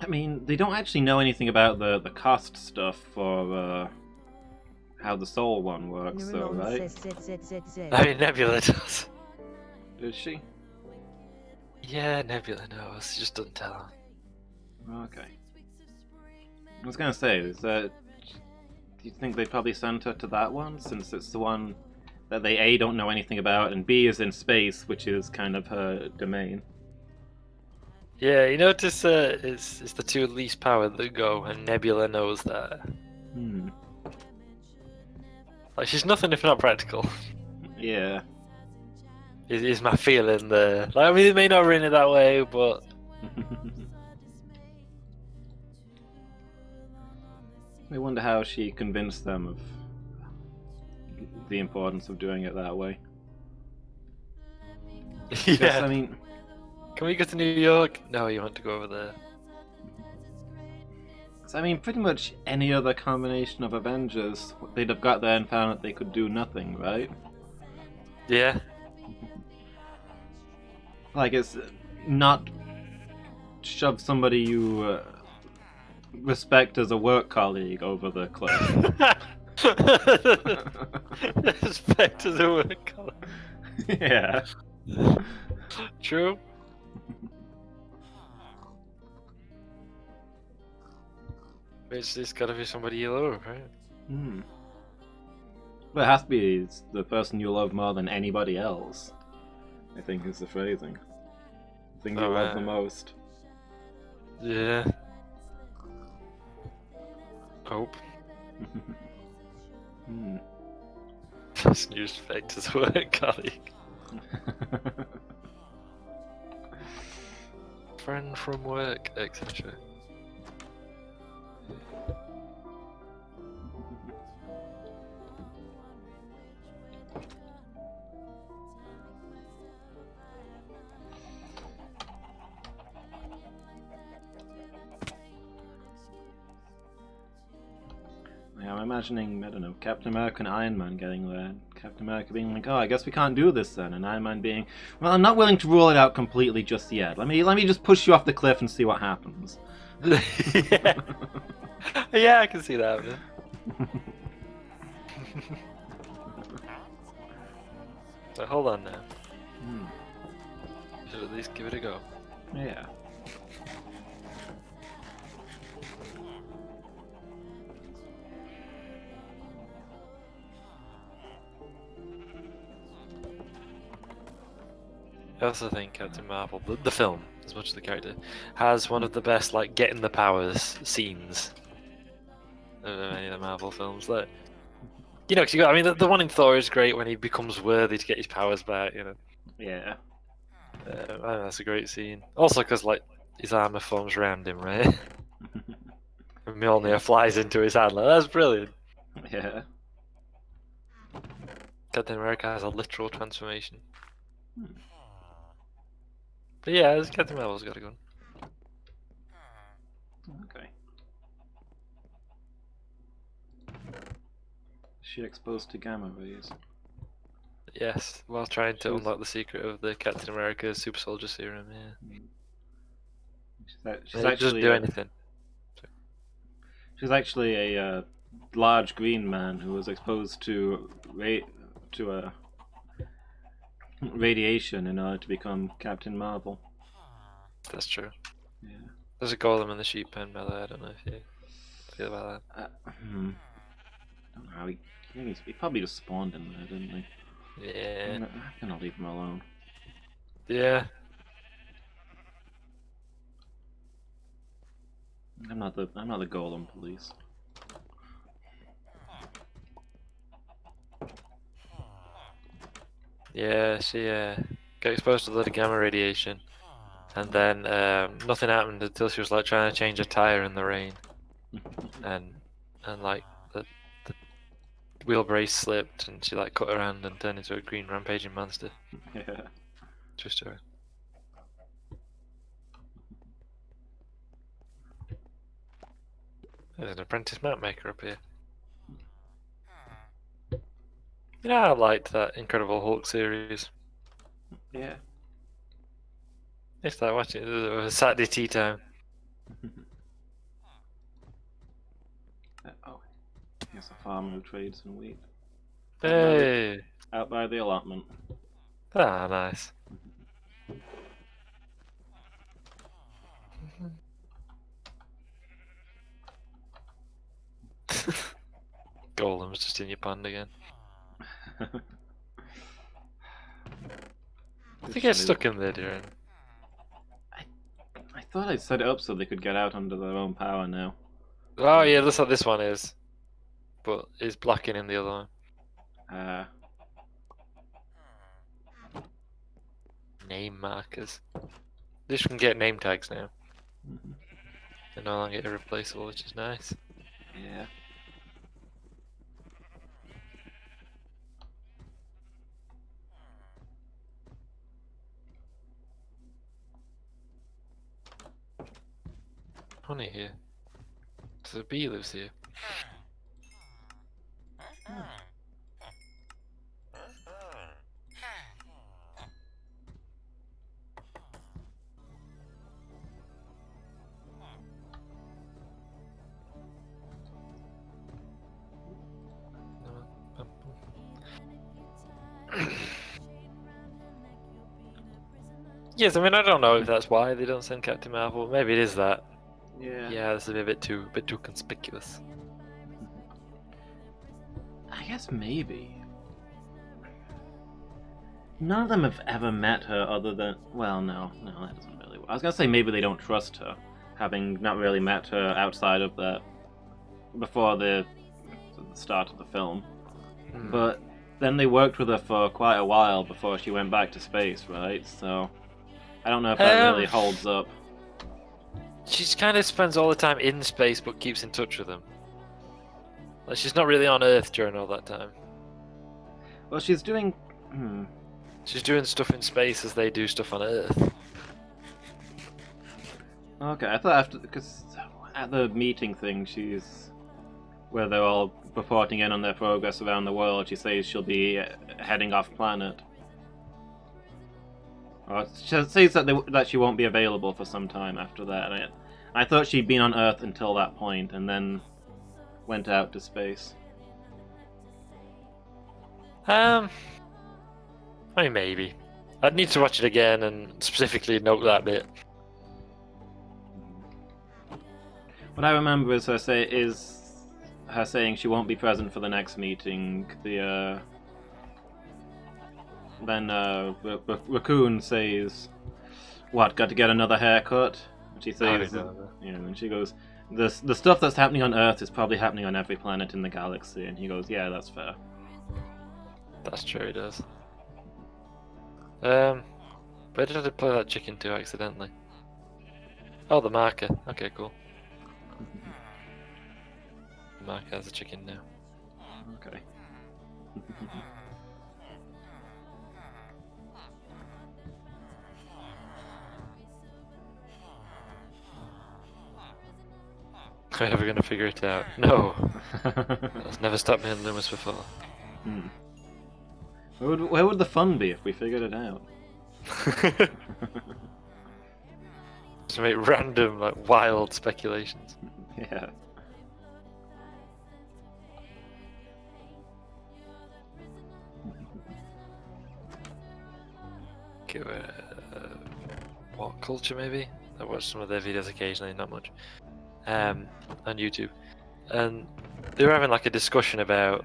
A: I mean, they don't actually know anything about the cost stuff for how the soul one works, though,
C: Neuron
A: right?
C: says Z.
B: I mean, Nebula does.
A: Does she?
B: Yeah, Nebula knows. She just doesn't tell him.
A: Okay. I was gonna say, do you think they probably sent her to that one, since it's the one that they A, don't know anything about, and B, is in space, which is kind of her domain?
B: Yeah, you notice it's the two least powered that go, and Nebula knows that.
A: Hmm.
B: Like, she's nothing if not practical.
A: Yeah.
B: Is my feeling there. Like, I mean, it may not read it that way, but
A: I wonder how she convinced them of the importance of doing it that way. Because,
B: yeah.
A: I mean,
B: Can we go to New York? No, you want to go over there.
A: pretty much any other combination of Avengers, they'd have got there and found that they could do nothing, right?
B: Yeah.
A: Like, it's not shove somebody you respect as a work colleague over the cliff.
B: Respect to the word color.
A: Yeah.
B: True. It's gotta be somebody you love, right?
A: Hmm. But it has to be the person you love more than anybody else, I think is the phrasing. The thing you
B: Oh,
A: love the most.
B: Yeah. Hope.
A: Hmm.
B: Just use respect to the word colleague. Friend from work, etc.
A: Yeah, I'm imagining, I don't know, Captain America and Iron Man getting there. Captain America being like, "Oh, I guess we can't do this then," and Iron Man being, "Well, I'm not willing to rule it out completely just yet. Let me just push you off the cliff and see what happens."
B: yeah. Yeah, I can see that. Man. So hold on now.
A: Hmm.
B: Should at least give it a go.
A: Yeah.
B: I also think Captain Marvel, the film, as much as the character, has one of the best like getting the powers scenes of any of the Marvel films. Like, you know, 'cause you got, I mean, the one in Thor is great when he becomes worthy to get his powers back. You know,
A: Yeah.
B: I think that's a great scene. Also, because like his armor forms around him, right? And Mjolnir flies into his hand. Like, that's brilliant.
A: Yeah.
B: Captain America has a literal transformation.
A: Hmm.
B: But yeah, Captain Marvel's got a gun.
A: Okay. She exposed to gamma rays.
B: Yes, while trying to
A: She's-
B: unlock the secret of the Captain America super soldier serum, yeah.
A: She's
B: It doesn't
A: actually
B: do anything.
A: she's actually a large green man who was exposed to radiation in order to become Captain Marvel.
B: That's true.
A: Yeah.
B: There's a golem in the sheep pen, by the way. I don't know if you feel about that.
A: I don't know. He probably just spawned in there, didn't he?
B: Yeah.
A: I'm gonna leave him alone.
B: Yeah.
A: I'm not the golem police.
B: Yeah, she got exposed to a lot of gamma radiation, and then nothing happened until she was like trying to change a tire in the rain, and like the wheel brace slipped, and she like cut her hand and turned into a green rampaging monster.
A: Yeah.
B: True story. There's an apprentice map maker up here. You know, I liked that Incredible Hulk series.
A: Yeah.
B: It's like watching it was Saturday tea time.
A: Oh, here's a farmer who trades in wheat.
B: Hey!
A: Out by the allotment.
B: Ah, nice. Golem's just in your pond again. If you get stuck in there, Darren.
A: I thought I'd set it up so they could get out under their own power now.
B: Oh yeah, that's what this one is. But it's blocking in the other one. Name markers. This can get name tags now. They're no longer irreplaceable, which is nice.
A: Yeah.
B: Honey here. So a bee lives here. Yes, I mean I don't know if that's why they don't send Captain Marvel. Maybe it is that.
A: Yeah.
B: Yeah, this is a bit too conspicuous.
A: I guess maybe. None of them have ever met her other than... Well, no, that doesn't really... I was gonna say maybe they don't trust her, having not really met her outside of that... before the start of the film. But then they worked with her for quite a while before she went back to space, right? So... I don't know if that really holds up.
B: She kind of spends all the time in space but keeps in touch with them. Like, she's not really on Earth during all that time.
A: Well, she's doing...
B: She's doing stuff in space as they do stuff on Earth.
A: Okay, I thought after... Because at the meeting thing, she's... where they're all reporting in on their progress around the world, she says she'll be heading off planet. Or she says that she won't be available for some time after that. And I thought she'd been on Earth until that point, and then went out to space.
B: I mean, maybe. I'd need to watch it again and specifically note that bit.
A: What I remember is her saying she won't be present for the next meeting. Then Raccoon says, "What? Got to get another haircut?" And she says, and she goes, "The stuff that's happening on Earth is probably happening on every planet in the galaxy." And he goes, "Yeah, that's fair."
B: That's true, he does. Where did I play that chicken to accidentally? Oh, the marker. Okay, cool. The marker has a chicken now.
A: Okay.
B: Are we ever going to figure it out? No! That's never stopped me in Loomis before.
A: Where would the fun be if we figured it out?
B: To make random, like, wild speculations.
A: Yeah.
B: Okay, what culture maybe? I watch some of their videos occasionally, not much. On YouTube, and they were having like a discussion about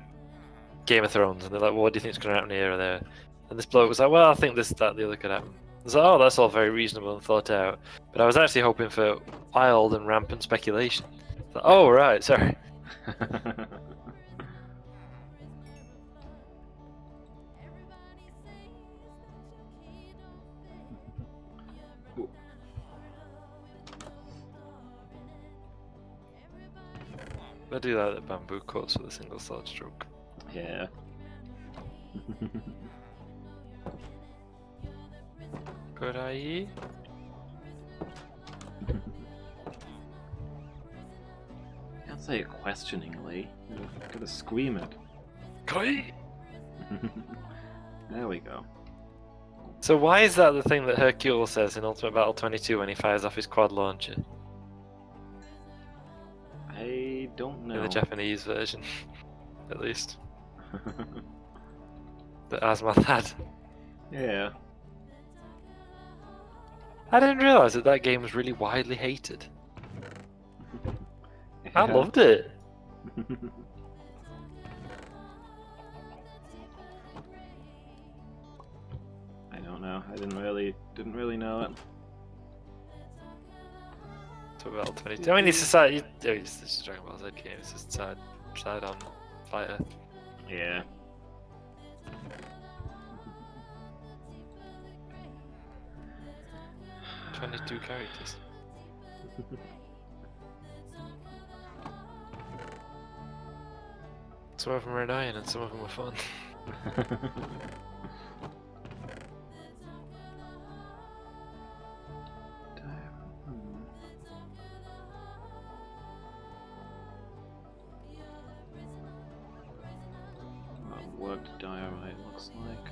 B: Game of Thrones, and they're like, well, "What do you think is going to happen here or there?" And this bloke was like, "Well, I think this, that, the other could happen." was like, oh, that's all very reasonable and thought out. But I was actually hoping for wild and rampant speculation. Like, oh, right, sorry. I do like the bamboo cuts with a single sword stroke.
A: Yeah.
B: Could I eat?
A: Can't say it questioningly. Gotta scream it.
B: Could I eat?
A: There we go.
B: So why is that the thing that Hercule says in Ultimate Battle 22 when he fires off his quad launcher?
A: I don't know.
B: In the Japanese version, at least. But as my dad.
A: Yeah.
B: I didn't realise that that game was really widely hated. I
A: Yeah.
B: loved it.
A: I don't know. I didn't really know it.
B: Ultimate Battle 22. I mean, it's a side. It's just a Dragon Ball Z game. It's just side on fighter.
A: Yeah.
B: 22 characters. Some of them are annoying and some of them are fun.
A: What diorite looks like.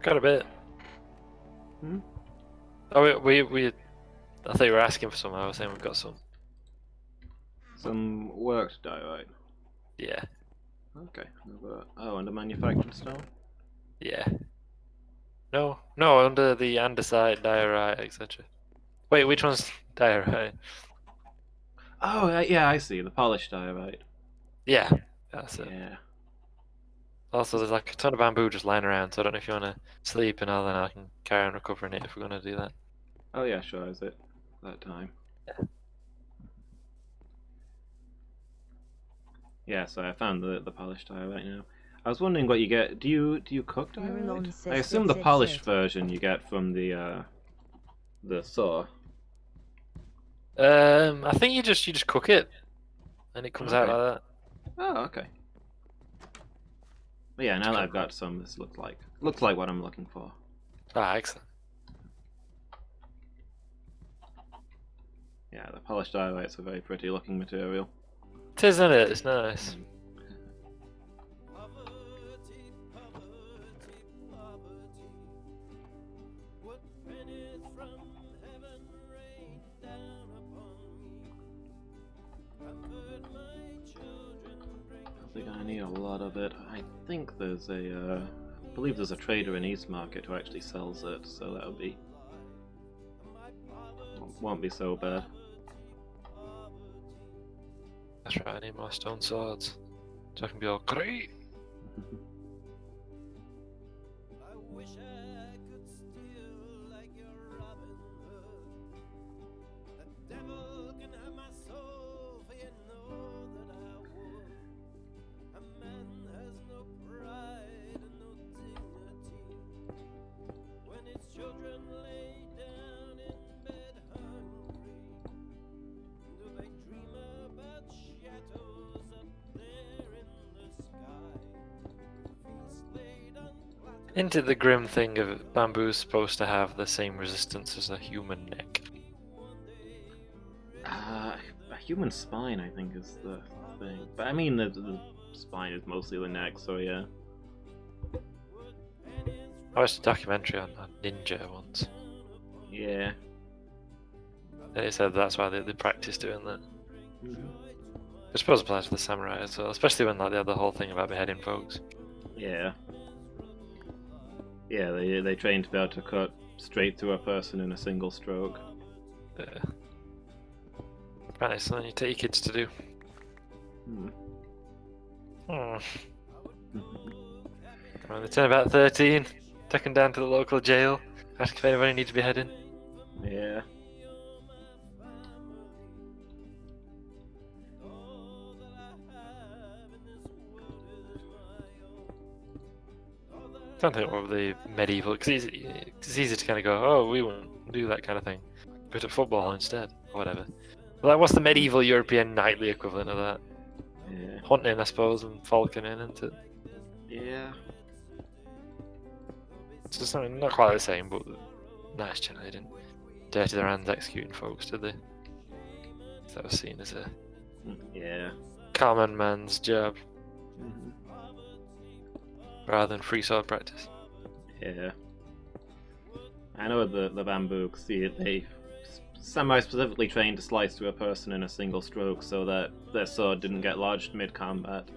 B: Got a bit.
A: Hmm?
B: Oh, we. I thought you were asking for some. I was saying we've got some.
A: Some worked diorite.
B: Yeah.
A: Okay. Oh, and a manufactured stone?
B: Yeah. No, under the andesite, diorite, etc. Wait, which one's diorite?
A: Oh, yeah, I see. The polished diorite.
B: Yeah, that's it.
A: Yeah.
B: Also, there's like a ton of bamboo just lying around, so I don't know if you want to sleep and all, then I can carry on recovering it if we're going to do that.
A: Oh, yeah, sure, is it? That time. Yeah, so I found the polished diorite now. I was wondering what you get. Do you cook
C: Marlon
A: diorite?
C: says
A: I assume the
C: ZZZ.
A: polished version you get from the saw.
B: I think you just cook it, and it comes out
A: Okay.
B: like that.
A: Oh, okay. But yeah, now that I've got some, this looks like what I'm looking for.
B: Ah, excellent.
A: Yeah, the polished diorite's a very pretty looking material.
B: It is, isn't it? It's nice.
D: Poverty, poverty, poverty. What pennies from heaven rain down upon me? Comfort my children, bring
A: I think I need a lot of it. I think there's I believe there's a trader in East Market who actually sells it, so that'll be won't be so bad.
B: That's right, I need more stone swords. So I can be all great.
D: I wish I could steal like your Robin Hood. The devil can have my soul, for you know that I would. A man has no pride and no dignity when his children lay down in bed hungry. Do they dream about shadows up there in the sky? Feast laid on platters.
B: Into the grim thing of bamboo's supposed to have the same resistance as a human neck.
A: A human spine, I think, is the thing. But I mean, the spine is mostly the neck, so yeah.
B: I watched a documentary on ninja once,
A: Yeah.
B: and it said that's why they practice doing that.
A: Mhm.
B: I suppose it applies to the samurai as well, especially when like they have the whole thing about beheading folks.
A: Yeah. Yeah, they train to be able to cut straight through a person in a single stroke.
B: Apparently, it's something you take your kids to do.
A: Hmm.
B: Hmm. Well, they turn about 13. Take them down to the local jail. Ask if anybody needs to be heading.
A: Yeah.
B: Don't think of the medieval, because it's easy to kind of go, oh, we won't do that kind of thing. Go to football instead, or whatever. Well, what's the medieval European knightly equivalent of that?
A: Yeah.
B: Hunting, I suppose, and falconing, isn't it?
A: Yeah.
B: It's just something not quite the same, but nice generally didn't dirty their hands executing folks, did they? That was seen as a
A: Yeah.
B: common man's job
A: Mhm.
B: rather than free sword practice.
A: Yeah. I know the bambooks, they semi-specifically trained to slice through a person in a single stroke so that their sword didn't get lodged mid-combat.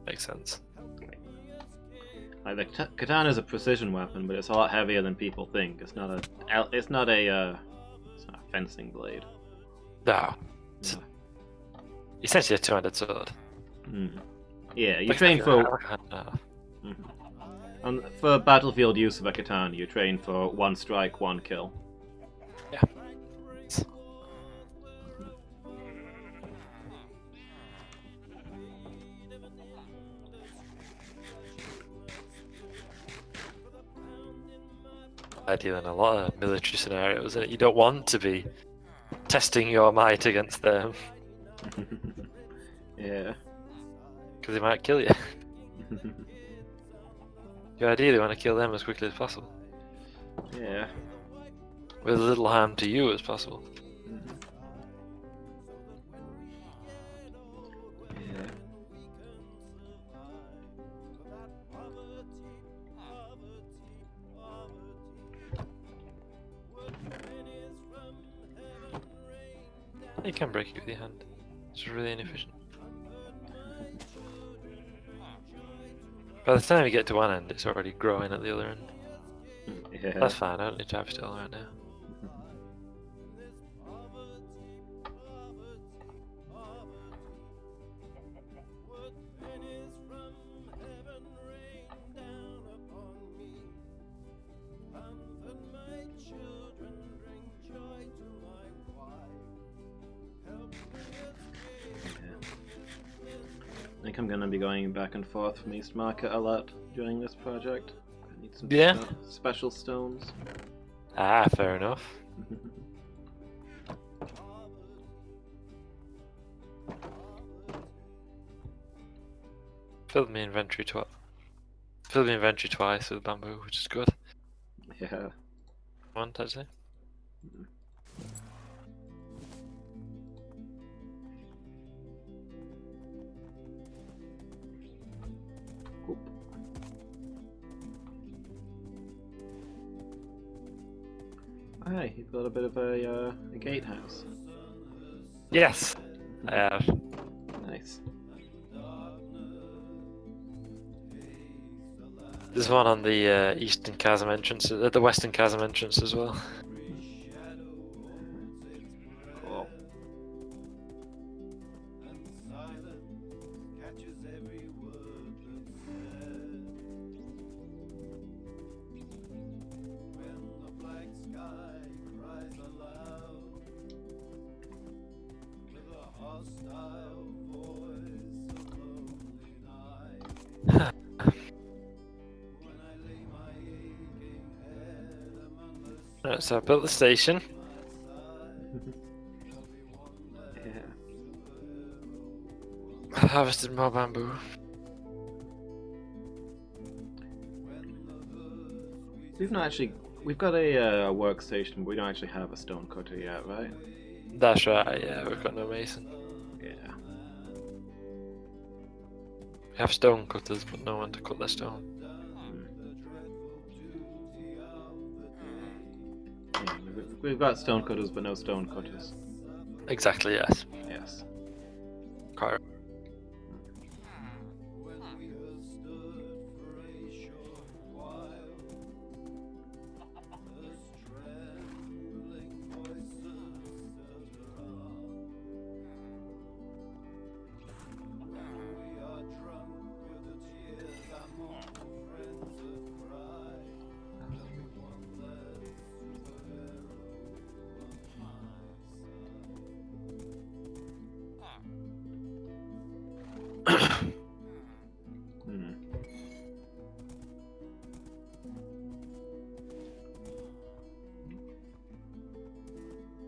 B: Makes sense.
A: Like the katana is a precision weapon, but it's a lot heavier than people think. It's not a fencing blade.
B: No. It's
A: No.
B: essentially a two-handed sword.
A: Yeah, you
B: Like
A: train
B: a-
A: for
B: like a- no.
A: for battlefield use of a katana. You train for one strike, one kill.
B: Yeah. Ideal in a lot of military scenarios, and you don't want to be testing your might against them
A: Yeah.
B: because they might kill you. You ideally want to kill them as quickly as possible,
A: Yeah.
B: with as little harm to you as possible.
A: Yeah.
B: You can break it with your hand. It's really inefficient. By the time you get to one end, it's already growing at the other end.
A: Yeah.
B: That's fine, I don't need to have it all right now.
A: I think I'm gonna be going back and forth from East Market a lot during this project. I need some
B: Yeah.
A: special stones.
B: Ah, fair enough. Filled my inventory twice with bamboo, which is good.
A: Yeah.
B: One, actually.
A: Cool. Hi, you've got a bit of a gatehouse.
B: Yes, I have.
A: Nice.
B: There's one on the eastern chasm entrance, the western chasm entrance as well.
A: Cool.
B: Right, so I built the station.
A: Yeah.
B: Harvested more bamboo.
A: We've got a workstation, but we don't actually have a stone cutter yet, right?
B: That's right, yeah, we've got no mason.
A: Yeah.
B: We have stone cutters, but no one to cut their stone.
A: Yeah, we've got stone cutters, but no stone cutters.
B: Exactly, yes.
A: Yes.
B: Quite right.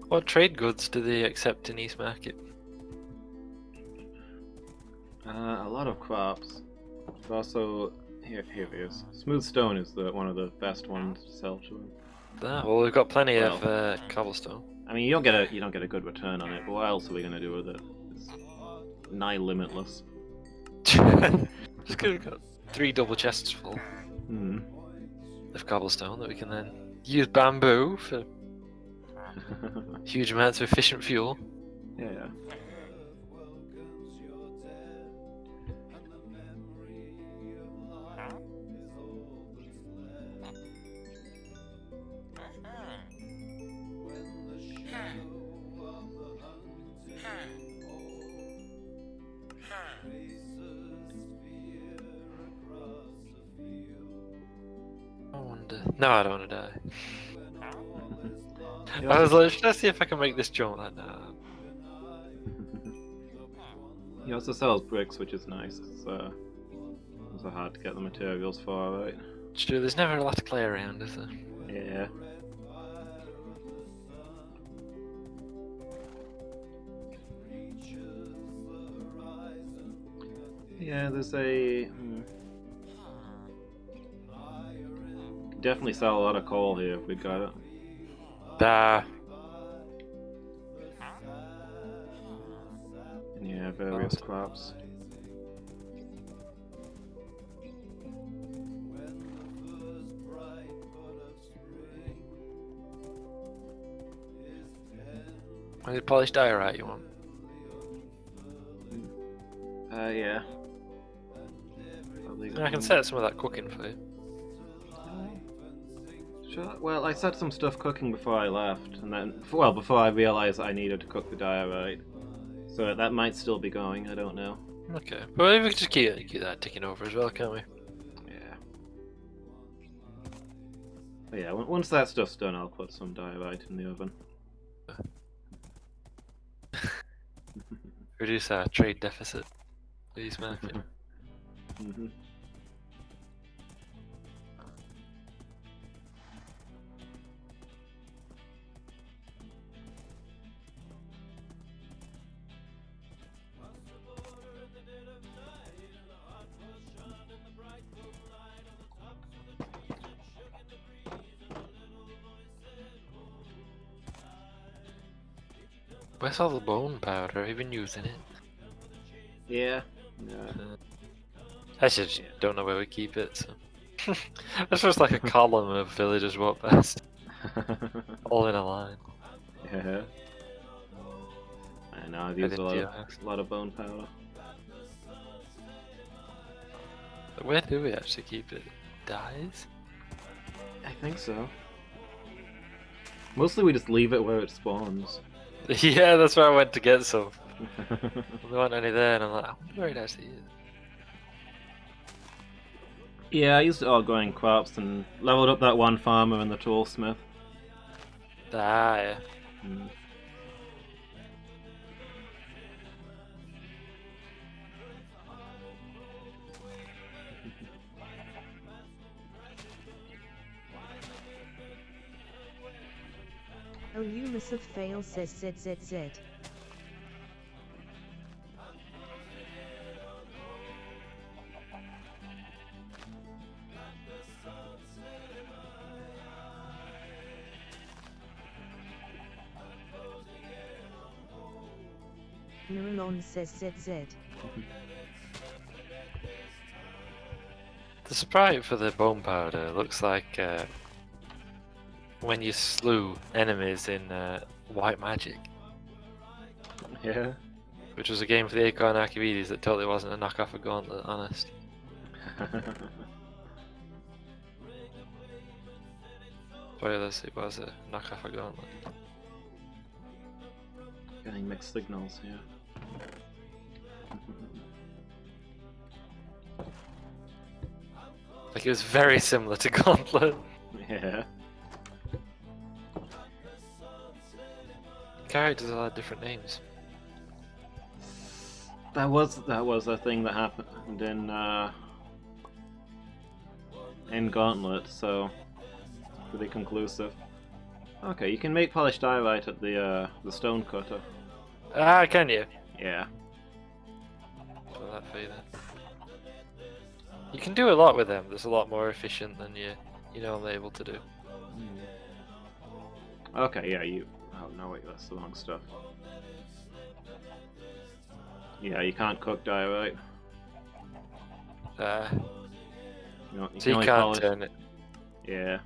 B: What trade goods do they accept in East Market?
A: A lot of crops. But also, here it is. Smooth stone is one of the best ones to sell to them.
B: Ah, well, we've got plenty of
A: Well.
B: cobblestone.
A: I mean, you don't get a good return on it. But what else are we gonna do with it? It's nigh limitless.
B: Just got 3 double chests full
A: Hmm.
B: of cobblestone that we can then use bamboo for huge amounts of efficient fuel.
A: Yeah.
B: I wonder. No, I don't want to die.
A: You
B: I was
A: also,
B: like, should I see if I can make this jump? Like, no.
A: he also sells bricks, which is nice. It's also hard to get the materials for, right?
B: It's true, there's never a lot of clay around, is there?
A: Yeah. Yeah, there's a. Definitely sell a lot of coal here if we got it. And yeah, various crops.
B: Is it polished diorite you want?
A: Yeah. Probably
B: I can set some of that cooking for you.
A: Sure. Well, I set some stuff cooking before I left, and then, well, before I realized I needed to cook the diorite. So that might still be going, I don't know.
B: Okay. Well, maybe we can just keep that ticking over as well, can't we?
A: Yeah. But yeah, once that stuff's done, I'll put some diorite in the oven.
B: Reduce our trade deficit. Please, man.
A: Mhm.
B: Where's all the bone powder? Have you been using it?
A: Yeah. Yeah.
B: I just don't know where we keep it, so. That's just like a column of villagers walk past, all in a line.
A: Yeah. I know, I've used a lot of bone powder.
B: Where do we actually keep it? Dies?
A: I think so. Mostly we just leave it where it spawns.
B: Yeah, that's where I went to get some. There weren't any there, and I'm like, I wonder where it actually is.
A: Yeah, I used it all growing crops and leveled up that one farmer and the toolsmith.
B: Ah, yeah.
A: Mm.
C: Oh, you must have failed, says ZZZ. Neuralon says ZZ.
B: The sprite for the bone powder looks like when you slew enemies in White Magic,
A: Yeah.
B: which was a game for the Acorn Archimedes that totally wasn't a knockoff of Gauntlet, honest. Spoilers, it was a knockoff of Gauntlet.
A: Getting mixed signals here.
B: Like, it was very similar to Gauntlet.
A: Yeah.
B: Characters all had different names.
A: That was a thing that happened in Gauntlet, so pretty conclusive. Okay, you can make polished diorite at the stone cutter.
B: Ah, can you?
A: Yeah.
B: Put that for you then. You can do a lot with them. That's a lot more efficient than you know I'm able to do.
A: Okay, yeah, you... Oh, no, wait, that's the wrong stuff. Yeah, you can't cook diorite.
B: Uh,
A: You
B: so
A: can
B: you
A: only
B: can't
A: polish...
B: turn it.
A: Yeah.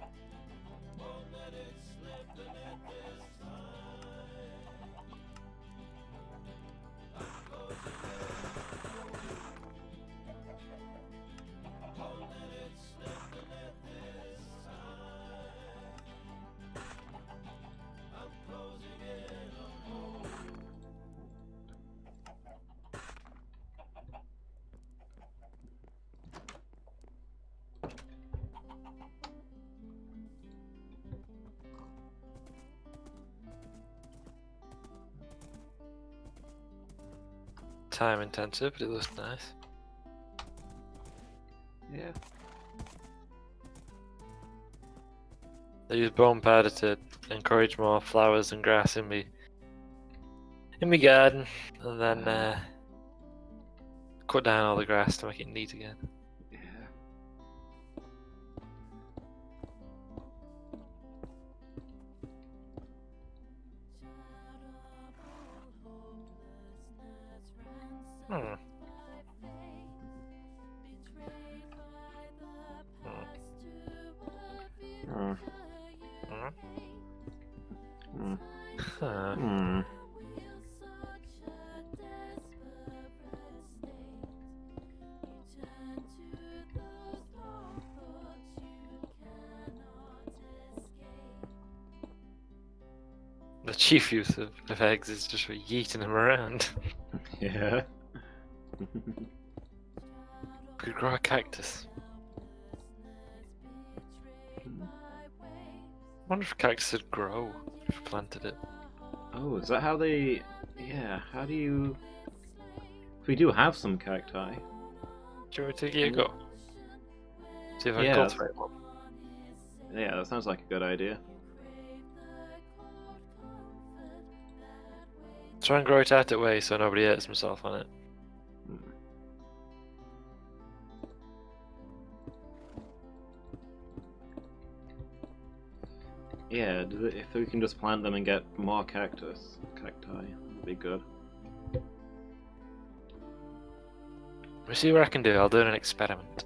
B: Time intensive, but it looks nice.
A: Yeah.
B: I use bone powder to encourage more flowers and grass in me garden, and then cut down all the grass to make it neat again.
A: Yeah.
B: Hmm.
A: Hmm.
B: Hmm.
A: Hmm.
B: Huh.
A: Hmm.
B: The chief use of eggs is just for yeeting them around.
A: Yeah.
B: Could grow a cactus. I wonder if cactus would grow if you planted it.
A: Oh, is that how they... Yeah, how do you... We do have some cacti.
B: Do you want me to give it a go? See if I
A: Yeah.
B: can cultivate one.
A: Yeah, that sounds like a good idea.
B: Try and grow it out that way so nobody hurts himself on it.
A: Yeah, if we can just plant them and get more cacti, that'd be good.
B: We'll see what I can do. I'll do an experiment.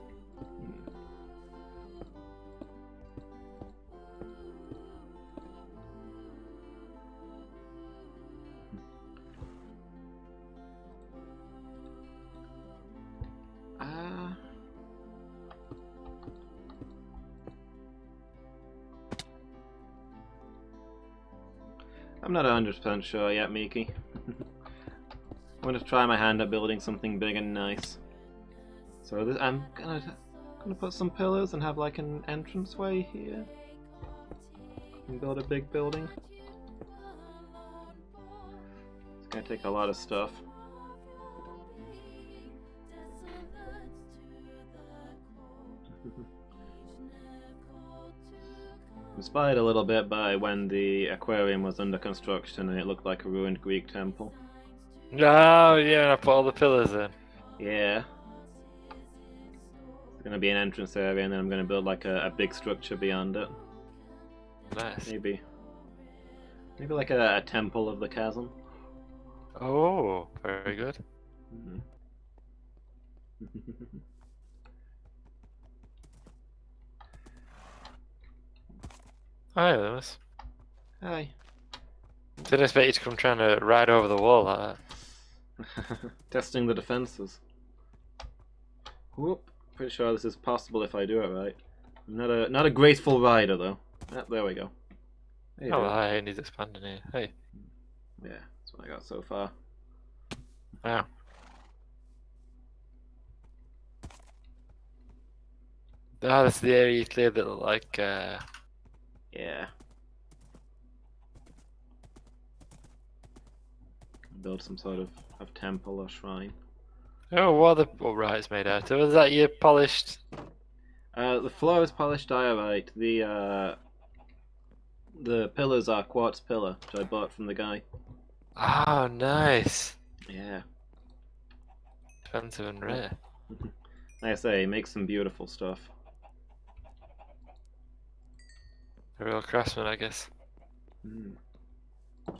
A: I'm not 100% sure yet, Miki. I'm gonna try my hand at building something big and nice. So I'm gonna put some pillars and have like an entranceway here. And build a big building. It's gonna take a lot of stuff. Inspired a little bit by when the aquarium was under construction and it looked like a ruined Greek temple.
B: No, yeah, I put all the pillars in.
A: Yeah. It's gonna be an entrance area and then I'm gonna build like a big structure beyond it.
B: Nice.
A: Maybe like a temple of the chasm.
B: Oh, very good.
A: Mhm.
B: Hi, Lewis.
A: Hi.
B: Didn't expect you to come trying to ride over the wall like that.
A: Testing the defenses. Whoop. Pretty sure this is possible if I do it right. I'm not a graceful rider though. Ah, there we go. There you
B: Oh,
A: go.
B: hi, it needs expanding here. Hey.
A: Yeah, that's what I got so far.
B: Wow. Ah, that's the area you cleared that looked like,
A: Yeah. Build some sort of temple or shrine.
B: Oh, what are the rights made out of? Is that your polished?
A: The floor is polished diorite. The The pillars are quartz pillar, which I bought from the guy.
B: Oh, nice.
A: Yeah.
B: Expensive and rare.
A: Like I say, he makes some beautiful stuff.
B: A real craftsman, I guess.
A: Mm.
B: I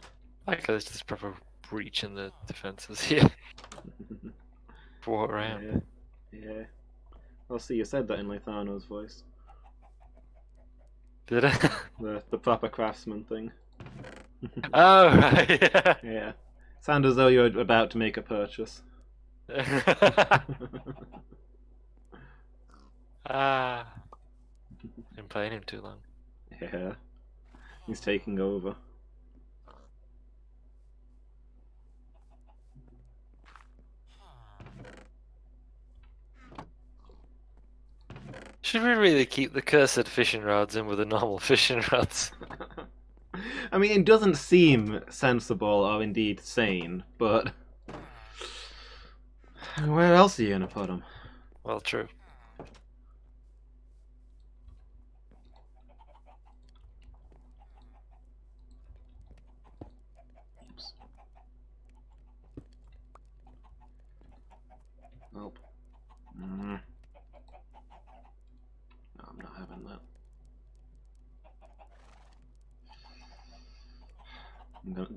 B: like how there's this proper breach in the defences here. Walk around.
A: Yeah. Yeah. I'll see, you said that in Lethano's voice.
B: Did I?
A: The proper craftsman thing.
B: Oh, right, yeah.
A: Yeah. Sound as though you're about to make a purchase.
B: Ah. Been playing him too long.
A: Yeah. He's taking over.
B: Should we really keep the cursed fishing rods in with the normal fishing rods?
A: I mean, it doesn't seem sensible or indeed sane, but where else are you gonna put them?
B: Well, true.
A: Nope. No, I'm not having that.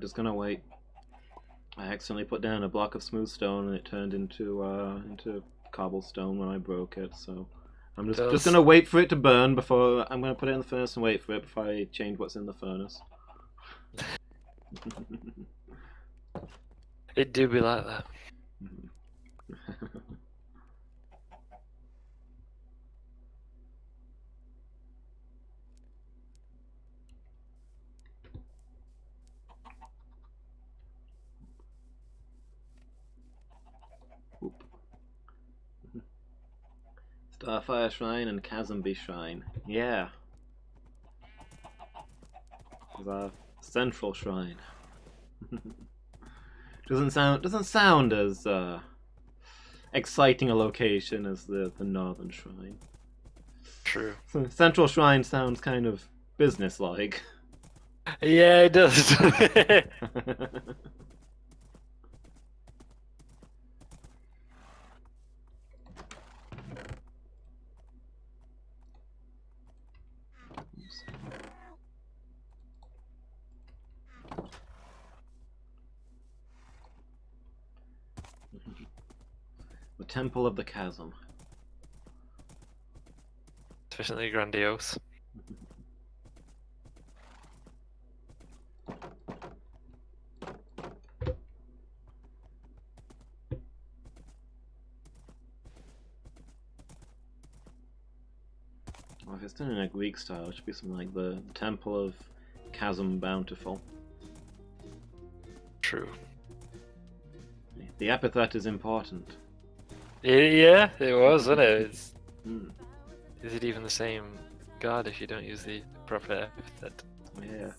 A: Just gonna wait. I accidentally put down a block of smooth stone and it turned into cobblestone when I broke it, so I'm just gonna wait for it to burn before I'm gonna put it in the furnace and wait for it before I change what's in the furnace.
B: It do be like that.
A: Oop. Starfire Shrine and Chasmby Shrine. Yeah. There's our central shrine. doesn't sound as exciting a location as the northern shrine.
B: True.
A: So central shrine sounds kind of business-like.
B: Yeah, it does.
A: The Temple of the Chasm.
B: Sufficiently grandiose.
A: Well, if it's done in a Greek style, it should be something like the Temple of Chasm Bountiful.
B: True.
A: The epithet is important.
B: Yeah, it was, wasn't it? It's,
A: Hmm.
B: is it even the same god if you don't use the proper epithet?
A: Yeah.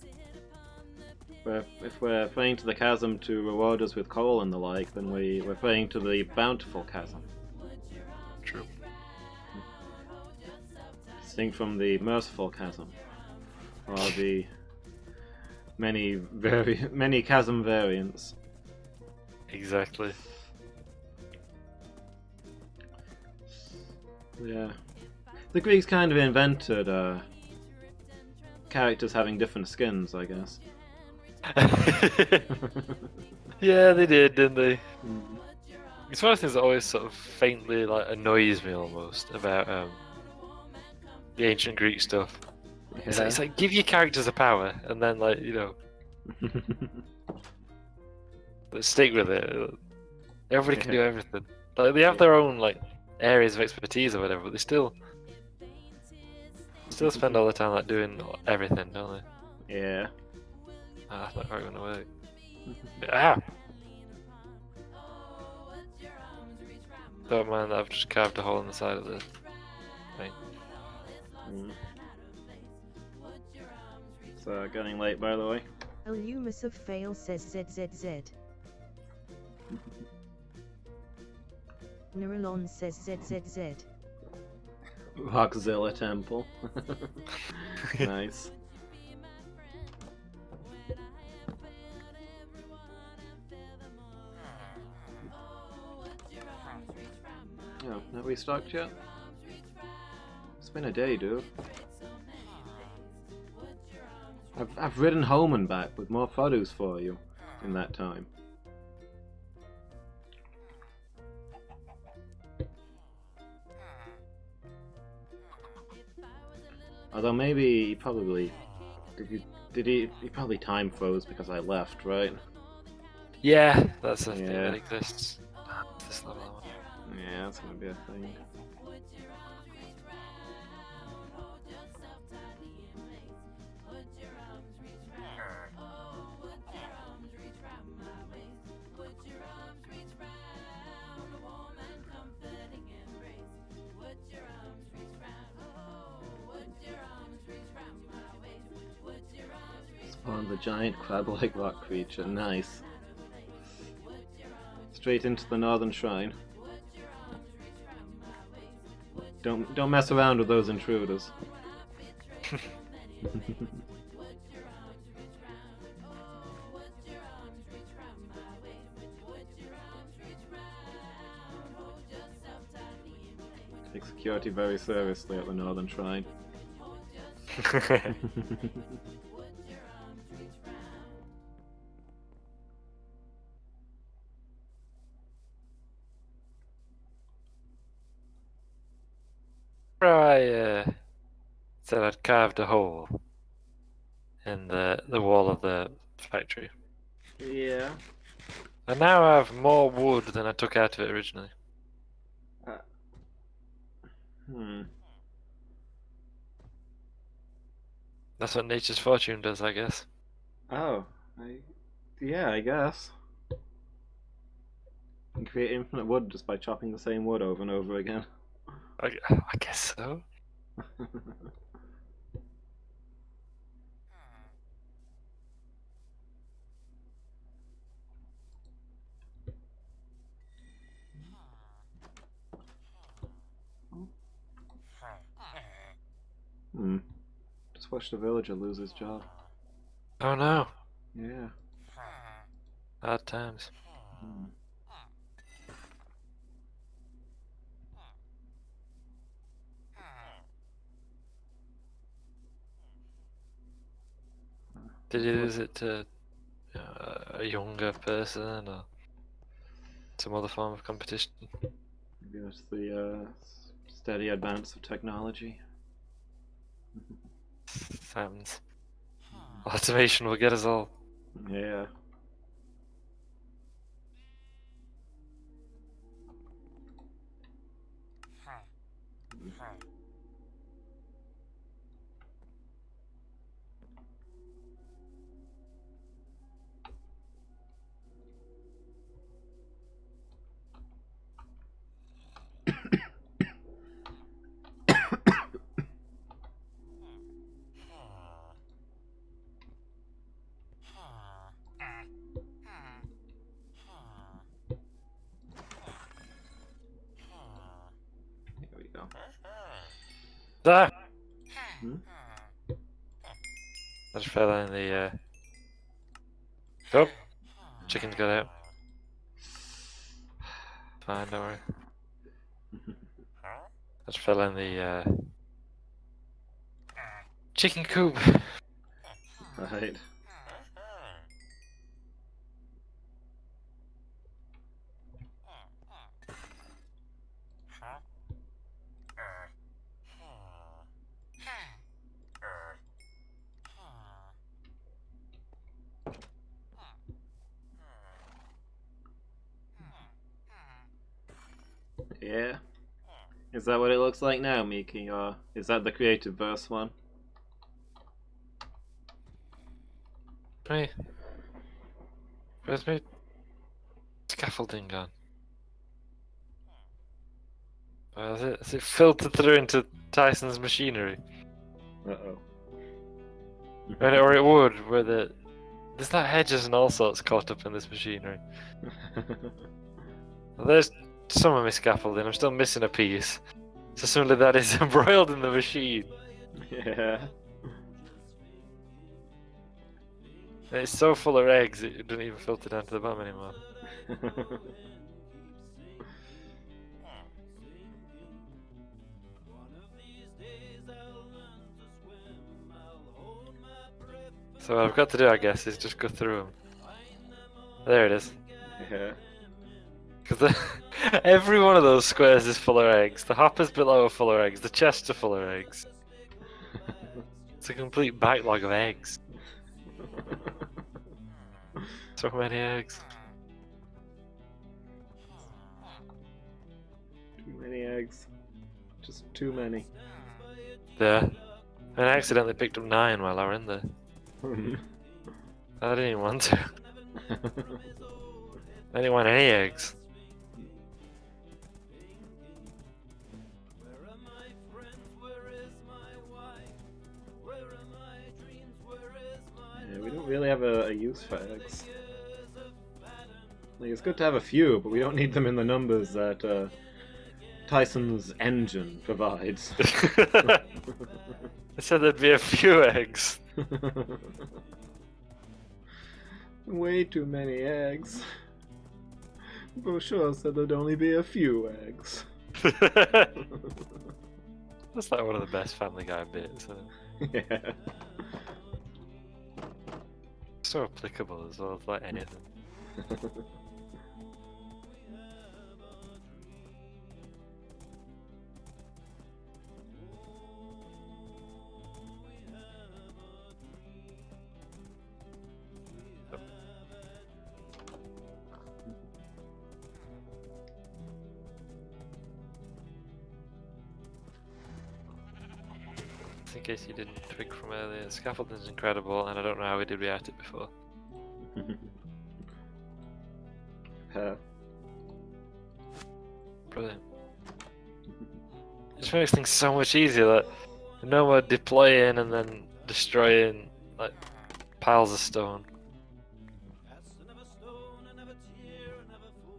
A: If we're praying to the chasm to reward us with coal and the like, then we're praying to the bountiful chasm.
B: True.
A: Distinct from the merciful chasm, or the many chasm variants.
B: Exactly.
A: Yeah. The Greeks kind of invented characters having different skins, I guess.
B: Yeah, they did, didn't they?
A: Mm.
B: It's one of the things that always sort of faintly like annoys me almost about the ancient Greek stuff. It's like give your characters a power and then like let's stick with it. Everybody can do everything. Like they have their own like areas of expertise or whatever, but they still spend all the time like doing everything, don't they?
A: Yeah.
B: Ah, that's not quite gonna work. Ah! Don't mind that I've just carved a hole in the side of the thing.
A: Mm. It's getting late, by the way.
C: Illumus of Fail says ZZZ. Neuralon says ZZZ.
A: Rockzilla Temple. Nice. Oh, not restocked yet? It's been a day, dude. I've ridden home and back with more produce for you in that time. Although maybe he probably he probably time froze because I left, right?
B: Yeah, that's a thing
A: Yeah.
B: that exists. This level.
A: Yeah, that's gonna be a thing. Spawned the giant crab-like rock creature. Nice. Straight into the northern shrine. Don't mess around with those intruders. Take security very seriously at the northern shrine.
B: I said I'd carved a hole in the wall of the factory.
A: Yeah.
B: And now I have more wood than I took out of it originally.
A: Hmm.
B: That's what nature's fortune does, I guess.
A: Oh. Yeah, I guess. You can create infinite wood just by chopping the same wood over and over again.
B: I guess so.
A: Hmm. Just watch the villager lose his job.
B: Oh no.
A: Yeah.
B: Hard times.
A: Hmm.
B: Did you lose it to a younger person or some other form of competition?
A: Maybe that's the steady advance of technology.
B: Sounds. Automation will get us all.
A: Yeah. There we go.
B: Ah!
A: Hmm?
B: I just fell in the. Oh! Chicken's got out. Fine, don't worry. I just fell in the chicken coop.
A: Right. Yeah. Is that what it looks like now, Miki? Or is that the creative verse one?
B: Hey. Where's my scaffolding gone? Is it filtered through into Tyson's machinery?
A: Uh-oh.
B: Or it would, where there's not hedges and all sorts caught up in this machinery. Well, there's some of my scaffolding, I'm still missing a piece. So suddenly that is embroiled in the machine.
A: Yeah.
B: And it's so full of eggs it doesn't even filter down to the bottom anymore. So what I've got to do, I guess, is just go through them. There it is.
A: Yeah.
B: Because every one of those squares is full of eggs. The hoppers below are full of eggs. The chests are full of eggs. It's a complete backlog of eggs. So many eggs.
A: Too many eggs. Just too many.
B: Yeah. And I accidentally picked up 9 while I were in there. I didn't even want to. I didn't want any eggs.
A: Yeah, we don't really have a use for eggs. Like, it's good to have a few, but we don't need them in the numbers that Tyson's engine provides.
B: I said there'd be a few eggs.
A: Way too many eggs. Brochure said there'd only be a few eggs.
B: That's like one of the best Family Guy bits, isn't it?
A: Yeah.
B: So applicable as well, it's like anything. In case you didn't twig from earlier, the scaffolding's incredible, and I don't know how we did without it before. Brilliant. It just makes things so much easier. That no more deploying and then destroying like piles of stone.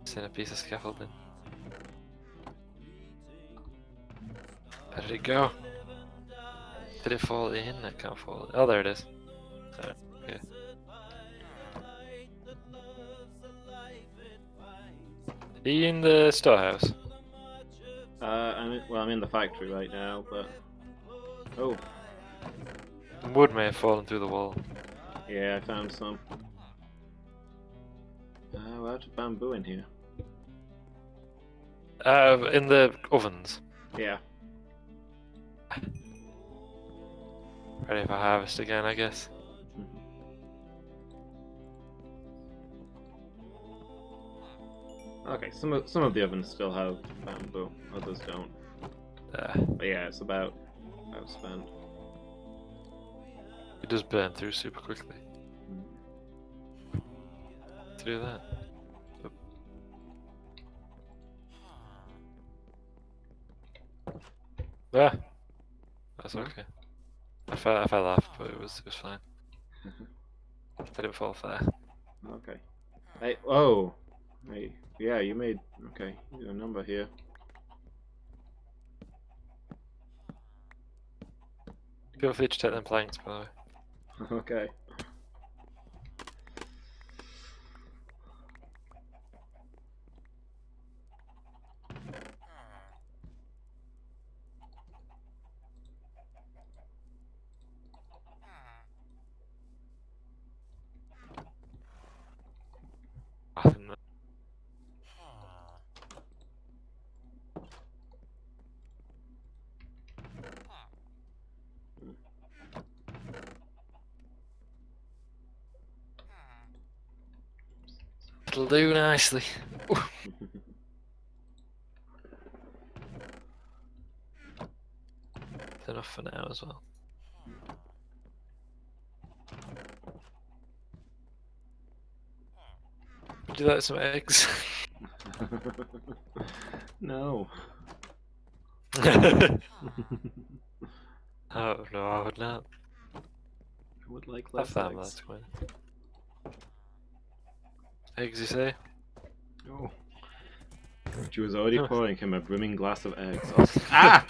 B: Just in a piece of scaffolding. Where did it go? Did it fall in? It can't fall in. Oh, there it is. Sorry. Okay. Are you in the storehouse?
A: I'm in the factory right now, but oh,
B: Wood may have fallen through the wall.
A: yeah, I found some. We're out of bamboo in here.
B: In the ovens.
A: Yeah.
B: Ready for harvest again, I guess.
A: Okay, some of the ovens still have bamboo, others don't. But yeah, it's about spent.
B: It does burn through super quickly. To do that. Oop. Ah! That's okay. I fell off, but it was fine. I didn't fall far.
A: Okay. Hey, oh! Hey, yeah, you made... Okay, you got a number here.
B: Feel free to take them planks, by the way.
A: Okay.
B: Nothing. It'll do nicely. It's enough for now as well. Would you like some eggs?
A: No.
B: Oh no, I would not.
A: I would like
B: I
A: less
B: found
A: eggs.
B: that one. Eggs, you say?
A: Oh. She was already pouring him a brimming glass of eggs. Oh, ah!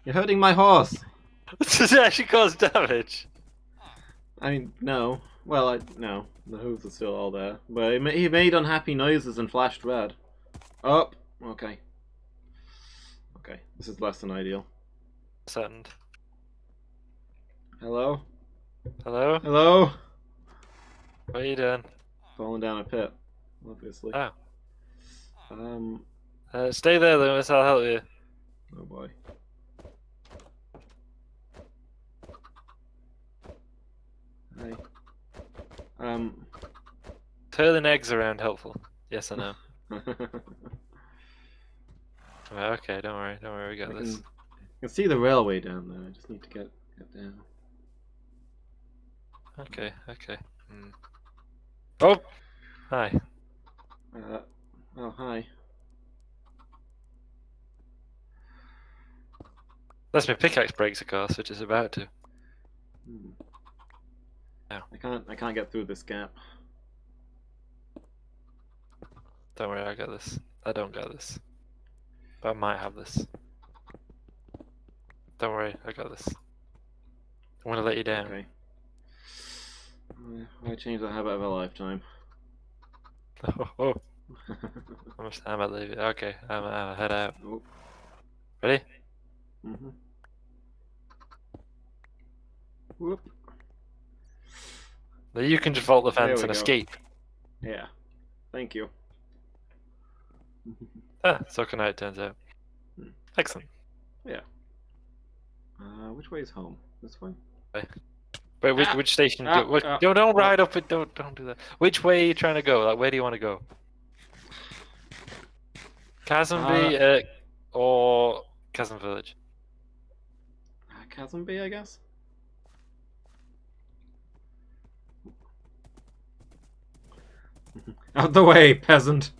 A: You're hurting my horse!
B: Does it actually cause damage?
A: I mean, no. Well, no. The hooves are still all there. But he made unhappy noises and flashed red. Oh, okay. Okay, this is less than ideal.
B: Send.
A: Hello?
B: Hello?
A: Hello?
B: What are you doing?
A: Falling down a pit, obviously.
B: Oh.
A: Oh
B: Stay there, Loomis. I'll help you.
A: boy. Hi.
B: Hurling eggs around helpful. Yes, I know. Well, okay, don't worry, we got this.
A: I can see the railway down there. I just need to get down.
B: Okay. Oh! Hi.
A: Oh, hi.
B: Unless my pickaxe breaks, of course, which is about to.
A: Hmm.
B: No.
A: I can't get through this gap.
B: Don't worry, I got this. I don't got this. But I might have this. Don't worry, I got this. I'm gonna let you down.
A: Okay. I changed the habit of a lifetime.
B: Oh. I might leave it. Okay, I'm head out.
A: Oh.
B: Ready?
A: Mm-hmm. Whoop.
B: Now you can just vault the
A: There
B: fence
A: we
B: and
A: go.
B: escape.
A: Yeah. Thank you.
B: So can I, it turns out.
A: Hmm.
B: Excellent.
A: Yeah. Which way is home? This way?
B: Wait, which station? Don't ride up it. Don't do that. Which way are you trying to go? Like, where do you want to go? Chasmby or Chasm Village?
A: Chasm Bay, I guess? Out the way, peasant!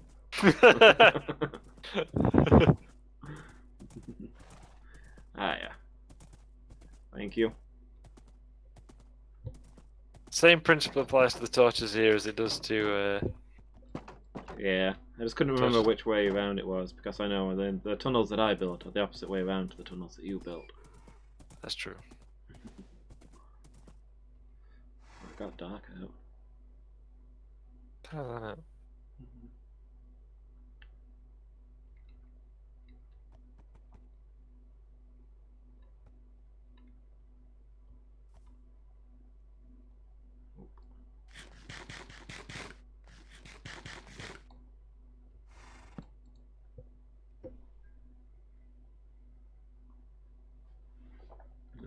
A: Yeah. Thank you.
B: Same principle applies to the torches here as it does to.
A: Yeah, I just couldn't remember which way around it was, because I know the tunnels that I built are the opposite way around to the tunnels that you built.
B: That's true.
A: It got dark out.
B: I don't know.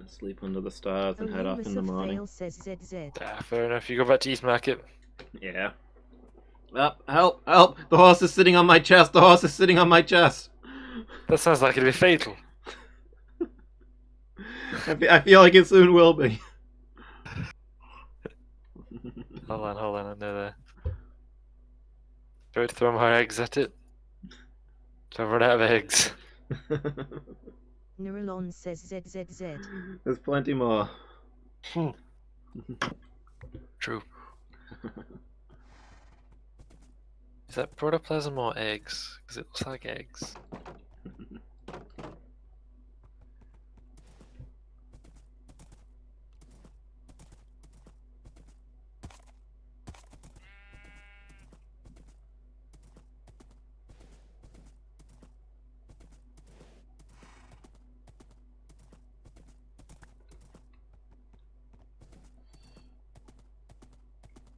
A: Sleep under the stars and head off in the morning.
C: Says ZZ.
B: Fair enough. You go back to East Market.
A: Yeah. Help! Help! The horse is sitting on my chest! The horse is sitting on my chest!
B: That sounds like it'd be fatal.
A: I feel like it soon will be.
B: Hold on, I know that. About to throw more eggs at it. Don't run out of eggs.
C: Neuralon says ZZZ.
A: There's plenty more.
B: True. Is that protoplasm or eggs? Because it looks like eggs.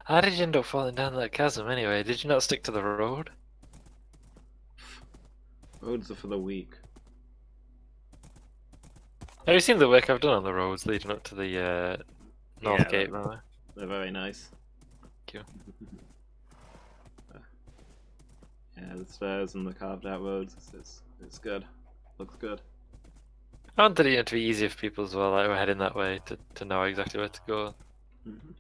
B: How did you end up falling down that chasm anyway? Did you not stick to the road?
A: Roads are for the weak.
B: Have you seen the work I've done on the roads leading up to the North
A: Yeah,
B: Gate, by the way?
A: They're very nice.
B: Thank
A: Yeah, the stairs and the carved out roads, it's good. Looks good.
B: I wanted it to be easier for people as well, like we're heading that way, to know exactly where to go.
A: Mm-hmm.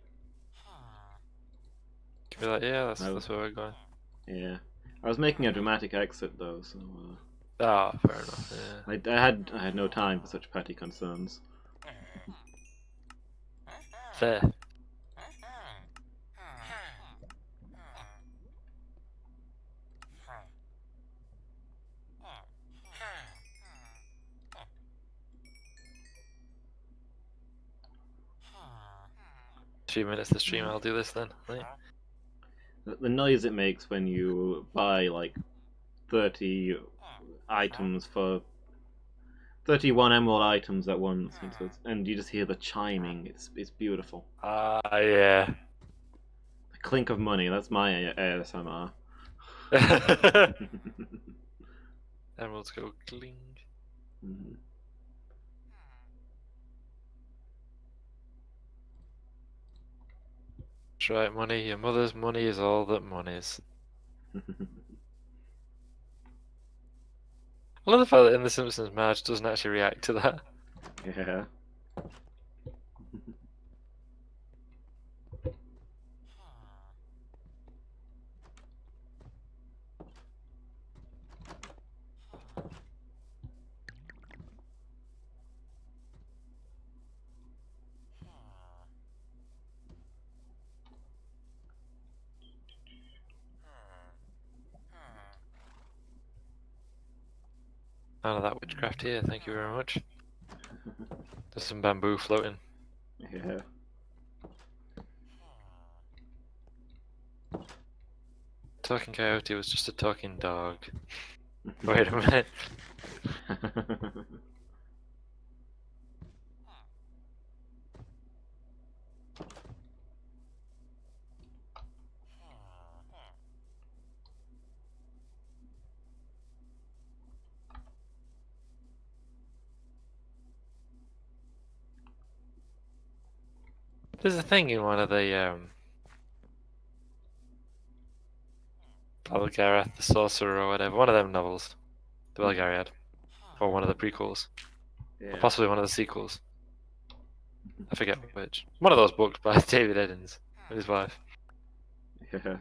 B: Be like, yeah, that's where we're going.
A: Yeah. I was making a dramatic exit though, so
B: Ah, fair enough, yeah.
A: I had no time for such petty concerns.
B: Fair. A few minutes to stream, I'll do this then. Right.
A: The noise it makes when you buy like 30 items for 31 emerald items at once, and you just hear the chiming. It's beautiful.
B: Yeah.
A: The Clink of money, that's my ASMR.
B: Emeralds go cling.
A: Mhm.
B: That's right, money. Your mother's money is all that money's. I love the fact that in The Simpsons, Marge doesn't actually react to that.
A: Yeah.
B: None of that witchcraft here, thank you very much. There's some bamboo floating.
A: Yeah.
B: Talking coyote was just a talking dog. Wait a minute. There's a thing in one of the Belgarath the Sorcerer or whatever, one of them novels. The Belgariad. Or one of the prequels. Or
A: Yeah.
B: possibly one of the sequels. I forget which. One of those books by David Eddings and his wife.
A: Yeah.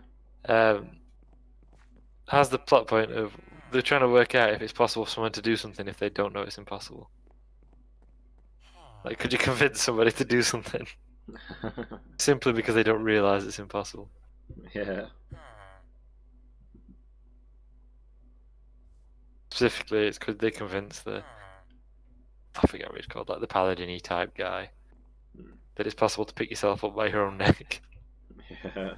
B: Has the plot point of they're trying to work out if it's possible for someone to do something if they don't know it's impossible. Like, could you convince somebody to do something simply because they don't realize it's impossible?
A: Yeah.
B: Specifically, it's could they convince the I forget what it's called, like the paladin-y type guy, that it's possible to pick yourself up by your own neck.
A: Yeah.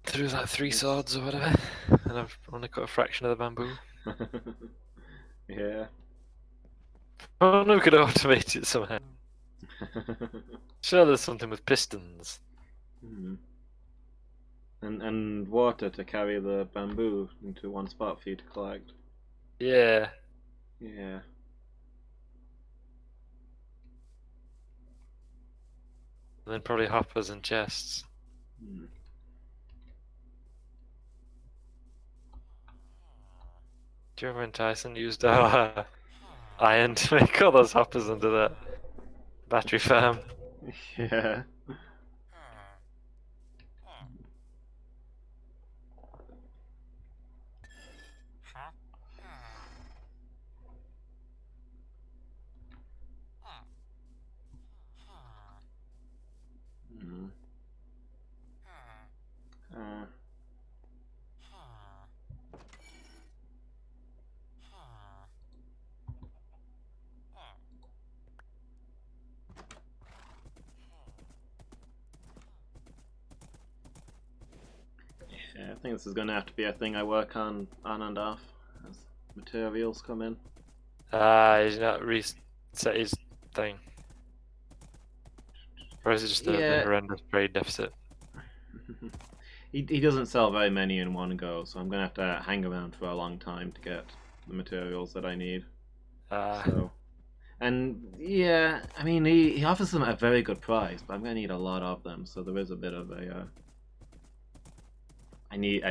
B: Through like 3 swords or whatever, and I've only cut a fraction of the bamboo.
A: Yeah.
B: Oh no, we could automate it somehow. Sure, there's something with pistons.
A: Mhm. And water to carry the bamboo into one spot for you to collect.
B: Yeah.
A: Yeah.
B: And then probably hoppers and chests.
A: Hmm.
B: Do you remember when Tyson used our iron to make all those hoppers under that battery farm?
A: Yeah. Hmm. Uh, yeah, I think this is going to have to be a thing I work on and off as materials come in.
B: He's not reset his thing. Or is it just the
A: Yeah.
B: horrendous trade deficit?
A: He doesn't sell very many in one go, so I'm going to have to hang around for a long time to get the materials that I need. So, and yeah, I mean, he offers them at a very good price, but I'm going to need a lot of them, so there is a bit of a. I need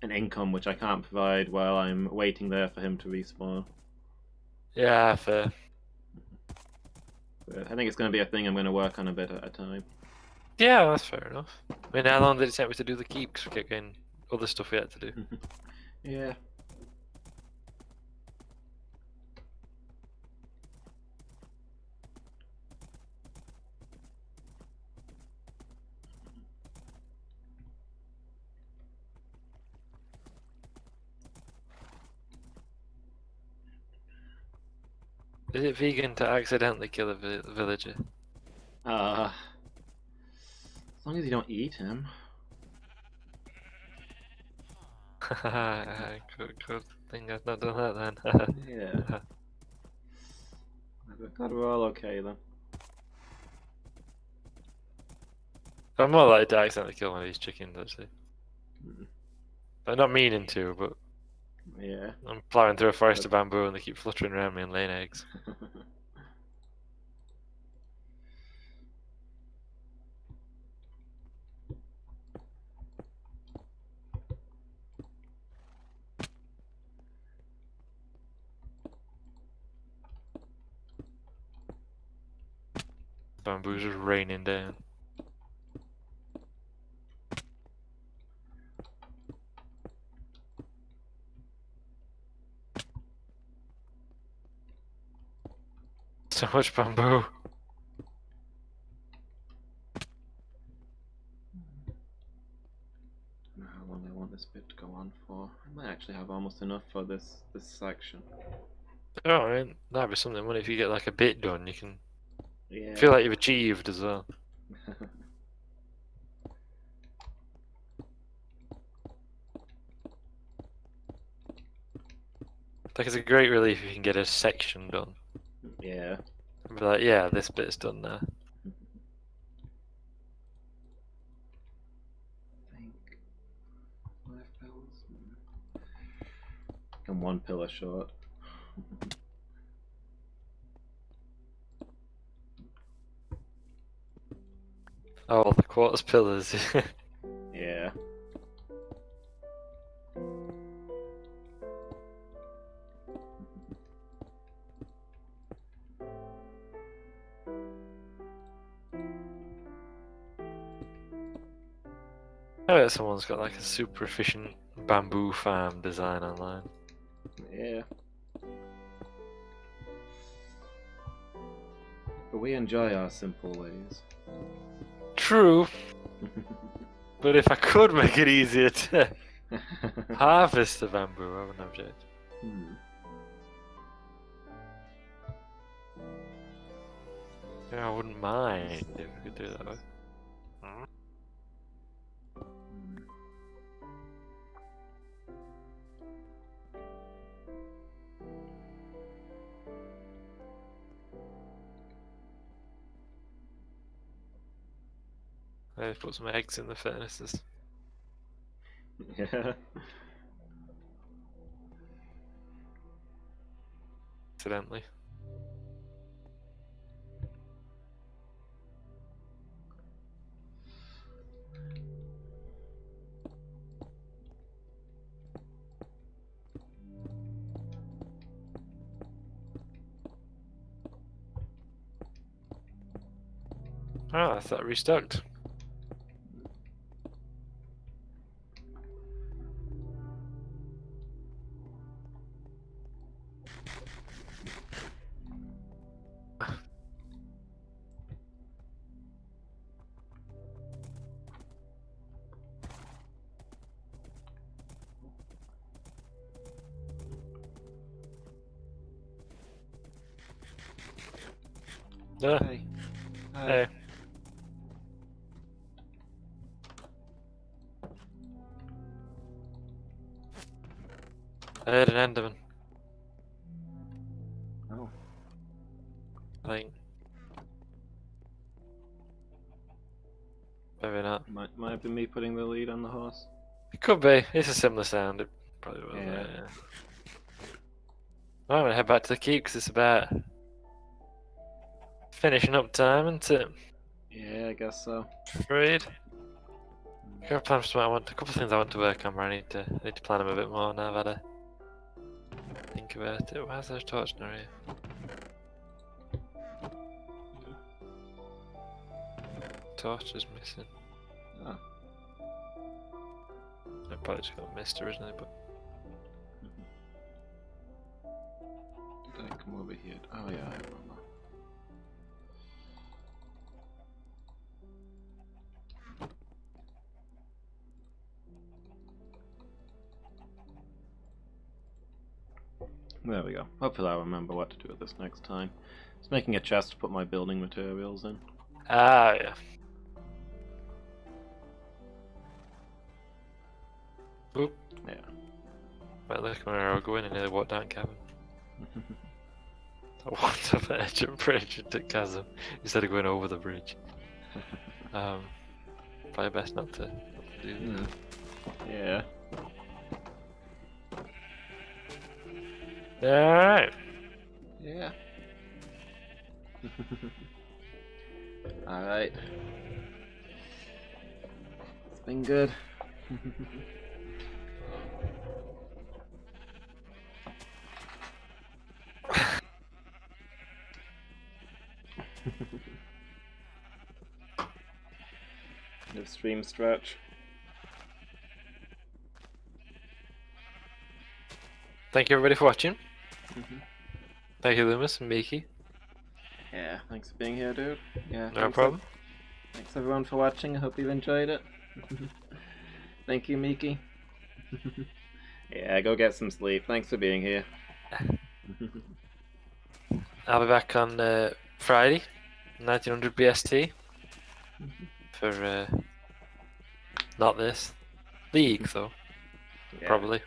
A: an income which I can't provide while I'm waiting there for him to respawn.
B: Yeah, fair.
A: But I think it's going to be a thing I'm going to work on a bit at a time.
B: Yeah, that's fair enough. I mean, how long did it take me to do the keep? Because we kept getting other stuff we had to do.
A: Yeah.
B: Is it vegan to accidentally kill a villager?
A: As long as you don't eat him.
B: Good thing I've not done that then.
A: Yeah. Glad we're all okay then.
B: I'm more likely to accidentally kill one of these chickens actually.
A: Mm.
B: I'm not meaning to, but
A: Yeah.
B: I'm plowing through a forest of bamboo and they keep fluttering around me and laying eggs. Bamboo's just raining down. So much bamboo.
A: How long I want this bit to go on for? I might actually have almost enough for this section.
B: Oh, I mean, that'd be something. What if you get like a bit done? You can
A: Yeah.
B: feel like you've achieved as well. Like it's a great relief if you can get a section done.
A: Yeah.
B: And be like, yeah, this bit's done now.
A: I think 5 pillars. I'm 1 pillar short.
B: Oh, the quartz pillars.
A: Yeah.
B: I bet someone's got like a super efficient bamboo farm design online.
A: Yeah. But we enjoy our simple ways.
B: True, but if I could make it easier to harvest the bamboo, I wouldn't object.
A: Hmm.
B: Yeah, I wouldn't mind if we could do it that way. Maybe put some eggs in the furnaces.
A: Yeah.
B: Accidentally. Ah, I thought restocked. Ah,
A: Hey.
B: hey. I heard an Enderman,
A: Oh.
B: I think. Maybe not.
A: Might have been me putting the lead on the horse.
B: It could be. It's a similar sound. It probably will.
A: Yeah.
B: Yeah. Well, I'm gonna head back to the keep because it's about finishing up time, isn't it?
A: Yeah, I guess so.
B: Afraid. I got plans for a couple of things I want to work on, but I need to plan them a bit more now. I've had a think about it. Where's those torch now here? Torch is missing.
A: Oh.
B: I probably just got missed originally, but
A: Did I come over here? Oh yeah, I remember. There we go. Hopefully I'll remember what to do with this next time. Just making a chest to put my building materials in.
B: Ah, yeah. Oop.
A: Yeah.
B: Right, look where I'll go in and nearly walk down cabin. I walked off the edge of a bridge into chasm instead of going over the bridge. Probably best not to do that.
A: Yeah.
B: Alright.
A: Yeah. Alright. It's been good. The stream stretch.
B: Thank you everybody for watching. Thank you Loomis and Miki.
A: Yeah, thanks for being here, dude. Yeah,
B: No
A: thanks
B: problem.
A: Thanks everyone for watching. I hope you've enjoyed it. Thank you, Miki. Yeah, go get some sleep. Thanks for being here.
B: I'll be back on Friday, 1900 BST, for not this league though,
A: Yeah.
B: probably.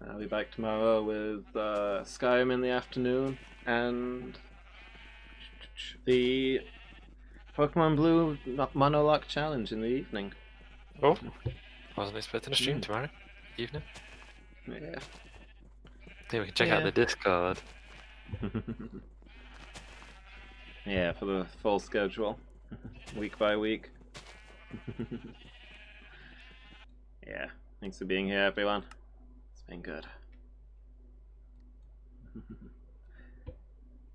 A: I'll be back tomorrow with Skyrim in the afternoon and the Pokemon Blue Monologue Challenge in the evening.
B: Oh, wasn't expecting a stream tomorrow evening.
A: Yeah.
B: I think we can check out
A: Yeah.
B: the Discord.
A: Yeah, for the full schedule, week by week. Yeah, thanks for being here, everyone. It's been good.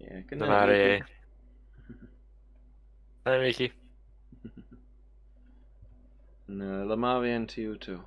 A: Yeah, good night,
B: Mari.
A: Miki.
B: Hi Miki.
A: No, Lamarian to you too.